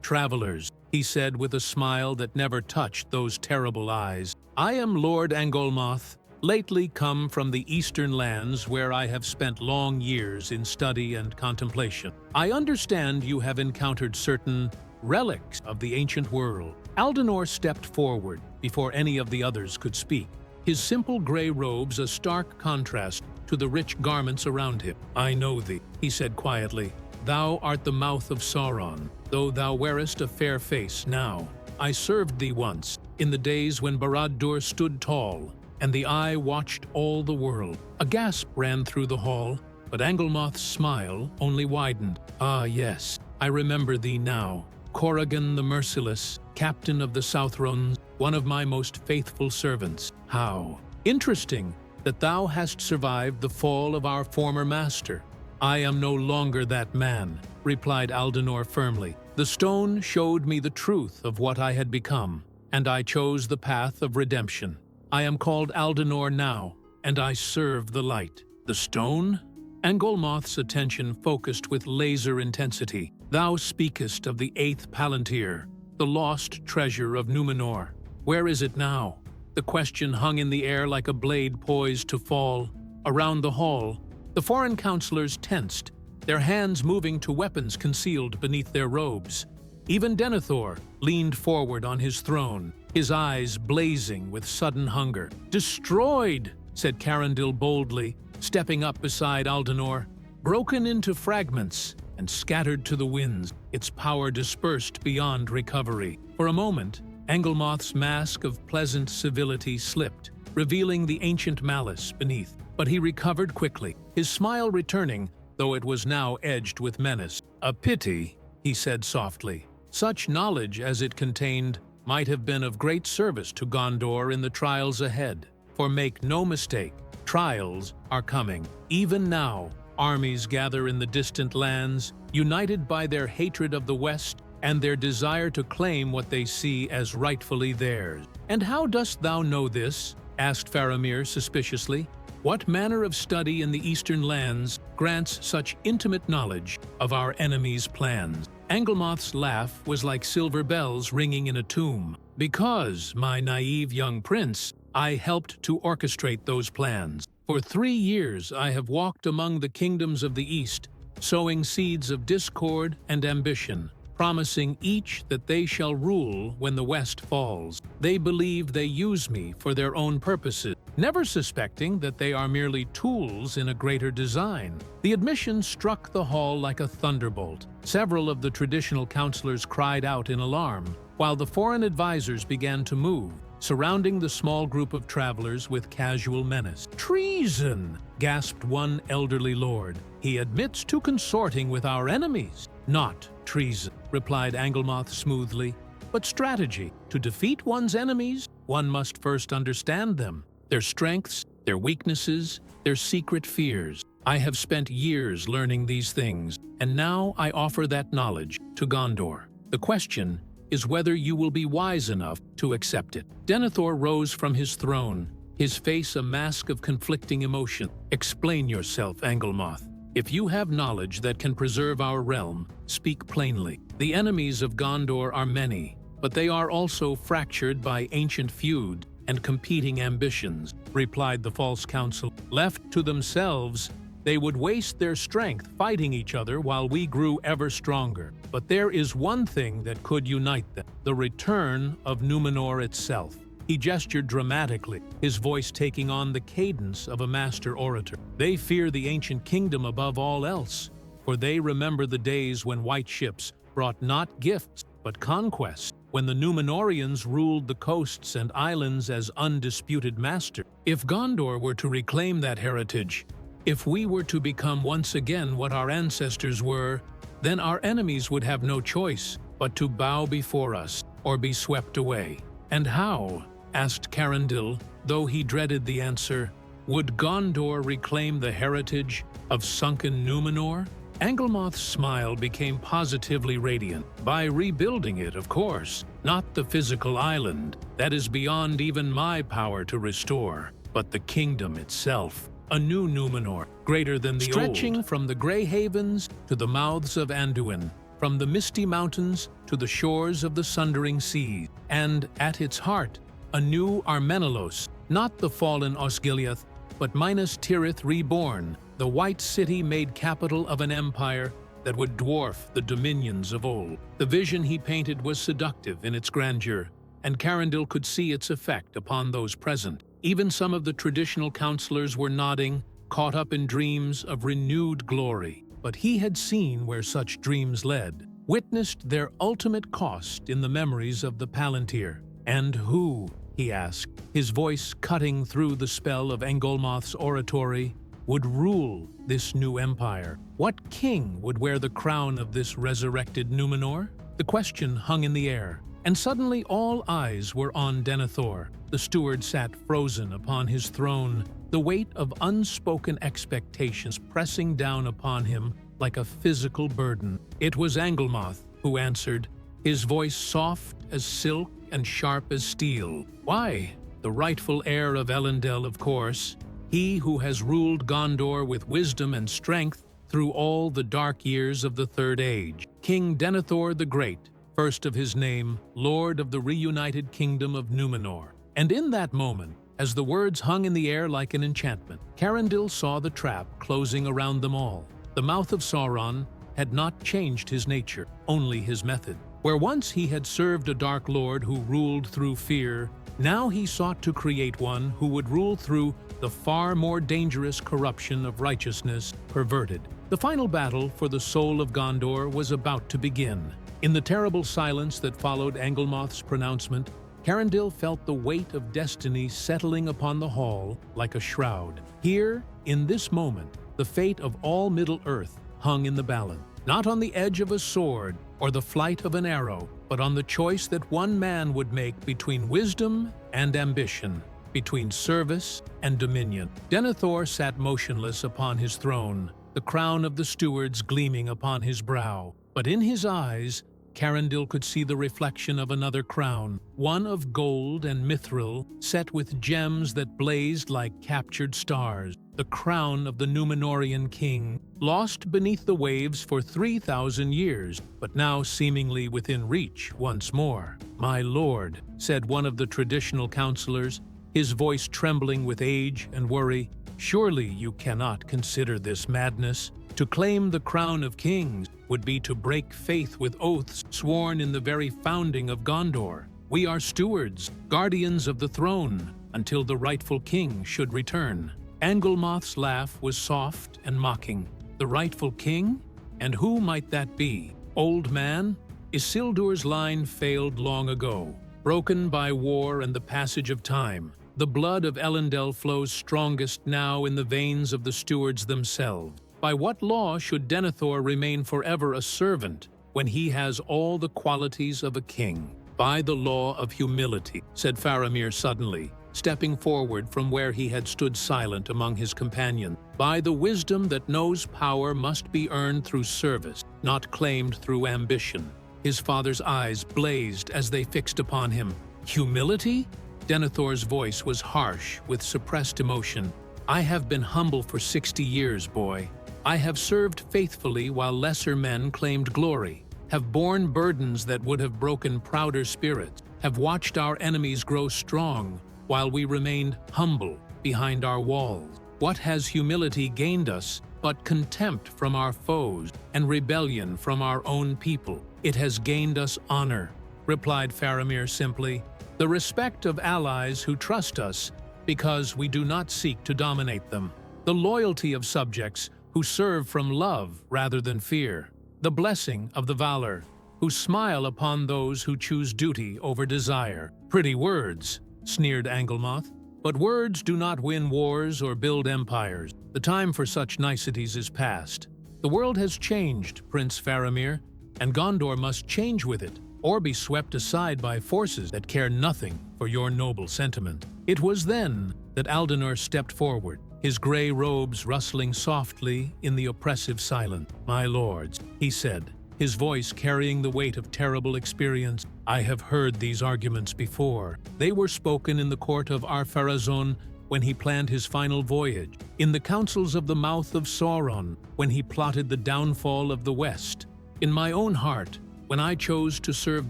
travelers," he said with a smile that never touched those terrible eyes. "I am Lord Angolmoth, lately come from the eastern lands where I have spent long years in study and contemplation. I understand you have encountered certain relics of the ancient world." Aldenor stepped forward before any of the others could speak, his simple gray robes a stark contrast to the rich garments around him. "I know thee," he said quietly. "Thou art the mouth of Sauron, though thou wearest a fair face now. I served thee once, in the days when Barad-dûr stood tall, and the eye watched all the world." A gasp ran through the hall, but Angolmoth's smile only widened. "Ah, yes, I remember thee now. Corrigan the Merciless, captain of the Southrons, one of my most faithful servants. How interesting that thou hast survived the fall of our former master." "I am no longer that man," replied Aldenor firmly. "The stone showed me the truth of what I had become, and I chose the path of redemption. I am called Aldenor now, and I serve the light." "The stone?" Angolmoth's attention focused with laser intensity. "Thou speakest of the 8th Palantír, the lost treasure of Númenor. Where is it now?" The question hung in the air like a blade poised to fall. Around the hall, the foreign counselors tensed, their hands moving to weapons concealed beneath their robes. Even Denethor leaned forward on his throne, his eyes blazing with sudden hunger. "Destroyed," said Carandil boldly, stepping up beside Aldenor. "Broken into fragments and scattered to the winds, its power dispersed beyond recovery." For a moment, Angolmoth's mask of pleasant civility slipped, revealing the ancient malice beneath. But he recovered quickly, his smile returning, though it was now edged with menace. "A pity," he said softly. "Such knowledge as it contained might have been of great service to Gondor in the trials ahead. For make no mistake, trials are coming. Even now, armies gather in the distant lands, united by their hatred of the West and their desire to claim what they see as rightfully theirs." "And how dost thou know this?" asked Faramir suspiciously. "What manner of study in the eastern lands grants such intimate knowledge of our enemies' plans?" Angolmoth's laugh was like silver bells ringing in a tomb. "Because, my naive young prince, I helped to orchestrate those plans. For 3 years I have walked among the kingdoms of the East, sowing seeds of discord and ambition, promising each that they shall rule when the West falls. They believe they use me for their own purposes, never suspecting that they are merely tools in a greater design. The admission struck the hall like a thunderbolt. Several of the traditional counselors cried out in alarm, while the foreign advisors began to move, surrounding the small group of travelers with casual menace. "Treason!" gasped one elderly lord. "He admits to consorting with our enemies." "Not treason," replied Anglemoth smoothly, "but strategy. To defeat one's enemies, one must first understand them, their strengths, their weaknesses, their secret fears. I have spent years learning these things, and now I offer that knowledge to Gondor. The question is whether you will be wise enough to accept it." Denethor rose from his throne, his face a mask of conflicting emotion. "Explain yourself, Anglemoth. If you have knowledge that can preserve our realm, speak plainly. The enemies of Gondor are many, but they are also fractured by ancient feud and competing ambitions," replied the false council. "Left to themselves, they would waste their strength fighting each other while we grew ever stronger. But there is one thing that could unite them: the return of Numenor itself." He gestured dramatically, his voice taking on the cadence of a master orator. "They fear the ancient kingdom above all else, for they remember the days when white ships brought not gifts but conquest, when the Númenóreans ruled the coasts and islands as undisputed master. If Gondor were to reclaim that heritage, if we were to become once again what our ancestors were, then our enemies would have no choice but to bow before us or be swept away." "And how?" asked Carandil, though he dreaded the answer. "Would Gondor reclaim the heritage of sunken Númenor?" Anglemoth's smile became positively radiant. "By rebuilding it, of course. Not the physical island. That is beyond even my power to restore. But the kingdom itself. A new Númenor, greater than the old. Stretching from the Grey Havens to the mouths of Anduin, from the misty mountains to the shores of the sundering seas. And at its heart, a new Armenelos, not the fallen Osgiliath, but Minas Tirith reborn, the white city made capital of an empire that would dwarf the dominions of old." The vision he painted was seductive in its grandeur, and Carandil could see its effect upon those present. Even some of the traditional counselors were nodding, caught up in dreams of renewed glory. But he had seen where such dreams led, witnessed their ultimate cost in the memories of the Palantír. "And who," he asked, his voice cutting through the spell of Anglemoth's oratory, "would rule this new empire? What king would wear the crown of this resurrected Númenor?" The question hung in the air, and suddenly all eyes were on Denethor. The steward sat frozen upon his throne, the weight of unspoken expectations pressing down upon him like a physical burden. It was Anglemoth who answered, his voice soft as silk and sharp as steel. "Why, the rightful heir of Elendil, of course. He who has ruled Gondor with wisdom and strength through all the dark years of the Third Age. King Denethor the Great, first of his name, Lord of the reunited kingdom of Númenor." And in that moment, as the words hung in the air like an enchantment, Carandil saw the trap closing around them all. The mouth of Sauron had not changed his nature, only his method. Where once he had served a dark lord who ruled through fear, now he sought to create one who would rule through the far more dangerous corruption of righteousness perverted. The final battle for the soul of Gondor was about to begin. In the terrible silence that followed Anglemoth's pronouncement, Carandil felt the weight of destiny settling upon the hall like a shroud. Here, in this moment, the fate of all Middle-earth hung in the balance, not on the edge of a sword or the flight of an arrow, but on the choice that one man would make between wisdom and ambition, between service and dominion. Denethor sat motionless upon his throne, the crown of the stewards gleaming upon his brow. But in his eyes, Carandil could see the reflection of another crown, one of gold and mithril, set with gems that blazed like captured stars. The crown of the Númenórean king, lost beneath the waves for 3,000 years, but now seemingly within reach once more. "My lord," said one of the traditional counselors, his voice trembling with age and worry, "surely you cannot consider this madness. To claim the crown of kings would be to break faith with oaths sworn in the very founding of Gondor. We are stewards, guardians of the throne, until the rightful king should return. Anglemoth's laugh was soft and mocking. The rightful king? And who might that be? Old man? Isildur's line failed long ago. Broken by war and the passage of time, the blood of Elendil flows strongest now in the veins of the stewards themselves. By what law should Denethor remain forever a servant when he has all the qualities of a king? By the law of humility, said Faramir suddenly, stepping forward from where he had stood silent among his companions. By the wisdom that knows power must be earned through service, not claimed through ambition. His father's eyes blazed as they fixed upon him. Humility? Denethor's voice was harsh with suppressed emotion. I have been humble for 60 years, boy. I have served faithfully while lesser men claimed glory, have borne burdens that would have broken prouder spirits, have watched our enemies grow strong while we remained humble behind our walls. What has humility gained us but contempt from our foes and rebellion from our own people? It has gained us honor, replied Faramir simply, the respect of allies who trust us because we do not seek to dominate them, the loyalty of subjects who serve from love rather than fear, the blessing of the valor who smile upon those who choose duty over desire. Pretty words, sneered Anglemoth, but words do not win wars or build empires. The time for such niceties is past. The world has changed, Prince Faramir, and Gondor must change with it, or be swept aside by forces that care nothing for your noble sentiment. It was then that Aldenor stepped forward, his gray robes rustling softly in the oppressive silence. My lords, he said, his voice carrying the weight of terrible experience. I have heard these arguments before. They were spoken in the court of Ar-Pharazôn when he planned his final voyage, in the councils of the mouth of Sauron when he plotted the downfall of the West, in my own heart when I chose to serve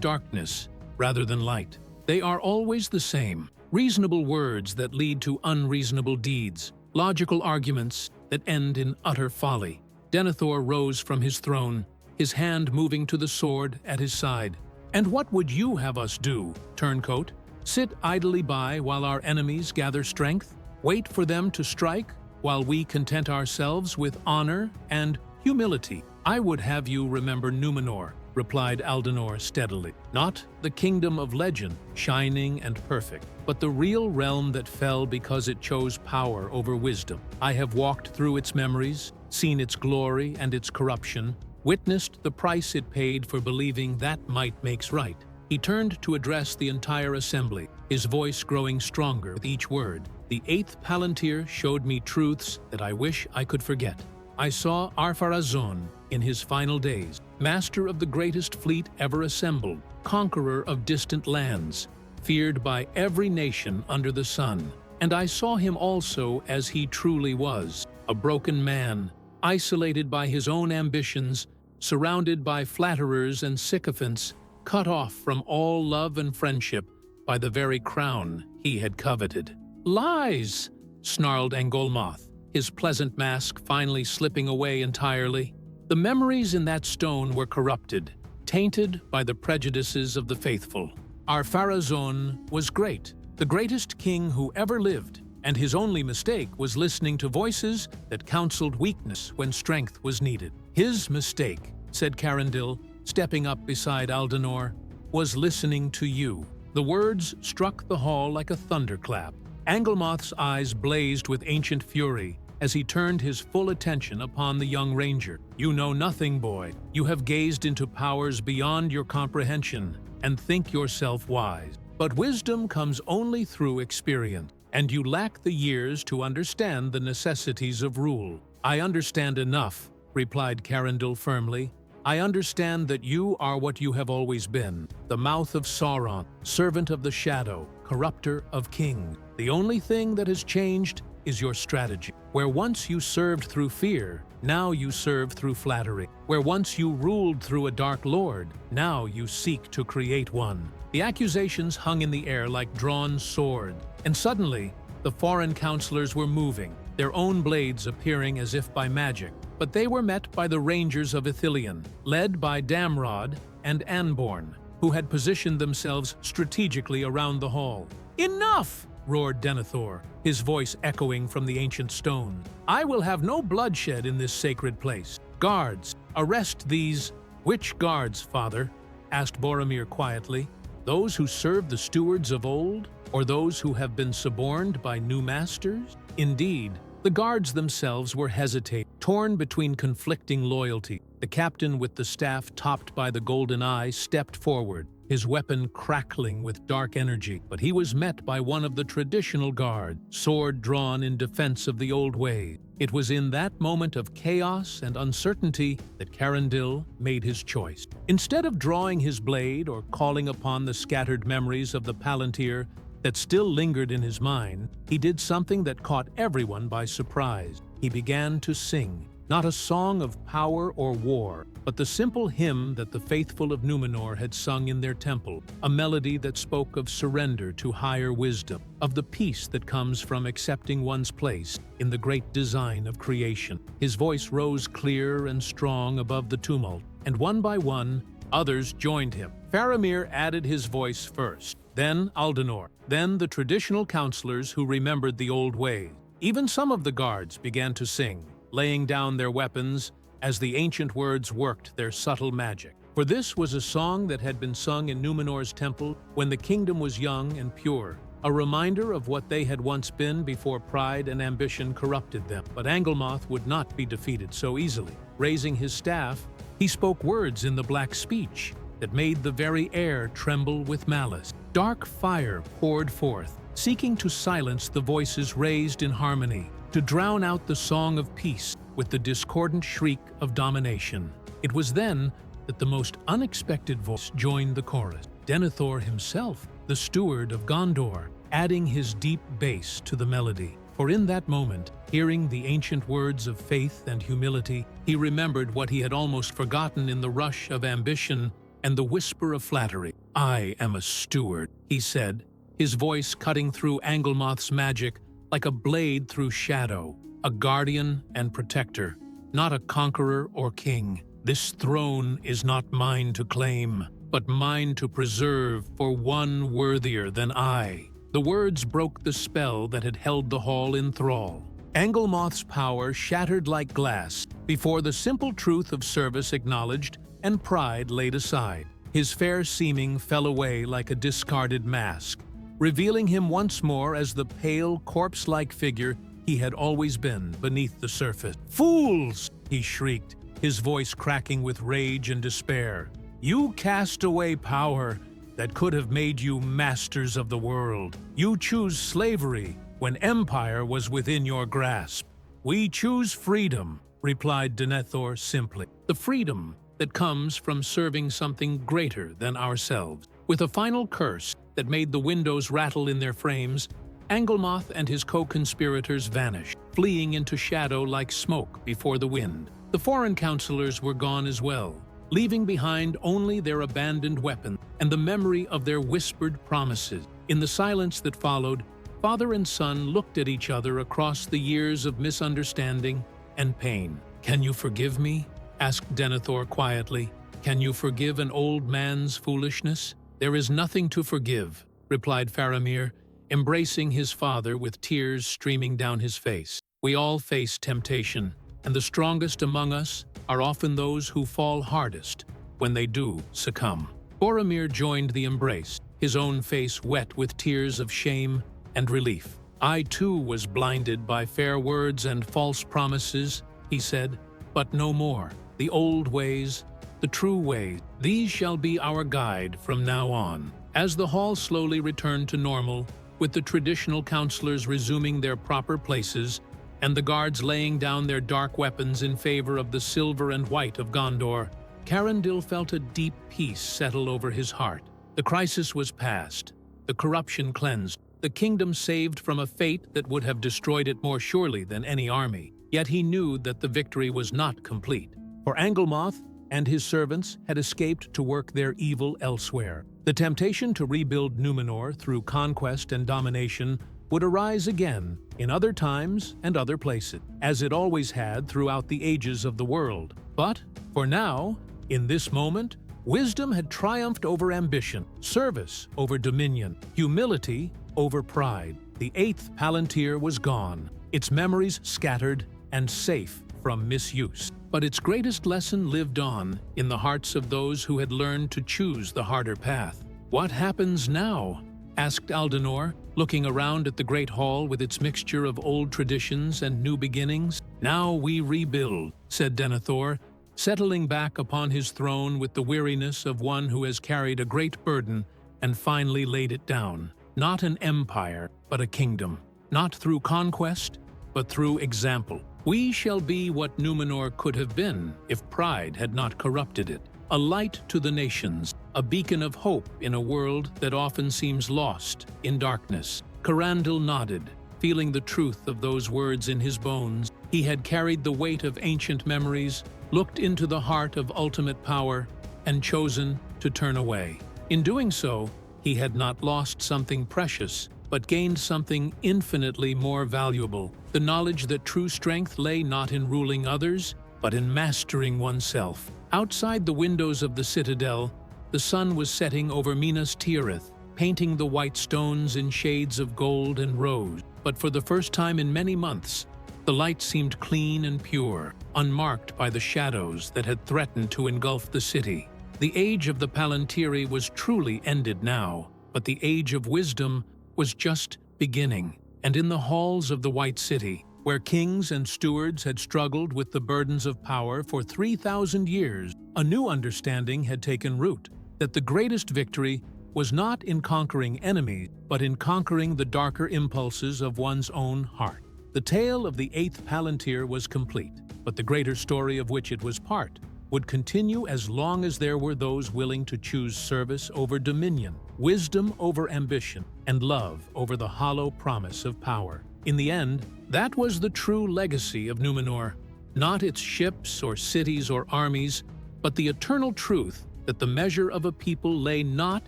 darkness rather than light. They are always the same, reasonable words that lead to unreasonable deeds, logical arguments that end in utter folly. Denethor rose from his throne, his hand moving to the sword at his side. And what would you have us do, turncoat? Sit idly by while our enemies gather strength? Wait for them to strike while we content ourselves with honor and humility? I would have you remember Numenor, replied Aldenor steadily. Not the kingdom of legend, shining and perfect, but the real realm that fell because it chose power over wisdom. I have walked through its memories, seen its glory and its corruption, witnessed the price it paid for believing that might makes right. He turned to address the entire assembly, his voice growing stronger with each word. The 8th Palantír showed me truths that I wish I could forget. I saw Ar-Pharazôn in his final days, master of the greatest fleet ever assembled, conqueror of distant lands, feared by every nation under the sun. And I saw him also as he truly was, a broken man, isolated by his own ambitions, surrounded by flatterers and sycophants, cut off from all love and friendship by the very crown he had coveted. Lies! Snarled Anglemoth, his pleasant mask finally slipping away entirely. The memories in that stone were corrupted, tainted by the prejudices of the faithful. Ar-Pharazôn was great, the greatest king who ever lived, and his only mistake was listening to voices that counseled weakness when strength was needed. His mistake, said Carindil, stepping up beside Aldenor, was listening to you. The words struck the hall like a thunderclap. Anglemoth's eyes blazed with ancient fury as he turned his full attention upon the young ranger. You know nothing, boy. You have gazed into powers beyond your comprehension and think yourself wise. But wisdom comes only through experience, and you lack the years to understand the necessities of rule. I understand enough, replied Carindil firmly. I understand that you are what you have always been, the mouth of Sauron, servant of the shadow, corrupter of kings. The only thing that has changed is your strategy. Where once you served through fear, now you serve through flattery. Where once you ruled through a dark lord, now you seek to create one. The accusations hung in the air like drawn swords, and suddenly the foreign counselors were moving, their own blades appearing as if by magic. but they were met by the Rangers of Ithilien, led by Damrod and Anborn, who had positioned themselves strategically around the hall. "Enough!" roared Denethor, his voice echoing from the ancient stone. "I will have no bloodshed in this sacred place. Guards, arrest these—" "Which guards, father?" asked Boromir quietly. "Those who served the stewards of old, or those who have been suborned by new masters?" Indeed, the guards themselves were hesitating, torn between conflicting loyalty. The captain with the staff topped by the golden eye stepped forward, his weapon crackling with dark energy, but he was met by one of the traditional guard, sword drawn in defense of the old ways. It was in that moment of chaos and uncertainty that Carandil made his choice. Instead of drawing his blade or calling upon the scattered memories of the Palantír that still lingered in his mind, he did something that caught everyone by surprise. He began to sing, not a song of power or war, but the simple hymn that the faithful of Númenor had sung in their temple, a melody that spoke of surrender to higher wisdom, of the peace that comes from accepting one's place in the great design of creation. His voice rose clear and strong above the tumult, and one by one, others joined him. Faramir added his voice first, then Aldenor, then the traditional counselors who remembered the old ways. Even some of the guards began to sing, laying down their weapons as the ancient words worked their subtle magic. For this was a song that had been sung in Númenor's temple when the kingdom was young and pure, a reminder of what they had once been before pride and ambition corrupted them. But Angelmoth would not be defeated so easily. Raising his staff, he spoke words in the black speech that made the very air tremble with malice. Dark fire poured forth, seeking to silence the voices raised in harmony, to drown out the song of peace with the discordant shriek of domination. It was then that the most unexpected voice joined the chorus. Denethor himself, the steward of Gondor, adding his deep bass to the melody. For in that moment, hearing the ancient words of faith and humility, he remembered what he had almost forgotten in the rush of ambition and the whisper of flattery. "I am a steward," he said, his voice cutting through Angelmoth's magic like a blade through shadow, a guardian and protector, not a conqueror or king. "This throne is not mine to claim, but mine to preserve for one worthier than I." The words broke the spell that had held the hall in thrall. Angelmoth's power shattered like glass before the simple truth of service acknowledged and pride laid aside. His fair seeming fell away like a discarded mask, revealing him once more as the pale, corpse-like figure he had always been beneath the surface. "Fools!" he shrieked, his voice cracking with rage and despair. "You cast away power that could have made you masters of the world. You choose slavery when empire was within your grasp." "We choose freedom," replied Denethor simply. "The freedom that comes from serving something greater than ourselves." With a final curse that made the windows rattle in their frames, Angelmoth and his co-conspirators vanished, fleeing into shadow like smoke before the wind. The foreign counselors were gone as well, leaving behind only their abandoned weapons and the memory of their whispered promises. In the silence that followed, father and son looked at each other across the years of misunderstanding and pain. "Can you forgive me?" asked Denethor quietly. "Can you forgive an old man's foolishness?" "There is nothing to forgive," replied Faramir, embracing his father with tears streaming down his face. "We all face temptation, and the strongest among us are often those who fall hardest when they do succumb." Boromir joined the embrace, his own face wet with tears of shame and relief. "I too was blinded by fair words and false promises," he said, "but no more. The old ways, the true ways, these shall be our guide from now on." As the hall slowly returned to normal, with the traditional counselors resuming their proper places and the guards laying down their dark weapons in favor of the silver and white of Gondor, Carandil felt a deep peace settle over his heart. The crisis was past, the corruption cleansed, the kingdom saved from a fate that would have destroyed it more surely than any army. Yet he knew that the victory was not complete, for Angelmoth and his servants had escaped to work their evil elsewhere. The temptation to rebuild Númenor through conquest and domination would arise again in other times and other places, as it always had throughout the ages of the world. But, for now, in this moment, wisdom had triumphed over ambition, service over dominion, humility over pride. The eighth Palantír was gone, its memories scattered and safe from misuse. But its greatest lesson lived on in the hearts of those who had learned to choose the harder path. "What happens now?" asked Aldenor, looking around at the great hall with its mixture of old traditions and new beginnings. "Now we rebuild," said Denethor, settling back upon his throne with the weariness of one who has carried a great burden and finally laid it down. Not an empire, but a kingdom. Not through conquest, but through example. We shall be what Numenor could have been if pride had not corrupted it. A light to the nations, a beacon of hope in a world that often seems lost in darkness. Carandil nodded, feeling the truth of those words in his bones. He had carried the weight of ancient memories, looked into the heart of ultimate power, and chosen to turn away. In doing so, he had not lost something precious, but gained something infinitely more valuable, the knowledge that true strength lay not in ruling others, but in mastering oneself. Outside the windows of the citadel, the sun was setting over Minas Tirith, painting the white stones in shades of gold and rose. But for the first time in many months, the light seemed clean and pure, unmarked by the shadows that had threatened to engulf the city. The age of the Palantíri was truly ended now, but the age of wisdom was just beginning. And in the halls of the White City, where kings and stewards had struggled with the burdens of power for 3,000 years, a new understanding had taken root, that the greatest victory was not in conquering enemies, but in conquering the darker impulses of one's own heart. The tale of the eighth Palantír was complete, but the greater story of which it was part would continue as long as there were those willing to choose service over dominion, wisdom over ambition, and love over the hollow promise of power. In the end, that was the true legacy of Numenor, not its ships or cities or armies, but the eternal truth that the measure of a people lay not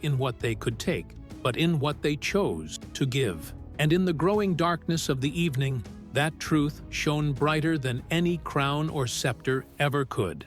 in what they could take, but in what they chose to give. And in the growing darkness of the evening, that truth shone brighter than any crown or scepter ever could.